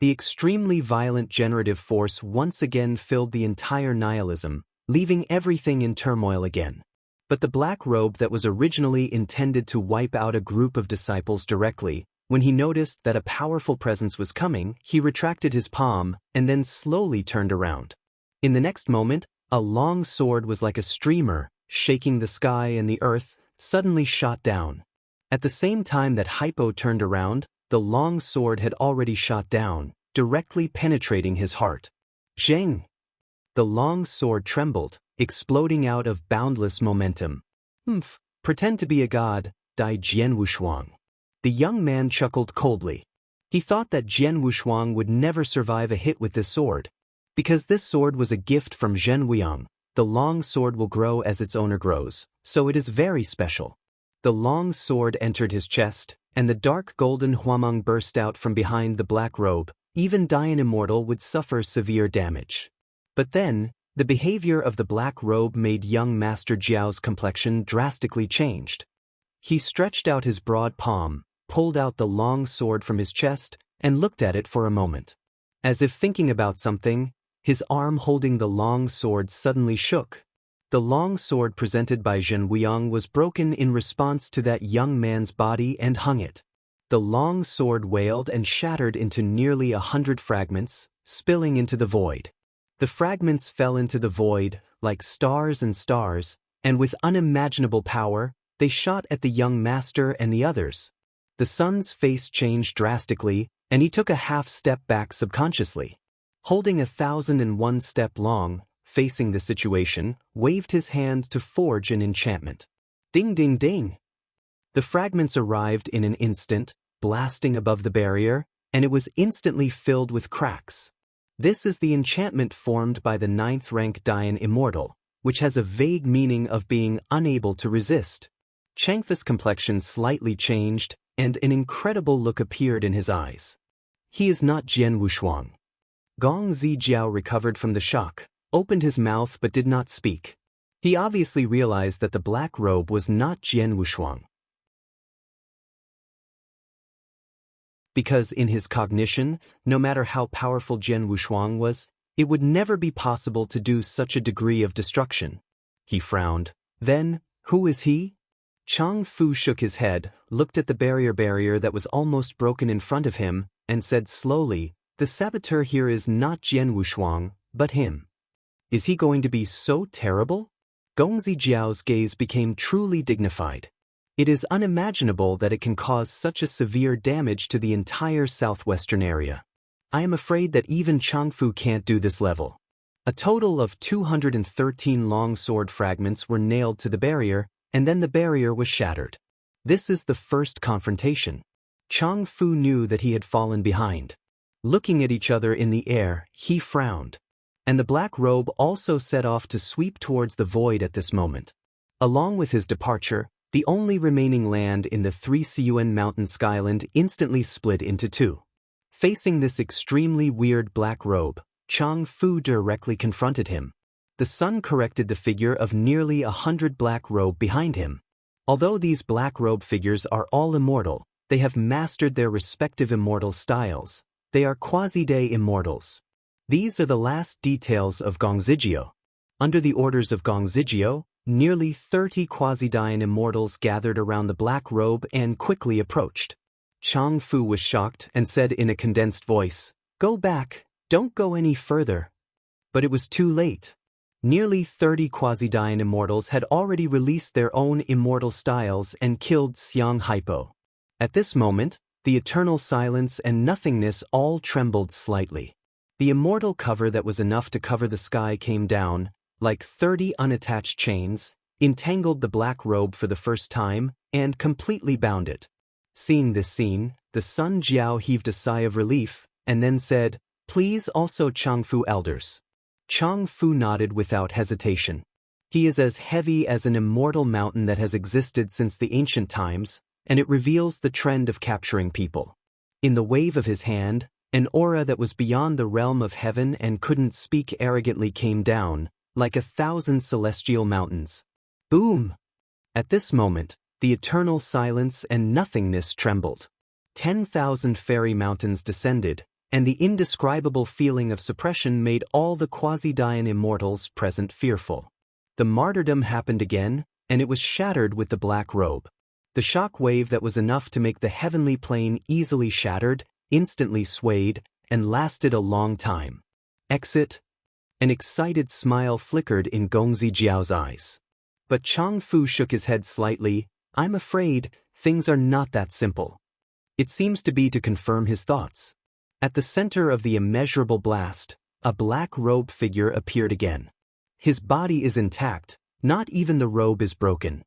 The extremely violent generative force once again filled the entire nihilism, leaving everything in turmoil again. But the black robe that was originally intended to wipe out a group of disciples directly, when he noticed that a powerful presence was coming, he retracted his palm and then slowly turned around. In the next moment, a long sword was like a streamer, shaking the sky and the earth, suddenly shot down. At the same time that Hypo turned around, the long sword had already shot down, directly penetrating his heart. Zheng! The long sword trembled, exploding out of boundless momentum. Pretend to be a god, Dai Jian Wushuang. The young man chuckled coldly. He thought that Jian Wushuang would never survive a hit with this sword. Because this sword was a gift from Zhen Weiyang, the long sword will grow as its owner grows, so it is very special. The long sword entered his chest, and the dark golden huameng burst out from behind the black robe. Even Dian Immortal would suffer severe damage. But then, the behavior of the black robe made young Master Jiao's complexion drastically changed. He stretched out his broad palm, pulled out the long sword from his chest, and looked at it for a moment. As if thinking about something, his arm holding the long sword suddenly shook. The long sword presented by Zhen Weiyang was broken in response to that young man's body and hung it. The long sword wailed and shattered into nearly 100 fragments, spilling into the void. The fragments fell into the void, like stars, and with unimaginable power, they shot at the young master and the others. The son's face changed drastically, and he took a half step back subconsciously. Holding 1001 step long, facing the situation, waved his hand to forge an enchantment. Ding ding ding! The fragments arrived in an instant, blasting above the barrier, and it was instantly filled with cracks. This is the enchantment formed by the 9th rank Dian Immortal, which has a vague meaning of being unable to resist. Changfa's complexion slightly changed, and an incredible look appeared in his eyes. He is not Jian Wushuang. Gong Zijiao recovered from the shock, opened his mouth but did not speak. He obviously realized that the black robe was not Jian Wushuang. Because in his cognition, no matter how powerful Jian Wushuang was, it would never be possible to do such a degree of destruction. He frowned. Then, who is he? Chang Fu shook his head, looked at the barrier that was almost broken in front of him, and said slowly, "The saboteur here is not Jian Wushuang, but him. Is he going to be so terrible?" Gong Zijiao's gaze became truly dignified. It is unimaginable that it can cause such a severe damage to the entire southwestern area. I am afraid that even Changfu can't do this level. A total of 213 long sword fragments were nailed to the barrier, and then the barrier was shattered. This is the first confrontation. Changfu knew that he had fallen behind. Looking at each other in the air, he frowned. And the black robe also set off to sweep towards the void at this moment. Along with his departure, the only remaining land in the 3 Siyuan mountain skyland instantly split into two. Facing this extremely weird black robe, Chang Fu directly confronted him. The sun corrected the figure of nearly 100 black robe behind him. Although these black robe figures are all immortal, they have mastered their respective immortal styles. They are quasi-day immortals. These are the last details of Gong Zijio. Under the orders of Gong Zijio, nearly 30 quasi-Dian immortals gathered around the black robe and quickly approached. Chang Fu was shocked and said in a condensed voice, "Go back, don't go any further." But it was too late. Nearly 30 quasi-Dian immortals had already released their own immortal styles and killed Xiang Haipo. At this moment, the eternal silence and nothingness all trembled slightly. The immortal cover that was enough to cover the sky came down, like 30 unattached chains, entangled the black robe for the first time, and completely bound it. Seeing this scene, the Sun Jiao heaved a sigh of relief, and then said, "Please also Changfu elders." Changfu nodded without hesitation. He is as heavy as an immortal mountain that has existed since the ancient times, and it reveals the trend of capturing people. In the wave of his hand, an aura that was beyond the realm of heaven and couldn't speak arrogantly came down, like 1,000 celestial mountains. Boom! At this moment, the eternal silence and nothingness trembled. 10,000 fairy mountains descended, and the indescribable feeling of suppression made all the quasi-Dian immortals present fearful. The martyrdom happened again, and it was shattered with the black robe. The shock wave that was enough to make the heavenly plane easily shattered, instantly swayed, and lasted a long time. Exit. An excited smile flickered in Gongzi Jiao's eyes. But Changfu shook his head slightly. "I'm afraid things are not that simple." It seems to be to confirm his thoughts. At the center of the immeasurable blast, a black-robed figure appeared again. His body is intact, not even the robe is broken.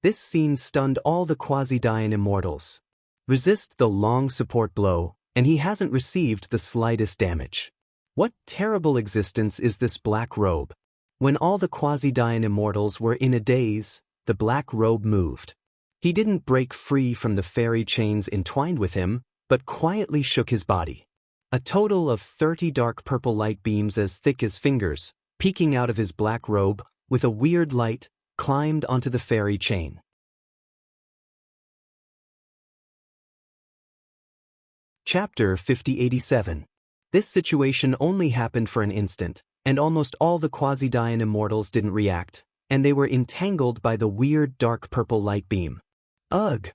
This scene stunned all the quasi-Dian immortals. Resist the long support blow, and he hasn't received the slightest damage. What terrible existence is this black robe? When all the quasi-Dian immortals were in a daze, the black robe moved. He didn't break free from the fairy chains entwined with him, but quietly shook his body. A total of 30 dark purple light beams as thick as fingers, peeking out of his black robe, with a weird light, climbed onto the fairy chain. Chapter 5087. This situation only happened for an instant, and almost all the quasi-Dian immortals didn't react, and they were entangled by the weird dark purple light beam. Ugh!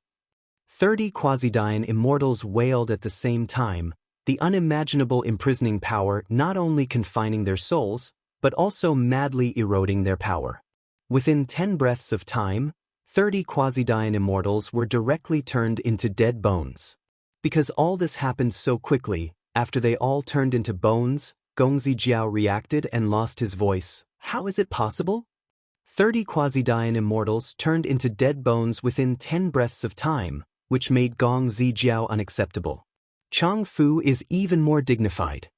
30 quasi-Dian immortals wailed at the same time, the unimaginable imprisoning power not only confining their souls, but also madly eroding their power. Within 10 breaths of time, 30 quasi-Dian immortals were directly turned into dead bones. Because all this happened so quickly, after they all turned into bones, Gongzi Jiao reacted and lost his voice. How is it possible? 30 quasi-Dian immortals turned into dead bones within 10 breaths of time, which made Gongzi Jiao unacceptable. Changfu is even more dignified.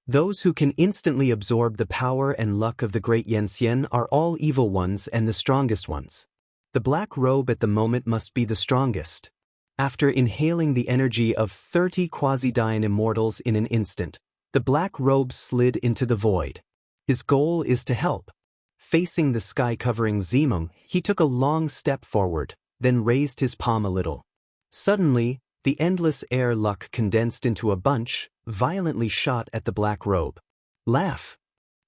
Those who can instantly absorb the power and luck of the great Yanxian are all evil ones and the strongest ones. The black robe at the moment must be the strongest. After inhaling the energy of 30 quasi-Dian immortals in an instant, the black robe slid into the void. His goal is to help. Facing the sky-covering Zimeng, he took a long step forward, then raised his palm a little. Suddenly, the endless air luck condensed into a bunch, violently shot at the black robe. Laugh!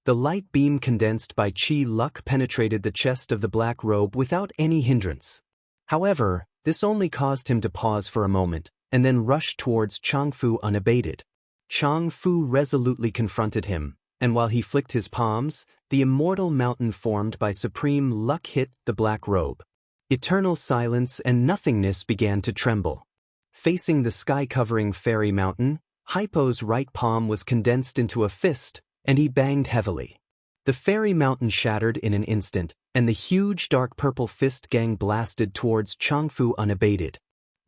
The light beam condensed by chi luck penetrated the chest of the black robe without any hindrance. However, this only caused him to pause for a moment, and then rush towards Changfu unabated. Changfu resolutely confronted him, and while he flicked his palms, the immortal mountain formed by supreme luck hit the black robe. Eternal silence and nothingness began to tremble. Facing the sky-covering fairy mountain, Hypo's right palm was condensed into a fist, and he banged heavily. The fairy mountain shattered in an instant, and the huge dark purple fist gang blasted towards Changfu unabated.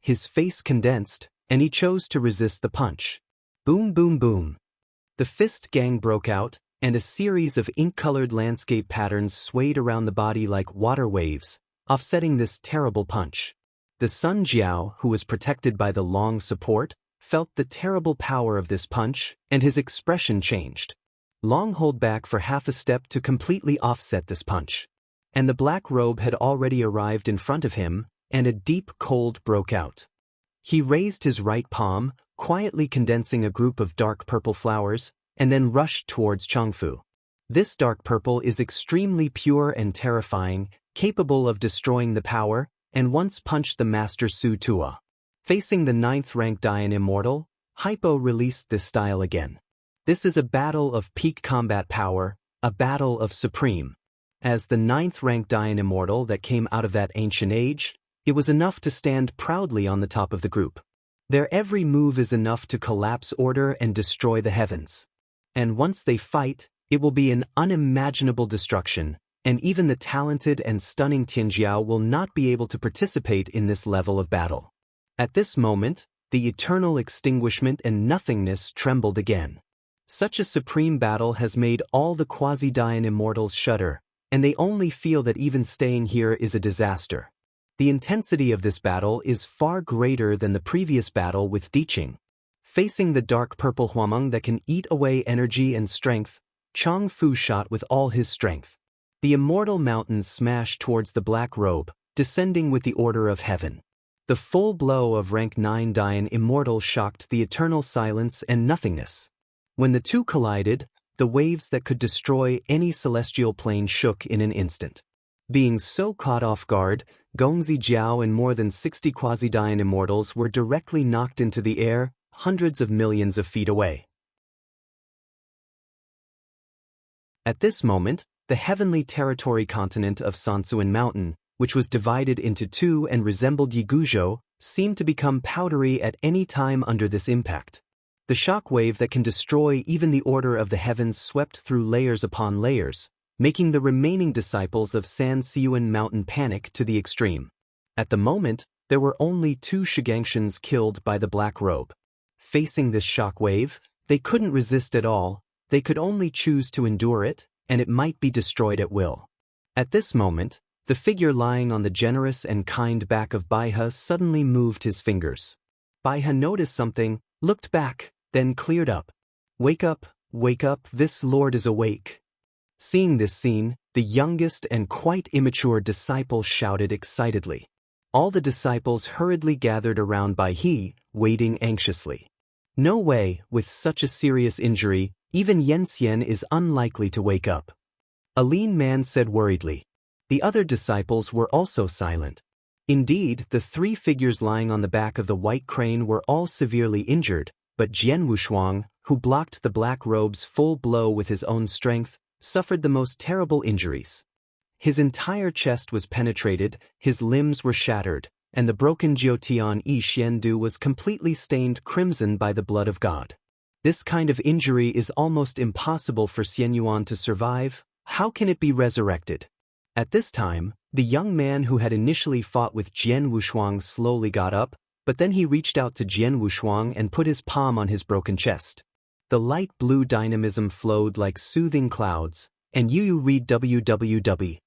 His face condensed, and he chose to resist the punch. Boom boom boom. The fist gang broke out, and a series of ink-colored landscape patterns swayed around the body like water waves, offsetting this terrible punch. The Sun Jiao, who was protected by the long support, felt the terrible power of this punch, and his expression changed. Long hold back for half a step to completely offset this punch. And the black robe had already arrived in front of him, and a deep cold broke out. He raised his right palm, quietly condensing a group of dark purple flowers, and then rushed towards Changfu. This dark purple is extremely pure and terrifying, capable of destroying the power, and once punched the Master Su Tua. Facing the 9th-ranked Dian Immortal, Hypo released this style again. This is a battle of peak combat power, a battle of supreme. As the 9th-ranked Dian Immortal that came out of that ancient age, it was enough to stand proudly on the top of the group. Their every move is enough to collapse order and destroy the heavens. And once they fight, it will be an unimaginable destruction, and even the talented and stunning Tianjiao will not be able to participate in this level of battle. At this moment, the eternal extinguishment and nothingness trembled again. Such a supreme battle has made all the quasi-Dian immortals shudder, and they only feel that even staying here is a disaster. The intensity of this battle is far greater than the previous battle with Diqing. Facing the dark purple Huameng that can eat away energy and strength, Chang Fu shot with all his strength. The immortal mountains smashed towards the black robe, descending with the order of heaven. The full blow of rank 9 Dian immortal shocked the eternal silence and nothingness. When the two collided, the waves that could destroy any celestial plane shook in an instant. Being so caught off guard, Gongzi Jiao and more than 60 quasi-Dian immortals were directly knocked into the air, hundreds of millions of feet away. At this moment, the heavenly territory continent of Sansuan Mountain, which was divided into two and resembled Yiguzhou, seemed to become powdery at any time under this impact. The shock wave that can destroy even the order of the heavens swept through layers upon layers, making the remaining disciples of Sansuan Mountain panic to the extreme. At the moment, there were only 2 Shigangshans killed by the black robe. Facing this shock wave, they couldn't resist at all, they could only choose to endure it, and it might be destroyed at will. At this moment, the figure lying on the generous and kind back of Baihe suddenly moved his fingers. Baihe noticed something, looked back, then cleared up. Wake up, this lord is awake." Seeing this scene, the youngest and quite immature disciple shouted excitedly. All the disciples hurriedly gathered around Baihe, waiting anxiously. No way, with such a serious injury, even Yenxian is unlikely to wake up. A lean man said worriedly. The other disciples were also silent. Indeed, the 3 figures lying on the back of the white crane were all severely injured, but Jian Wushuang, who blocked the black robe's full blow with his own strength, suffered the most terrible injuries. His entire chest was penetrated, his limbs were shattered, and the broken Jiutian Yi Xiandu was completely stained crimson by the blood of God. This kind of injury is almost impossible for Xianyuan to survive. How can it be resurrected? At this time, the young man who had initially fought with Jian Wushuang slowly got up, but then he reached out to Jian Wushuang and put his palm on his broken chest. The light blue dynamism flowed like soothing clouds, and Yu read www.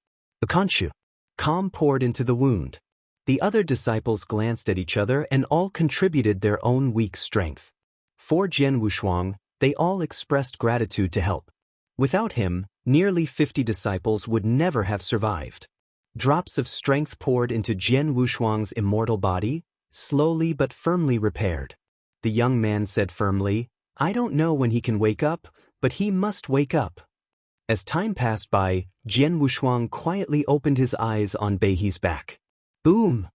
Akanshu. Calm poured into the wound. The other disciples glanced at each other and all contributed their own weak strength. For Jian Wushuang, they all expressed gratitude to help. Without him, nearly 50 disciples would never have survived. Drops of strength poured into Jian Wushuang's immortal body, slowly but firmly repaired. The young man said firmly, "I don't know when he can wake up, but he must wake up." As time passed by, Jian Wushuang quietly opened his eyes on Baihe's back. Boom!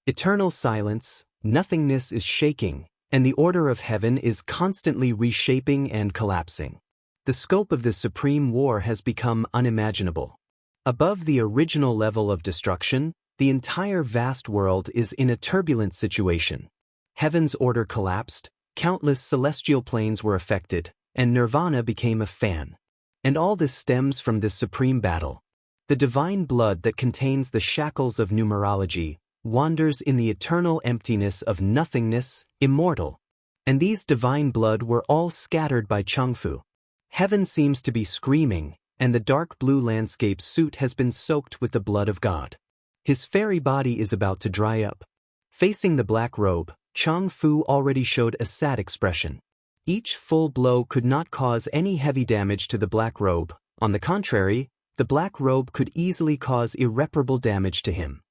Eternal silence, nothingness is shaking, and the order of heaven is constantly reshaping and collapsing. The scope of this supreme war has become unimaginable. Above the original level of destruction, the entire vast world is in a turbulent situation. Heaven's order collapsed, countless celestial planes were affected, and nirvana became a fan. And all this stems from this supreme battle. The divine blood that contains the shackles of numerology wanders in the eternal emptiness of nothingness, immortal. And these divine blood were all scattered by Changfu. Heaven seems to be screaming, and the dark blue landscape suit has been soaked with the blood of God. His fairy body is about to dry up. Facing the black robe, Changfu already showed a sad expression. Each full blow could not cause any heavy damage to the black robe. On the contrary, the black robe could easily cause irreparable damage to him.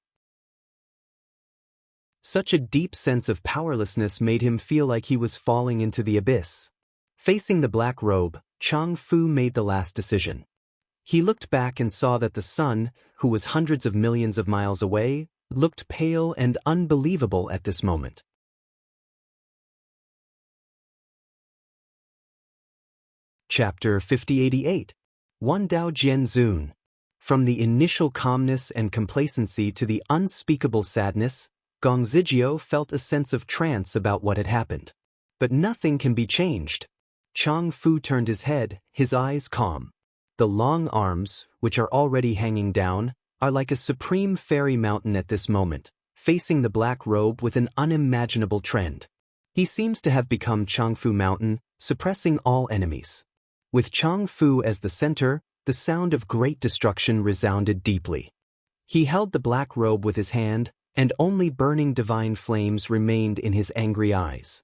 Such a deep sense of powerlessness made him feel like he was falling into the abyss. Facing the black robe, Changfu made the last decision. He looked back and saw that the sun, who was hundreds of millions of miles away, looked pale and unbelievable at this moment. Chapter 5088. One Dao Jian Zun. From the initial calmness and complacency to the unspeakable sadness, Gong Zizhio felt a sense of trance about what had happened. But nothing can be changed. Chang Fu turned his head, his eyes calm. The long arms, which are already hanging down, are like a supreme fairy mountain at this moment, facing the black robe with an unimaginable trend. He seems to have become Changfu Mountain, suppressing all enemies. With Changfu as the center, the sound of great destruction resounded deeply. He held the black robe with his hand, and only burning divine flames remained in his angry eyes.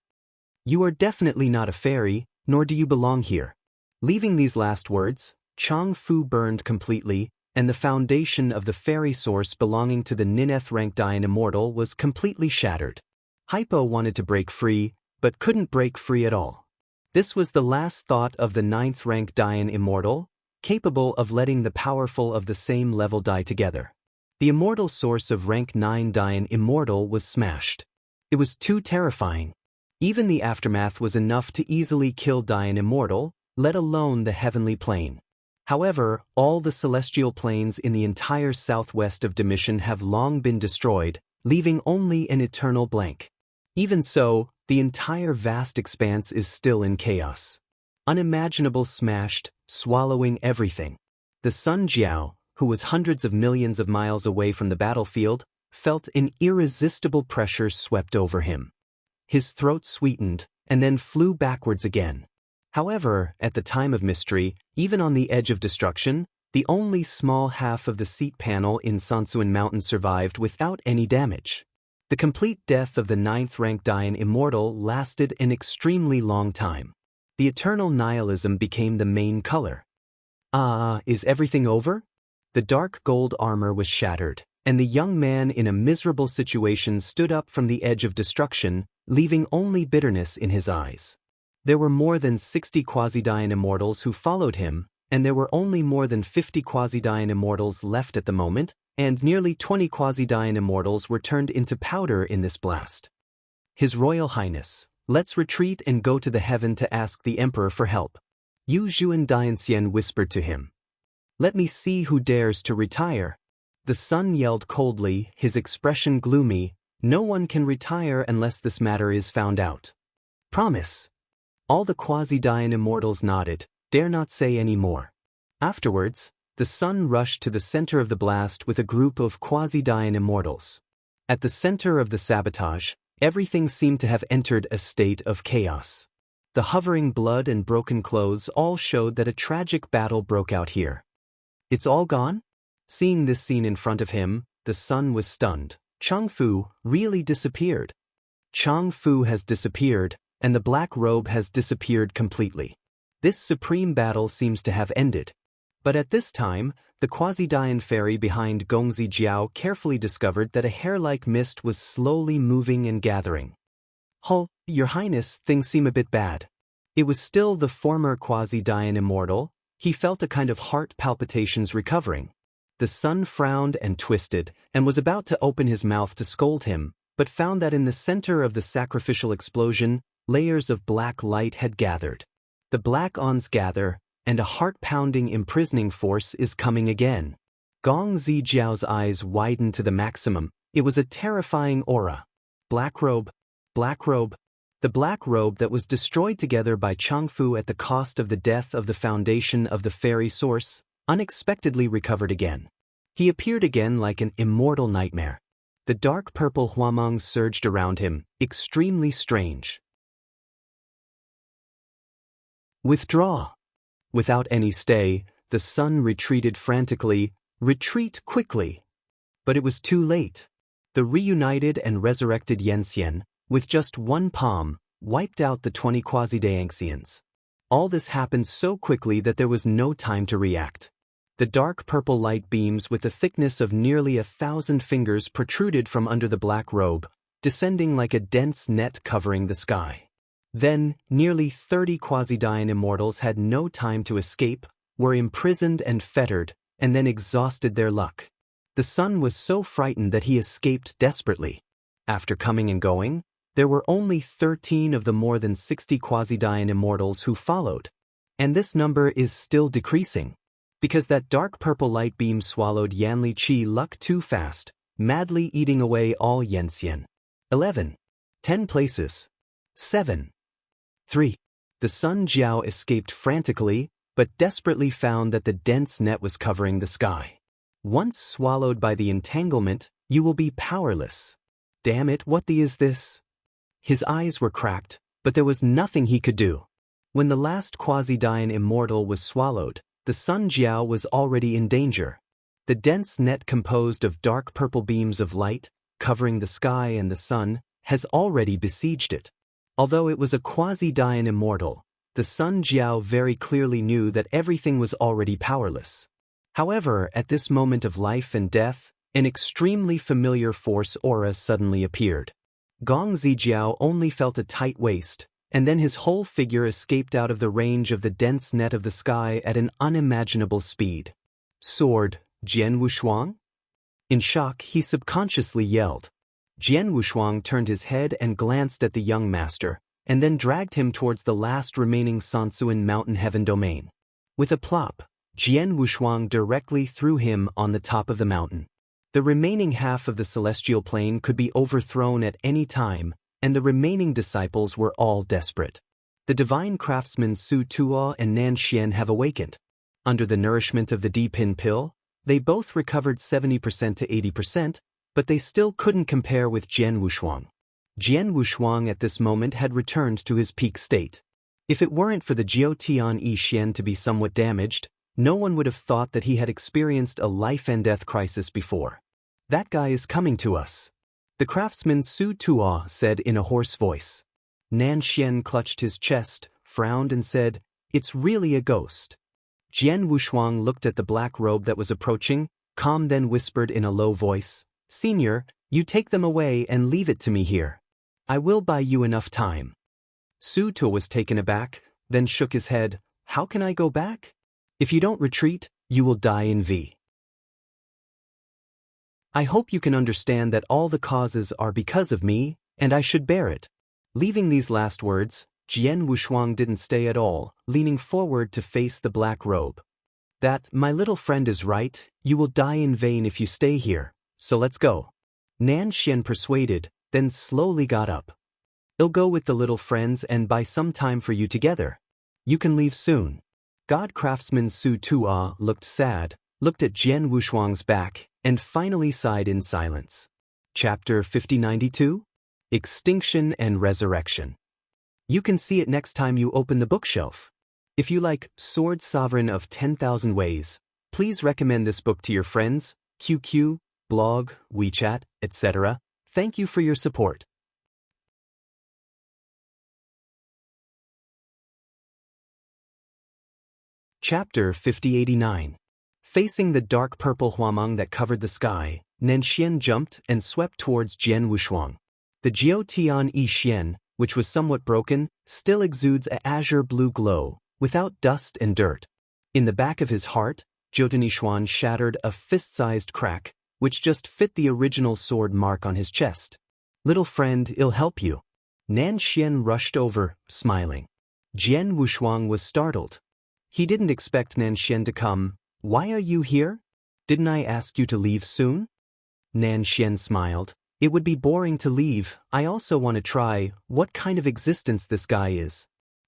You are definitely not a fairy, nor do you belong here. Leaving these last words, Changfu burned completely, and the foundation of the fairy source belonging to the ninth rank Dayan Immortal was completely shattered. Hypo wanted to break free, but couldn't break free at all. This was the last thought of the 9th rank Dayan Immortal, capable of letting the powerful of the same level die together. The immortal source of rank 9 Dayan Immortal was smashed. It was too terrifying. Even the aftermath was enough to easily kill Dayan Immortal, let alone the heavenly plane. However, all the celestial planes in the entire southwest of Domitian have long been destroyed, leaving only an eternal blank. Even so, the entire vast expanse is still in chaos. Unimaginable smashed, swallowing everything. The Sun Jiao, who was hundreds of millions of miles away from the battlefield, felt an irresistible pressure swept over him. His throat sweetened, and then flew backwards again. However, at the time of mystery, even on the edge of destruction, the only small half of the seat panel in Sansuan Mountain survived without any damage. The complete death of the 9th rank Dayan Immortal lasted an extremely long time. The eternal nihilism became the main color. Is everything over? The dark gold armor was shattered, and the young man in a miserable situation stood up from the edge of destruction, leaving only bitterness in his eyes. There were more than 60 Quasi-Dayan Immortals who followed him, and there were only more than 50 Quasi-Dayan Immortals left at the moment, and nearly 20 Quasi-Dayan Immortals were turned into powder in this blast. His Royal Highness, let's retreat and go to the heaven to ask the Emperor for help. Yu Zhuan Dianxian whispered to him. Let me see who dares to retire. The sun yelled coldly, his expression gloomy. No one can retire unless this matter is found out. Promise. All the Quasi-Dayan Immortals nodded, dare not say any more. Afterwards, the sun rushed to the center of the blast with a group of Quasi-Dayan Immortals. At the center of the sabotage, everything seemed to have entered a state of chaos. The hovering blood and broken clothes all showed that a tragic battle broke out here. It's all gone? Seeing this scene in front of him, the sun was stunned. Changfu really disappeared. Changfu has disappeared, and the black robe has disappeared completely. This supreme battle seems to have ended. But at this time, the Quasi-Dayan fairy behind Gongzi Jiao carefully discovered that a hair-like mist was slowly moving and gathering. Your Highness, things seem a bit bad. It was still the former Quasi-Dayan Immortal. He felt a kind of heart palpitations recovering. The sun frowned and twisted, and was about to open his mouth to scold him, but found that in the center of the sacrificial explosion, layers of black light had gathered. The black ons gather, and a heart-pounding imprisoning force is coming again. Gong Zijiao's eyes widened to the maximum. It was a terrifying aura. Black robe. The black robe that was destroyed together by Changfu at the cost of the death of the foundation of the fairy source, unexpectedly recovered again. He appeared again like an immortal nightmare. The dark purple huamang surged around him, extremely strange. Withdraw. Without any stay, the sun retreated frantically. Retreat quickly. But it was too late. The reunited and resurrected Yanxian, with just one palm, wiped out the 20 Quasi-Dayanxians. All this happened so quickly that there was no time to react. The dark purple light beams with the thickness of nearly 1,000 fingers protruded from under the black robe, descending like a dense net covering the sky. Then, nearly 30 Quasi-Dayan Immortals had no time to escape, were imprisoned and fettered, and then exhausted their luck. The sun was so frightened that he escaped desperately. After coming and going, there were only 13 of the more than 60 Quasi-Dayan Immortals who followed. And this number is still decreasing. Because that dark purple light beam swallowed Yanli Qi luck too fast, madly eating away all Yanxian. 11. 10 places. 7. 3. The Sun Jiao escaped frantically, but desperately found that the dense net was covering the sky. Once swallowed by the entanglement, you will be powerless. Damn it, what the is this? His eyes were cracked, but there was nothing he could do. When the last quasi-Dian immortal was swallowed, the Sun Jiao was already in danger. The dense net composed of dark purple beams of light, covering the sky and the sun, has already besieged it. Although it was a quasi-Dian immortal, the Sun Jiao very clearly knew that everything was already powerless. However, at this moment of life and death, an extremely familiar force aura suddenly appeared. Gong Zijiao only felt a tight waist, and then his whole figure escaped out of the range of the dense net of the sky at an unimaginable speed. Sword, Jian Wushuang? In shock, he subconsciously yelled. Jian Wushuang turned his head and glanced at the young master, and then dragged him towards the last remaining Sansuan mountain heaven domain. With a plop, Jian Wushuang directly threw him on the top of the mountain. The remaining half of the celestial plane could be overthrown at any time, and the remaining disciples were all desperate. The divine craftsmen Su Tuo and Nan Xian have awakened. Under the nourishment of the D-pin pill, they both recovered 70% to 80%, but they still couldn't compare with Jian Wushuang. Jian Wushuang at this moment had returned to his peak state. If it weren't for the Jiao Tian Yi Xian to be somewhat damaged, no one would have thought that he had experienced a life-and-death crisis before. That guy is coming to us. The craftsman Su Tuo said in a hoarse voice. Nan Xian clutched his chest, frowned and said, "It's really a ghost." Jian Wushuang looked at the black robe that was approaching, calm, then whispered in a low voice, "Senior, you take them away and leave it to me here. I will buy you enough time." Su Tuo was taken aback, then shook his head. "How can I go back? If you don't retreat, you will die in V. I hope you can understand that all the causes are because of me, and I should bear it." Leaving these last words, Jian Wushuang didn't stay at all, leaning forward to face the black robe. "That, my little friend, is right. You will die in vain if you stay here, so let's go." Nan Xian persuaded, then slowly got up. "I'll go with the little friends and buy some time for you together. You can leave soon." God craftsman Su Tuo looked sad, looked at Jian Wushuang's back, and finally sighed in silence. Chapter 5092? Extinction and Resurrection. You can see it next time you open the bookshelf. If you like Sword Sovereign of 10,000 Ways, please recommend this book to your friends, QQ, blog, WeChat, etc. Thank you for your support. Chapter 5089. Facing the dark purple huamang that covered the sky, Nan Xian jumped and swept towards Jian Wushuang. The Jiao Tian Yi Xian, which was somewhat broken, still exudes a azure blue glow, without dust and dirt. In the back of his heart, Jiao shattered a fist-sized crack, which just fit the original sword mark on his chest. "Little friend, I'll help you." Nan Xian rushed over, smiling. Jian Wushuang was startled. He didn't expect Nan Xian to come. "Why are you here? Didn't I ask you to leave soon?" Nan Xian smiled. "It would be boring to leave. I also want to try what kind of existence this guy is."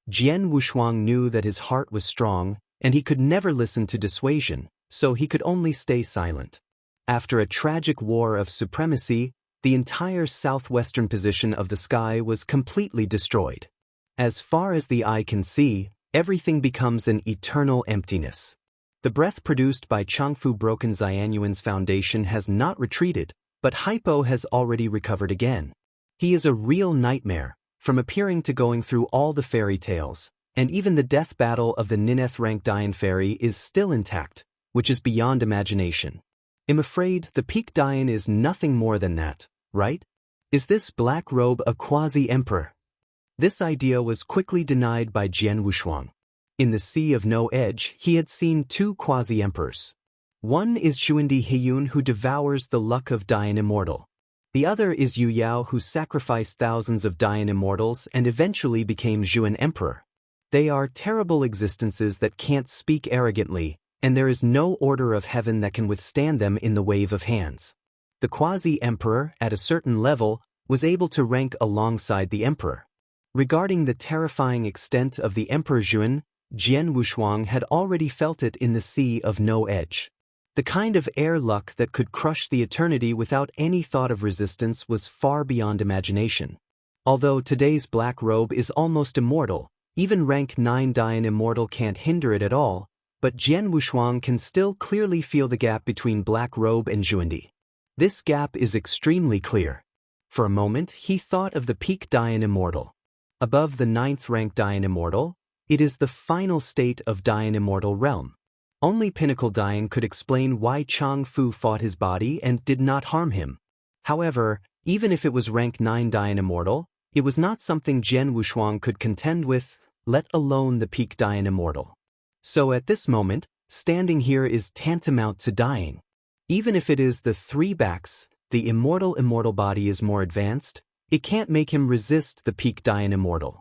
Jian Wushuang knew that his heart was strong, and he could never listen to dissuasion, so he could only stay silent. After a tragic war of supremacy, the entire southwestern position of the sky was completely destroyed. As far as the eye can see, everything becomes an eternal emptiness. The breath produced by Changfu Broken Xianyuan's foundation has not retreated, but Hypo has already recovered again. He is a real nightmare, from appearing to going through all the fairy tales, and even the death battle of the Nineth rank Dian fairy is still intact, which is beyond imagination. I'm afraid the peak Dian is nothing more than that, right? Is this black robe a quasi-emperor? This idea was quickly denied by Jian Wushuang. In the Sea of No Edge, he had seen two quasi-emperors. One is Xuandi Heiyun, who devours the luck of Dian Immortal. The other is Yu Yao, who sacrificed thousands of Dian Immortals and eventually became Zhuan Emperor. They are terrible existences that can't speak arrogantly, and there is no order of heaven that can withstand them in the wave of hands. The quasi-emperor, at a certain level, was able to rank alongside the emperor. Regarding the terrifying extent of the Emperor Zhuan, Jian Wushuang had already felt it in the sea of no edge. The kind of air luck that could crush the eternity without any thought of resistance was far beyond imagination. Although today's black robe is almost immortal, even rank 9 Dian immortal can't hinder it at all, but Jian Wushuang can still clearly feel the gap between black robe and Xuandi. This gap is extremely clear. For a moment, he thought of the peak Dian immortal. Above the 9th rank Dian immortal, it is the final state of Dian immortal realm. Only pinnacle Dian could explain why Chang Fu fought his body and did not harm him. However, even if it was rank 9 Dian immortal, it was not something Jian Wushuang could contend with, let alone the peak Dian immortal. So at this moment, standing here is tantamount to dying. Even if it is the 3 backs, the immortal body is more advanced, it can't make him resist the peak Dian immortal.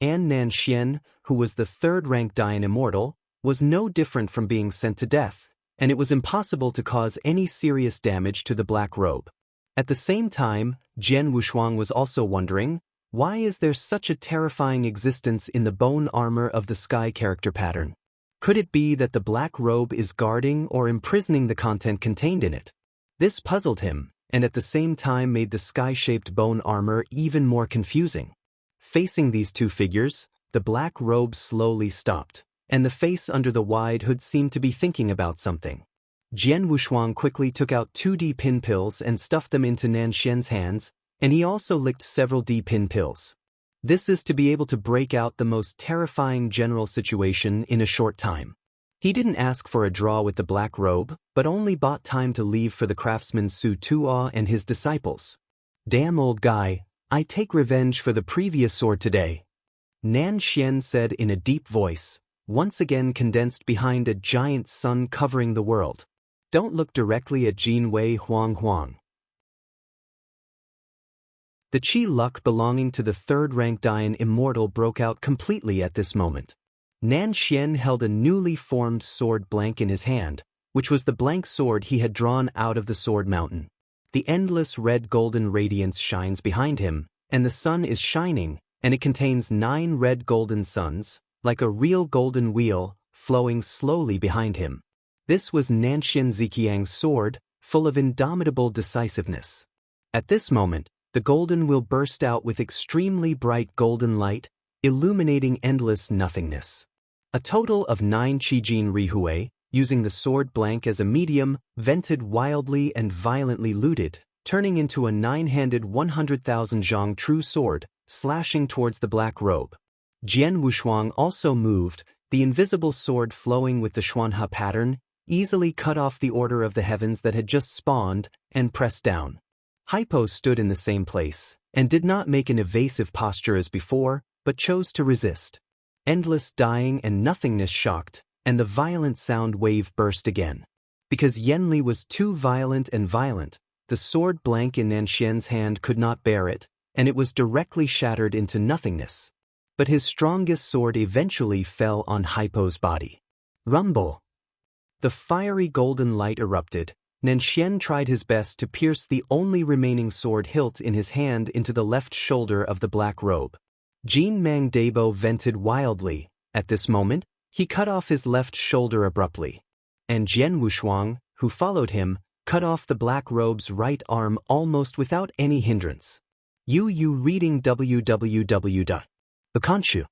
And Nanxian, who was the 3rd rank Dian immortal, was no different from being sent to death, and it was impossible to cause any serious damage to the black robe. At the same time, Jian Wushuang was also wondering, why is there such a terrifying existence in the bone armor of the sky character pattern? Could it be that the black robe is guarding or imprisoning the content contained in it? This puzzled him, and at the same time made the sky-shaped bone armor even more confusing. Facing these two figures, the black robe slowly stopped, and the face under the wide hood seemed to be thinking about something. Jian Wushuang quickly took out 2 D-pin pills and stuffed them into Nanxian's hands, and he also licked several D-pin pills. This is to be able to break out the most terrifying general situation in a short time. He didn't ask for a draw with the black robe, but only bought time to leave for the craftsman Su Tuo and his disciples. Damn old guy, I take revenge for the previous sword today. Nanxian said in a deep voice, once again condensed behind a giant sun covering the world. Don't look directly at Jin Wei Huang. The chi luck belonging to the 3rd rank Dian immortal broke out completely at this moment. Nanxian held a newly formed sword blank in his hand, which was the blank sword he had drawn out of the sword mountain. The endless red-golden radiance shines behind him, and the sun is shining, and it contains 9 red golden suns, like a real golden wheel, flowing slowly behind him. This was Nanxian Ziqiang's sword, full of indomitable decisiveness. At this moment, the golden wheel burst out with extremely bright golden light, illuminating endless nothingness. A total of 9 Qijin Rihue, using the sword blank as a medium, vented wildly and violently looted, turning into a 9-handed 100,000 zhang true sword, slashing towards the black robe. Jian Wushuang also moved, the invisible sword flowing with the Xuanhe pattern, easily cut off the order of the heavens that had just spawned, and pressed down. Hypo stood in the same place, and did not make an evasive posture as before, but chose to resist. Endless dying and nothingness shocked, and the violent sound wave burst again. Because Yanli was too violent, the sword blank in Nanxian's hand could not bear it, and it was directly shattered into nothingness. But his strongest sword eventually fell on Hypo's body. Rumble! The fiery golden light erupted. Nanxian tried his best to pierce the only remaining sword hilt in his hand into the left shoulder of the black robe. Jin Mang Dabo vented wildly. At this moment, he cut off his left shoulder abruptly. And Jian Wushuang, who followed him, cut off the black robe's right arm almost without any hindrance. You reading www. Akanshu.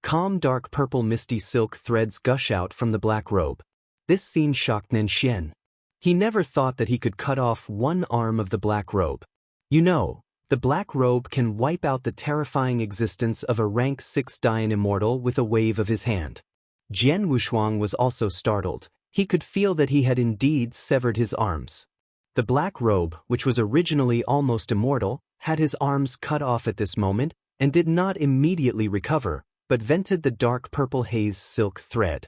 Calm dark purple misty silk threads gush out from the black robe. This scene shocked Nanxian. He never thought that he could cut off one arm of the black robe. You know, the black robe can wipe out the terrifying existence of a rank 6 Dian immortal with a wave of his hand. Jian Wushuang was also startled. He could feel that he had indeed severed his arms. The black robe, which was originally almost immortal, had his arms cut off at this moment, and did not immediately recover, but vented the dark purple haze silk thread.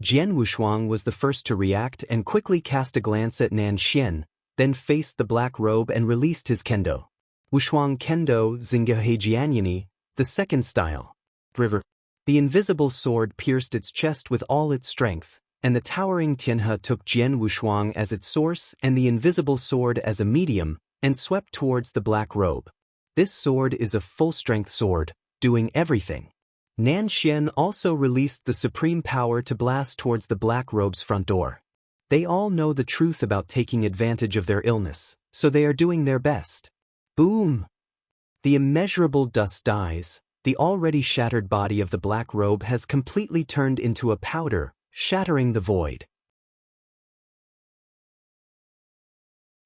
Jian Wushuang was the first to react and quickly cast a glance at Nanxian, then faced the black robe and released his kendo. Wushuang Kendo Zingaheijianyani, the second style. River. The invisible sword pierced its chest with all its strength, and the towering Tianhe took Jian Wushuang as its source and the invisible sword as a medium, and swept towards the black robe. This sword is a full-strength sword, doing everything. Nan Xian also released the supreme power to blast towards the Black Robe's front door. They all know the truth about taking advantage of their illness, so they are doing their best. Boom! The immeasurable dust dies. The already shattered body of the Black Robe has completely turned into a powder, shattering the void.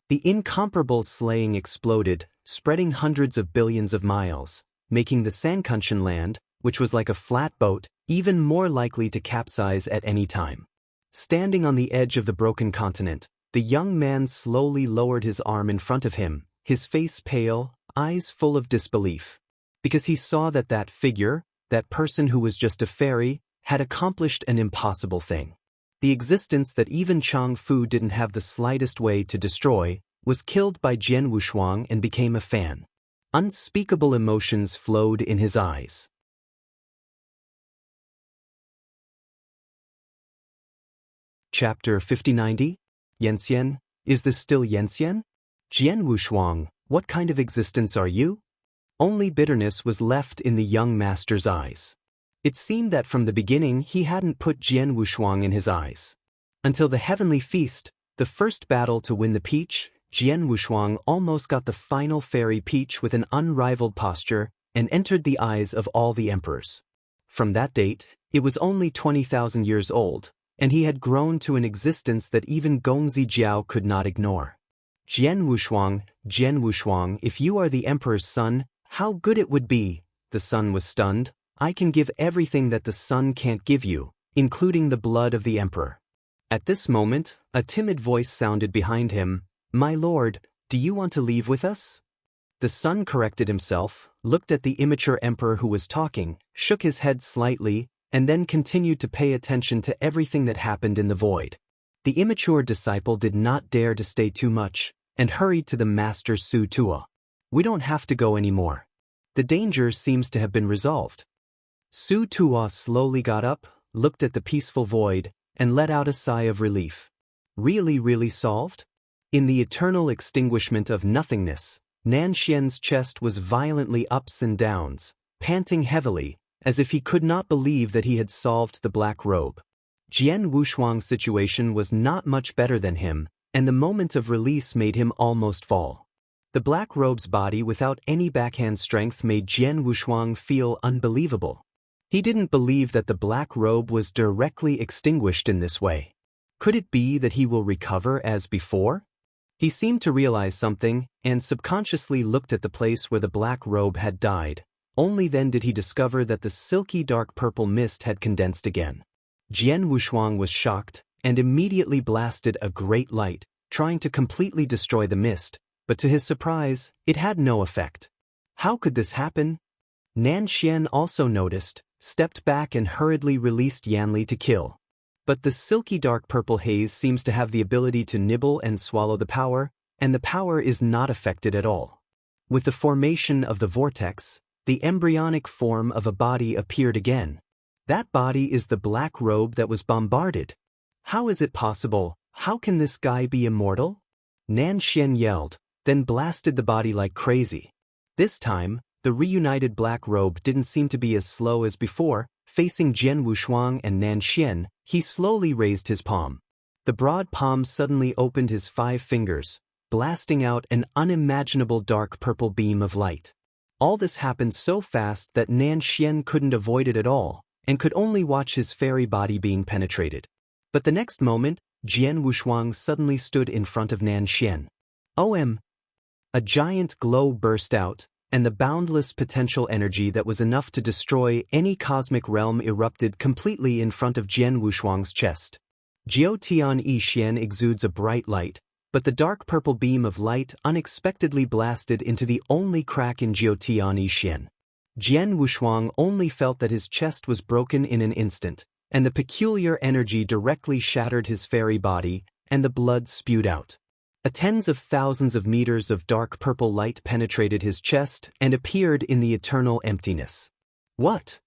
The incomparable slaying exploded, spreading hundreds of billions of miles, making the Sankunshan land, which was like a flat boat, even more likely to capsize at any time. Standing on the edge of the broken continent, the young man slowly lowered his arm in front of him, his face pale, eyes full of disbelief. Because he saw that that figure, that person who was just a fairy, had accomplished an impossible thing. The existence that even Chang Fu didn't have the slightest way to destroy, was killed by Jian Wushuang and became a fan. Unspeakable emotions flowed in his eyes. Chapter 5090? Yanxian, is this still Yanxian? Jian Wushuang, what kind of existence are you? Only bitterness was left in the young master's eyes. It seemed that from the beginning he hadn't put Jian Wushuang in his eyes. Until the heavenly feast, the first battle to win the peach, Jian Wushuang almost got the final fairy peach with an unrivaled posture and entered the eyes of all the emperors. From that date, it was only 20,000 years old, and he had grown to an existence that even Gongzi Jiao could not ignore. Jian Wushuang, if you are the emperor's son, how good it would be. The son was stunned. I can give everything that the son can't give you, including the blood of the emperor. At this moment, a timid voice sounded behind him. My lord, do you want to leave with us? The son corrected himself, looked at the immature emperor who was talking, shook his head slightly, and then continued to pay attention to everything that happened in the void. The immature disciple did not dare to stay too much, and hurried to the master Su Tua. We don't have to go anymore. The danger seems to have been resolved. Su Tua slowly got up, looked at the peaceful void, and let out a sigh of relief. Really solved? In the eternal extinguishment of nothingness, Nan Xian's chest was violently ups and downs, panting heavily, as if he could not believe that he had solved the Black Robe. Jian Wushuang's situation was not much better than him, and the moment of release made him almost fall. The Black Robe's body without any backhand strength made Jian Wushuang feel unbelievable. He didn't believe that the Black Robe was directly extinguished in this way. Could it be that he will recover as before? He seemed to realize something, and subconsciously looked at the place where the Black Robe had died. Only then did he discover that the silky dark purple mist had condensed again. Jian Wushuang was shocked, and immediately blasted a great light, trying to completely destroy the mist, but to his surprise, it had no effect. How could this happen? Nan Xian also noticed, stepped back and hurriedly released Yanli to kill. But the silky dark purple haze seems to have the ability to nibble and swallow the power, and the power is not affected at all. With the formation of the vortex, the embryonic form of a body appeared again. That body is the Black Robe that was bombarded. How is it possible? How can this guy be immortal? Nan Xian yelled, then blasted the body like crazy. This time, the reunited Black Robe didn't seem to be as slow as before. Facing Jian Wushuang and Nan Xian, he slowly raised his palm. The broad palm suddenly opened his 5 fingers, blasting out an unimaginable dark purple beam of light. All this happened so fast that Nan Xian couldn't avoid it at all, and could only watch his fairy body being penetrated. But the next moment, Jian Wushuang suddenly stood in front of Nan Xian. A giant glow burst out, and the boundless potential energy that was enough to destroy any cosmic realm erupted completely in front of Jian Wushuang's chest. Jiao Tian Yixian exudes a bright light, but the dark purple beam of light unexpectedly blasted into the only crack in Jiao Tian Yixian. Jian Wushuang only felt that his chest was broken in an instant, and the peculiar energy directly shattered his fairy body, and the blood spewed out. Tens of thousands of meters of dark purple light penetrated his chest and appeared in the eternal emptiness. What?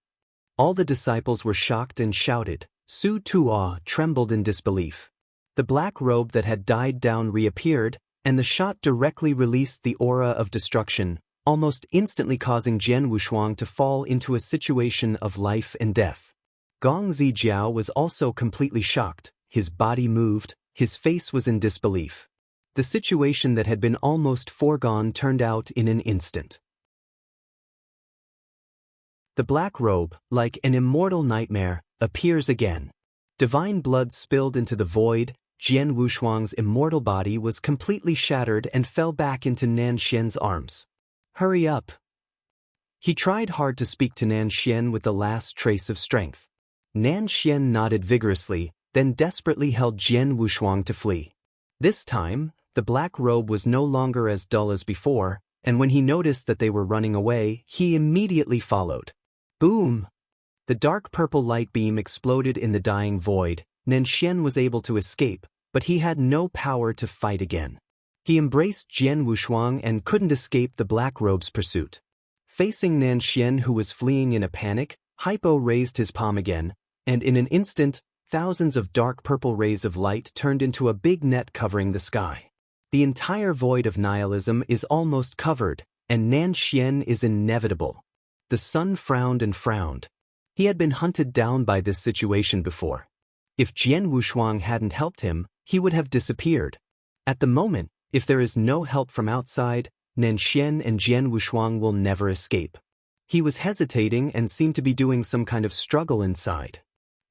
All the disciples were shocked and shouted. Su Tua trembled in disbelief. The Black Robe that had died down reappeared, and the shot directly released the aura of destruction, almost instantly causing Jian Wushuang to fall into a situation of life and death. Gong Zijiao was also completely shocked, his body moved, his face was in disbelief. The situation that had been almost foregone turned out in an instant. The black robe, like an immortal nightmare, appears again. Divine blood spilled into the void, Jian Wushuang's immortal body was completely shattered and fell back into Nanxian's arms. "Hurry up." He tried hard to speak to Nanxian with the last trace of strength. Nanxian nodded vigorously, then desperately held Jian Wushuang to flee. This time, the black robe was no longer as dull as before, and when he noticed that they were running away, he immediately followed. Boom! The dark purple light beam exploded in the dying void. Nanxian was able to escape, but he had no power to fight again. He embraced Jian Wushuang and couldn't escape the black robe's pursuit. Facing Nanxian, who was fleeing in a panic, Hypo raised his palm again, and in an instant, thousands of dark purple rays of light turned into a big net covering the sky. The entire void of nihilism is almost covered, and Nanxian is inevitable. The sun frowned and frowned. He had been hunted down by this situation before. If Jian Wushuang hadn't helped him, he would have disappeared. At the moment, if there is no help from outside, Nanxian and Jian Wushuang will never escape. He was hesitating and seemed to be doing some kind of struggle inside.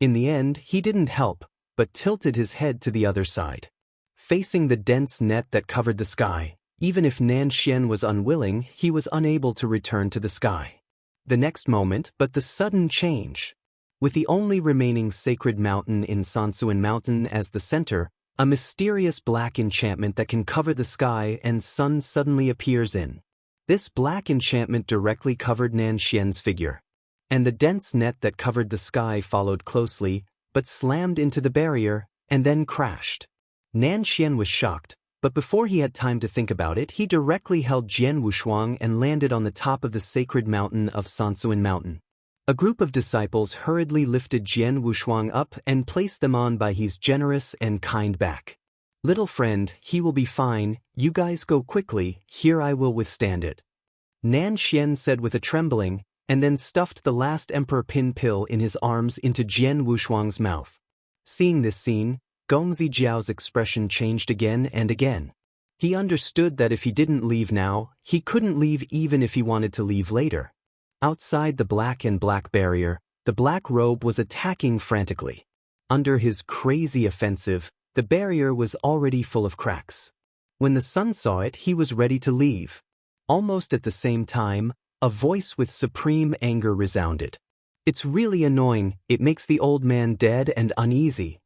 In the end, he didn't help, but tilted his head to the other side. Facing the dense net that covered the sky, even if Nanxian was unwilling, he was unable to return to the sky. The next moment, but the sudden change. With the only remaining sacred mountain in Sansuan Mountain as the center, a mysterious black enchantment that can cover the sky and sun suddenly appears in. This black enchantment directly covered Nanxian's figure. And the dense net that covered the sky followed closely, but slammed into the barrier, and then crashed. Nanxian was shocked, but before he had time to think about it, he directly held Jian Wushuang and landed on the top of the sacred mountain of Sansuan Mountain. A group of disciples hurriedly lifted Jian Wushuang up and placed them on by his generous and kind back. "Little friend, he will be fine, you guys go quickly, here I will withstand it," Nanxian said with a trembling, and then stuffed the last emperor pin pill in his arms into Jian Wushuang's mouth. Seeing this scene, Gong Zijiao's expression changed again and again. He understood that if he didn't leave now, he couldn't leave even if he wanted to leave later. Outside the black and black barrier, the black robe was attacking frantically. Under his crazy offensive, the barrier was already full of cracks. When the sun saw it, he was ready to leave. Almost at the same time, a voice with supreme anger resounded. "It's really annoying, it makes the old man dead and uneasy."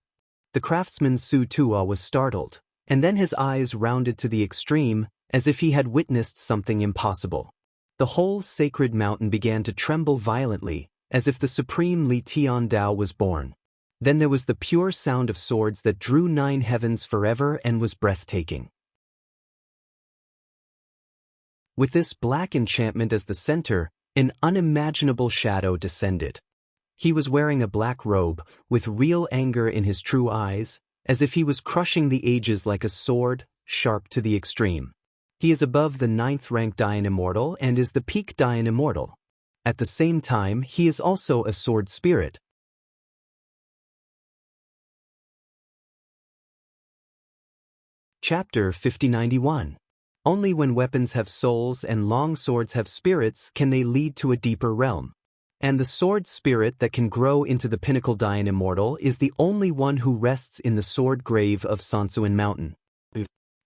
The craftsman Su Tua was startled, and then his eyes rounded to the extreme, as if he had witnessed something impossible. The whole sacred mountain began to tremble violently, as if the supreme Li Tian Dao was born. Then there was the pure sound of swords that drew 9 heavens forever and was breathtaking. With this black enchantment as the center, an unimaginable shadow descended. He was wearing a black robe, with real anger in his true eyes, as if he was crushing the ages like a sword, sharp to the extreme. He is above the 9th rank Dayan Immortal and is the peak Dayan Immortal. At the same time, he is also a sword spirit. Chapter 5091. Only when weapons have souls and long swords have spirits can they lead to a deeper realm. And the sword spirit that can grow into the pinnacle Dayan Immortal is the only one who rests in the sword grave of Sansuan Mountain.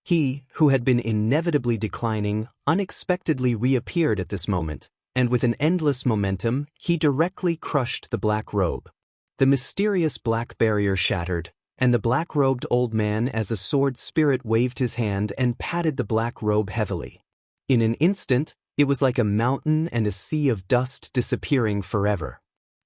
He, who had been inevitably declining, unexpectedly reappeared at this moment, and with an endless momentum, he directly crushed the black robe. The mysterious black barrier shattered, and the black-robed old man as a sword spirit waved his hand and patted the black robe heavily. In an instant, it was like a mountain and a sea of dust disappearing forever.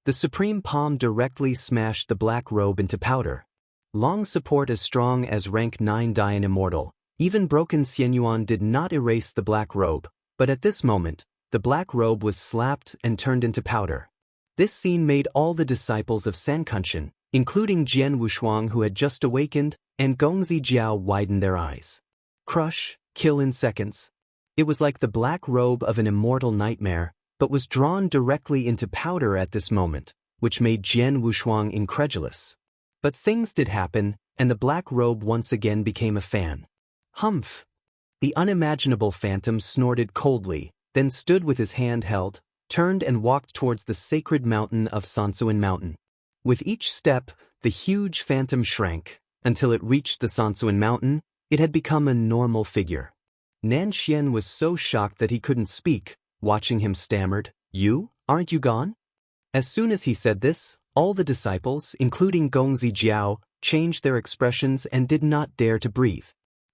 The supreme palm directly smashed the black robe into powder. Long support as strong as rank 9 Dayan Immortal, even broken Xianyuan did not erase the black robe, but at this moment, the black robe was slapped and turned into powder. This scene made all the disciples of Sankunshan, including Jian Wushuang who had just awakened, and Gong Zijiao widen their eyes. Crush, kill in seconds. It was like the black robe of an immortal nightmare, but was drawn directly into powder at this moment, which made Jian Wushuang incredulous. But things did happen, and the black robe once again became a fan. Humph! The unimaginable phantom snorted coldly, then stood with his hand held, turned and walked towards the sacred mountain of Sansuan Mountain. With each step, the huge phantom shrank. Until it reached the Sansuan Mountain, it had become a normal figure. Nanxian was so shocked that he couldn't speak. Watching him stammered, "You? Aren't you gone?" As soon as he said this, all the disciples, including Gongzi Jiao, changed their expressions and did not dare to breathe.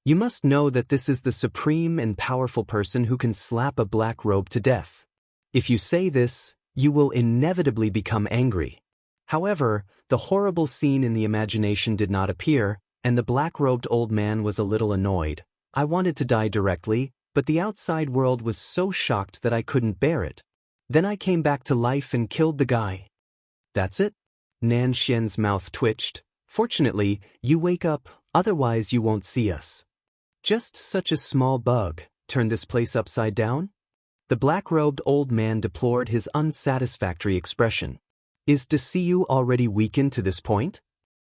You must know that this is the supreme and powerful person who can slap a black robe to death. If you say this, you will inevitably become angry. However, the horrible scene in the imagination did not appear, and the black-robed old man was a little annoyed. I wanted to die directly, but the outside world was so shocked that I couldn't bear it. Then I came back to life and killed the guy. That's it? Nanxian's mouth twitched. Fortunately, you wake up, otherwise you won't see us. Just such a small bug, turn this place upside down? The black-robed old man deplored his unsatisfactory expression. Is Desiyu already weakened to this point?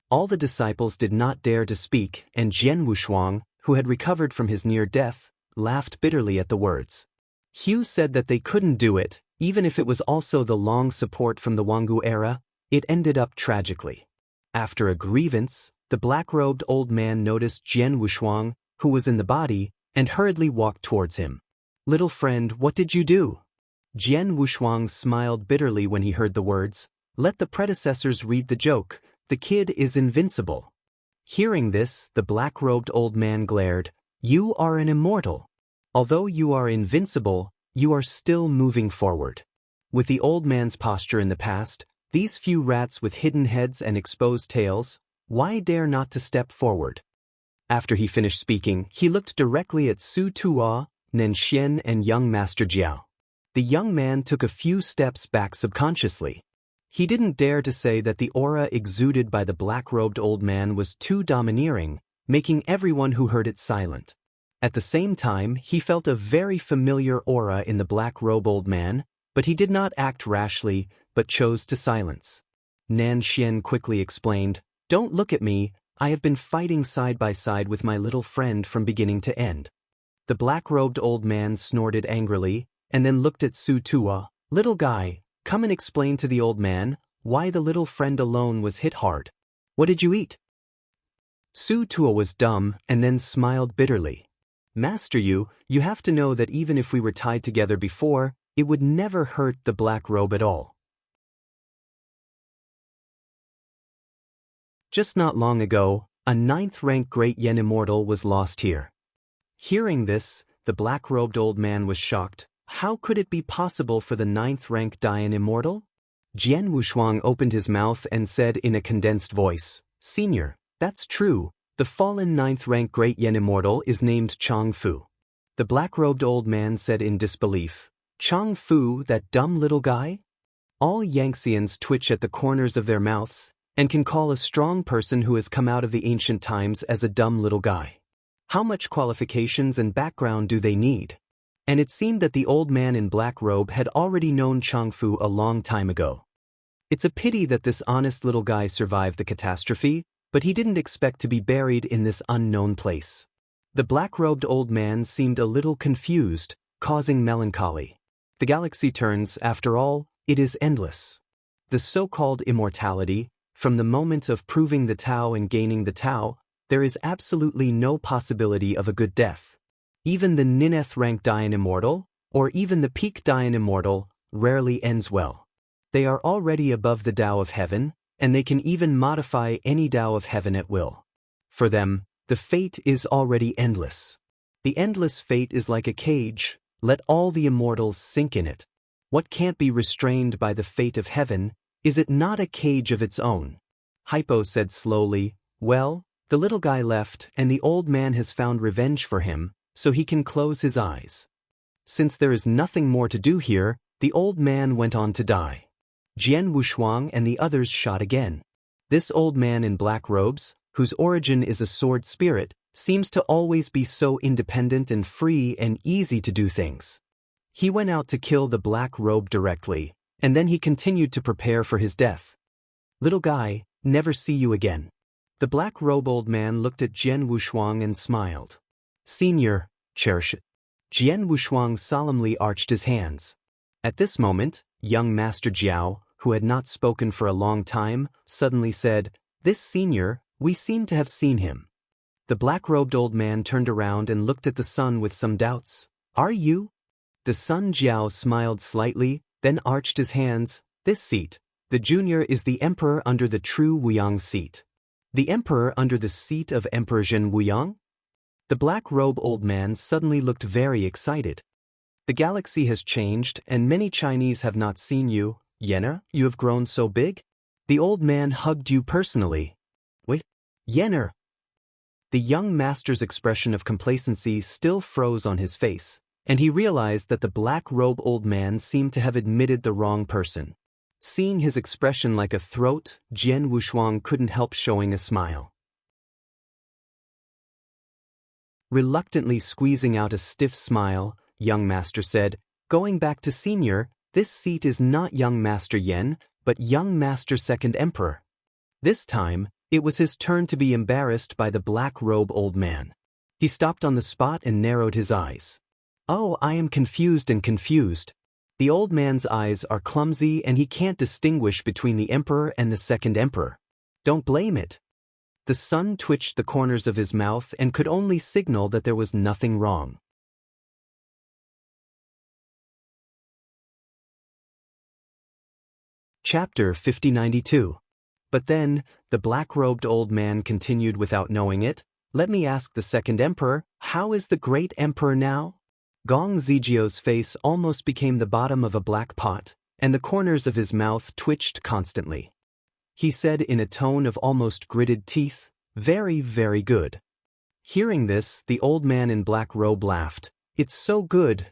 All the disciples did not dare to speak, and Jian Wushuang, who had recovered from his near death, laughed bitterly at the words. Hugh said that they couldn't do it, even if it was also the long support from the Wanggu era. It ended up tragically. After a grievance, the black-robed old man noticed Jian Wushuang, who was in the body, and hurriedly walked towards him. "Little friend, what did you do?" Jian Wushuang smiled bitterly when he heard the words. Let the predecessors read the joke. The kid is invincible. Hearing this, the black-robed old man glared. You are an immortal. Although you are invincible, you are still moving forward. With the old man's posture in the past, these few rats with hidden heads and exposed tails, why dare not to step forward? After he finished speaking, he looked directly at Su Tuo, Nanxian, and young Master Jiao. The young man took a few steps back subconsciously. He didn't dare to say that the aura exuded by the black-robed old man was too domineering, making everyone who heard it silent. At the same time, he felt a very familiar aura in the black-robed old man, but he did not act rashly, but chose to silence. Nanxian quickly explained, Don't look at me, I have been fighting side by side with my little friend from beginning to end. The black-robed old man snorted angrily, and then looked at Su Tuo. Little guy, come and explain to the old man why the little friend alone was hit hard. What did you eat? Su Tuo was dumb and then smiled bitterly. Master you have to know that even if we were tied together before, it would never hurt the black robe at all. Just not long ago, a 9th-rank Great Yen Immortal was lost here. Hearing this, the black-robed old man was shocked. How could it be possible for the 9th-rank Dian Immortal? Jian Wushuang opened his mouth and said in a condensed voice, Senior, that's true. The fallen 9th-rank Great Yen Immortal is named Chong Fu. The black-robed old man said in disbelief, Chong Fu, that dumb little guy? All Yangtzeans twitch at the corners of their mouths and can call a strong person who has come out of the ancient times as a dumb little guy. How much qualifications and background do they need? And it seemed that the old man in black robe had already known Chong Fu a long time ago. It's a pity that this honest little guy survived the catastrophe, but he didn't expect to be buried in this unknown place. The black-robed old man seemed a little confused, causing melancholy. The galaxy turns, after all, it is endless. The so-called immortality, from the moment of proving the Tao and gaining the Tao, there is absolutely no possibility of a good death. Even the Nineth-rank Dian Immortal, or even the Peak Dian Immortal, rarely ends well. They are already above the Tao of Heaven, and they can even modify any Tao of Heaven at will. For them, the fate is already endless. The endless fate is like a cage, let all the immortals sink in it. What can't be restrained by the fate of heaven, is it not a cage of its own? Hypo said slowly, Well, the little guy left and the old man has found revenge for him, so he can close his eyes. Since there is nothing more to do here, the old man went on to die. Jian Wushuang and the others shot again. This old man in black robes, whose origin is a sword spirit, Seems to always be so independent and free and easy to do things. He went out to kill the black robe directly, and then he continued to prepare for his death. Little guy, never see you again. The black robe old man looked at Jian Wushuang and smiled. Senior, cherish it. Jian Wushuang solemnly arched his hands. At this moment, young Master Jiao, who had not spoken for a long time, suddenly said, This senior, we seem to have seen him. The black-robed old man turned around and looked at the son with some doubts. Are you? The son Jiao smiled slightly, then arched his hands. This seat, the junior is the emperor under the true Wuyang seat. The emperor under the seat of Emperor Zhen Wuyang? The black-robe old man suddenly looked very excited. The galaxy has changed, and many Chinese have not seen you. Yenner, you have grown so big? The old man hugged you personally. Wait, Yenner. The young master's expression of complacency still froze on his face, and he realized that the black-robe old man seemed to have admitted the wrong person. Seeing his expression like a throat, Jian Wushuang couldn't help showing a smile. Reluctantly squeezing out a stiff smile, young master said, Going back to senior, this seat is not young Master Yen, but young Master Second Emperor. This time, it was his turn to be embarrassed by the black-robe old man. He stopped on the spot and narrowed his eyes. Oh, I am confused and confused. The old man's eyes are clumsy and he can't distinguish between the emperor and the second emperor. Don't blame it. The son twitched the corners of his mouth and could only signal that there was nothing wrong. Chapter 5092. But then, the black-robed old man continued without knowing it, Let me ask the second emperor, how is the great emperor now? Gong Zizhio's face almost became the bottom of a black pot, and the corners of his mouth twitched constantly. He said in a tone of almost gritted teeth, Very, very good. Hearing this, the old man in black robe laughed. It's so good,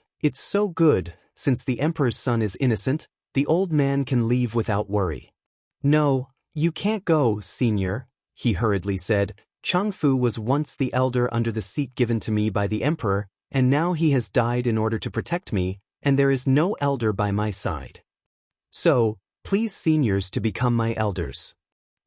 since the emperor's son is innocent, the old man can leave without worry. No, you can't go, senior, he hurriedly said. Changfu was once the elder under the seat given to me by the emperor, and now he has died in order to protect me, and there is no elder by my side. So, please seniors to become my elders.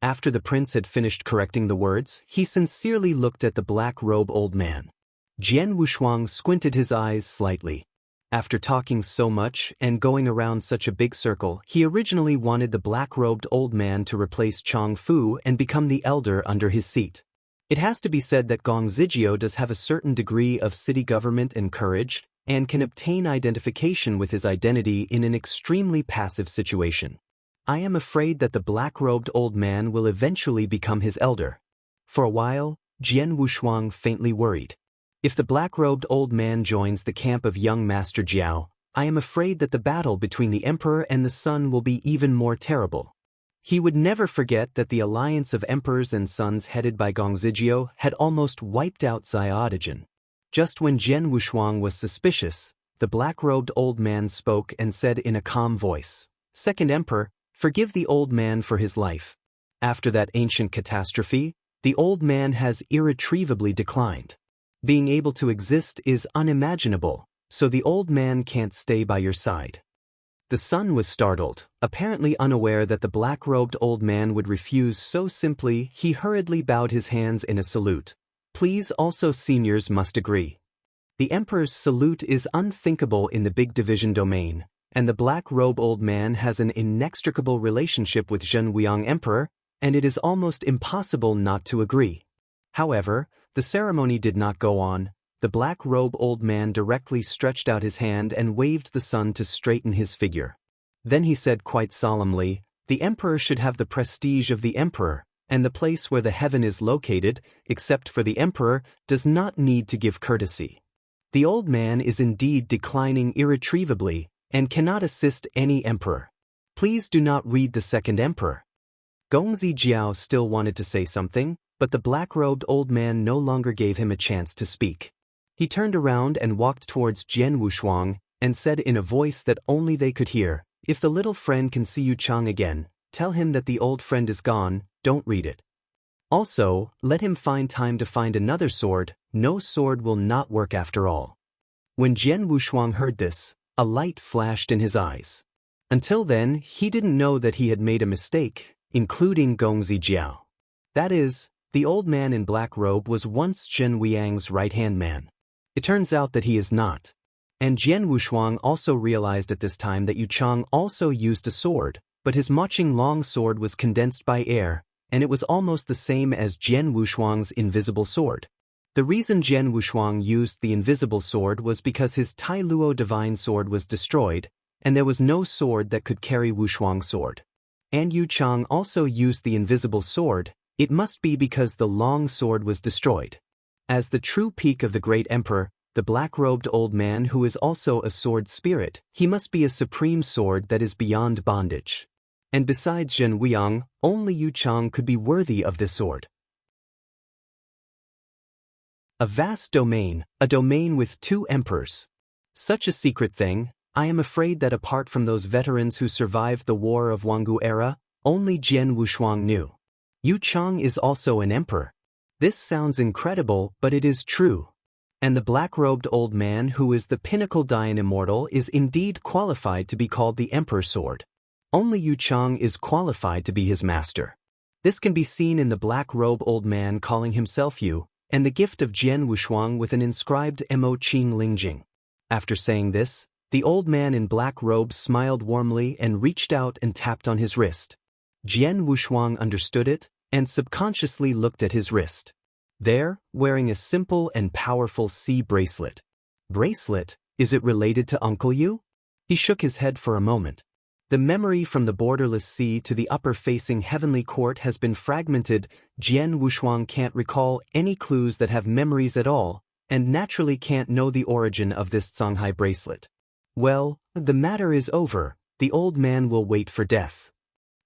After the prince had finished correcting the words, he sincerely looked at the black-robe old man. Jian Wushuang squinted his eyes slightly. After talking so much and going around such a big circle, he originally wanted the black-robed old man to replace Chang Fu and become the elder under his seat. It has to be said that Gong Zizhio does have a certain degree of city government and courage, and can obtain identification with his identity in an extremely passive situation. I am afraid that the black-robed old man will eventually become his elder. For a while, Jian Wushuang faintly worried. If the black-robed old man joins the camp of young Master Jiao, I am afraid that the battle between the emperor and the son will be even more terrible. He would never forget that the alliance of emperors and sons headed by Gong Zizhio had almost wiped out Xiaodigen. Just when Jian Wushuang was suspicious, the black-robed old man spoke and said in a calm voice, Second Emperor, forgive the old man for his life. After that ancient catastrophe, the old man has irretrievably declined. Being able to exist is unimaginable, so the old man can't stay by your side. The son was startled, apparently unaware that the black-robed old man would refuse so simply. He hurriedly bowed his hands in a salute. Please also seniors must agree. The emperor's salute is unthinkable in the big division domain, and the black-robe old man has an inextricable relationship with Zhen Wuyang emperor, and it is almost impossible not to agree. However, the ceremony did not go on. The black-robe old man directly stretched out his hand and waved the son to straighten his figure. Then he said quite solemnly, The emperor should have the prestige of the emperor, and the place where the heaven is located, except for the emperor, does not need to give courtesy. The old man is indeed declining irretrievably, and cannot assist any emperor. Please do not read the second emperor. Gongzi Jiao still wanted to say something, but the black-robed old man no longer gave him a chance to speak. He turned around and walked towards Jian Wushuang, and said in a voice that only they could hear, If the little friend can see you Chang again, tell him that the old friend is gone, don't read it. Also, let him find time to find another sword. No sword will not work after all. When Jian Wushuang heard this, a light flashed in his eyes. Until then, he didn't know that he had made a mistake, including Gong Zijiao. That is, the old man in black robe was once Zhen Weiyang's right-hand man. It turns out that he is not. And Jian Wushuang also realized at this time that Yu Chang also used a sword, but his Maching long sword was condensed by air, and it was almost the same as Jian Wushuang's invisible sword. The reason Jian Wushuang used the invisible sword was because his Tai Luo divine sword was destroyed, and there was no sword that could carry Wushuang's sword. And Yu Chang also used the invisible sword. It must be because the long sword was destroyed. As the true peak of the great emperor, the black-robed old man who is also a sword spirit, he must be a supreme sword that is beyond bondage. And besides Zhen Weiyang, only Yu Chang could be worthy of this sword. A vast domain, a domain with 2 emperors. Such a secret thing. I am afraid that apart from those veterans who survived the war of Wanggu era, only Jian Wushuang knew. Yu Chang is also an emperor. This sounds incredible, but it is true. And the black-robed old man who is the pinnacle Dayan immortal is indeed qualified to be called the Emperor's Sword. Only Yu Chang is qualified to be his master. This can be seen in the black-robed old man calling himself Yu, and the gift of Jian Wushuang with an inscribed Mo Qing Lingjing. After saying this, the old man in black robe smiled warmly and reached out and tapped on his wrist. Jian Wushuang understood it, and subconsciously looked at his wrist. There, wearing a simple and powerful C bracelet. Bracelet? Is it related to Uncle Yu? He shook his head for a moment. The memory from the borderless sea to the upper-facing heavenly court has been fragmented. Jian Wushuang can't recall any clues that have memories at all, and naturally can't know the origin of this Songhai bracelet. Well, the matter is over. The old man will wait for death.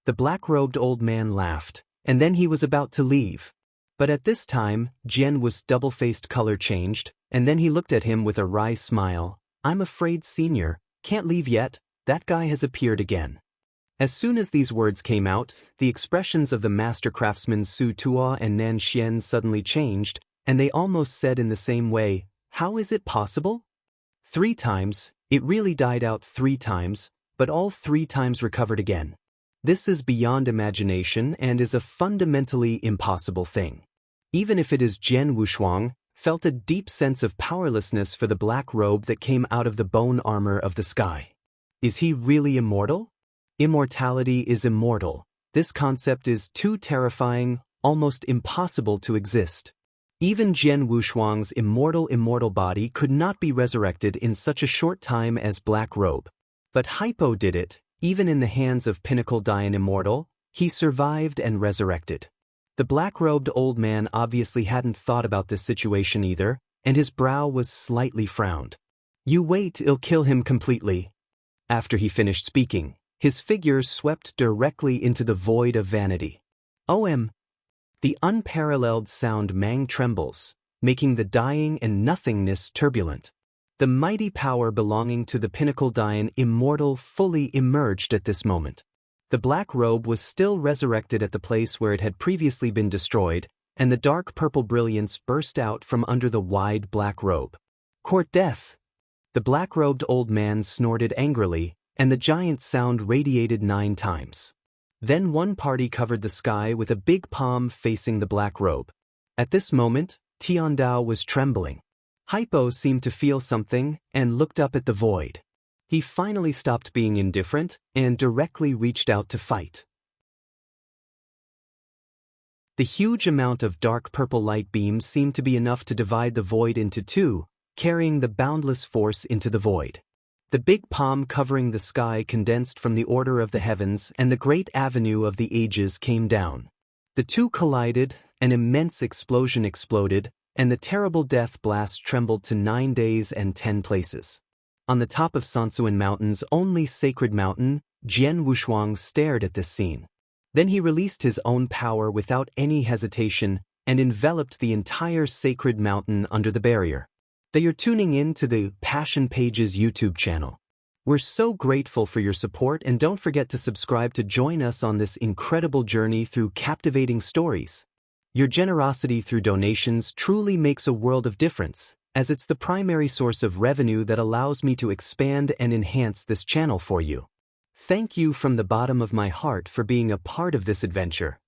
The black-robed old man laughed, and then he was about to leave. But at this time, Jian Wu's double-faced color changed, and then he looked at him with a wry smile. I'm afraid, Senior, can't leave yet. That guy has appeared again. As soon as these words came out, the expressions of the master craftsmen Su Tuo and Nan Xian suddenly changed, and they almost said in the same way, how is it possible? 3 times, it really died out 3 times, but all 3 times recovered again. This is beyond imagination and is a fundamentally impossible thing. Even if it is Jian Wushuang, felt a deep sense of powerlessness for the black robe that came out of the bone armor of the sky. Is he really immortal? Immortality is immortal. This concept is too terrifying, almost impossible to exist. Even Jian Wushuang's immortal body could not be resurrected in such a short time as black robe. But Hypo did it, even in the hands of pinnacle Dayan immortal. He survived and resurrected. The black-robed old man obviously hadn't thought about this situation either, and his brow was slightly frowned. You wait, I'll kill him completely. After he finished speaking, his figure swept directly into the void of vanity. OM. The unparalleled sound Mang trembles, making the dying and nothingness turbulent. The mighty power belonging to the pinnacle Dayan immortal fully emerged at this moment. The black robe was still resurrected at the place where it had previously been destroyed, and the dark purple brilliance burst out from under the wide black robe. Court death! The black-robed old man snorted angrily, and the giant sound radiated 9 times. Then one party covered the sky with a big palm facing the black robe. At this moment, Tiandao was trembling. Hypo seemed to feel something and looked up at the void. He finally stopped being indifferent and directly reached out to fight. The huge amount of dark purple light beams seemed to be enough to divide the void into 2, carrying the boundless force into the void. The big palm covering the sky condensed from the order of the heavens, and the great avenue of the ages came down. The 2 collided, an immense explosion exploded, and the terrible death blast trembled to 9 days and 10 places. On the top of Sansuan Mountain's only sacred mountain, Jian Wushuang stared at this scene. Then he released his own power without any hesitation and enveloped the entire sacred mountain under the barrier. That you're tuning in to the Passion Pages YouTube channel. We're so grateful for your support, and don't forget to subscribe to join us on this incredible journey through captivating stories. Your generosity through donations truly makes a world of difference, as it's the primary source of revenue that allows me to expand and enhance this channel for you. Thank you from the bottom of my heart for being a part of this adventure.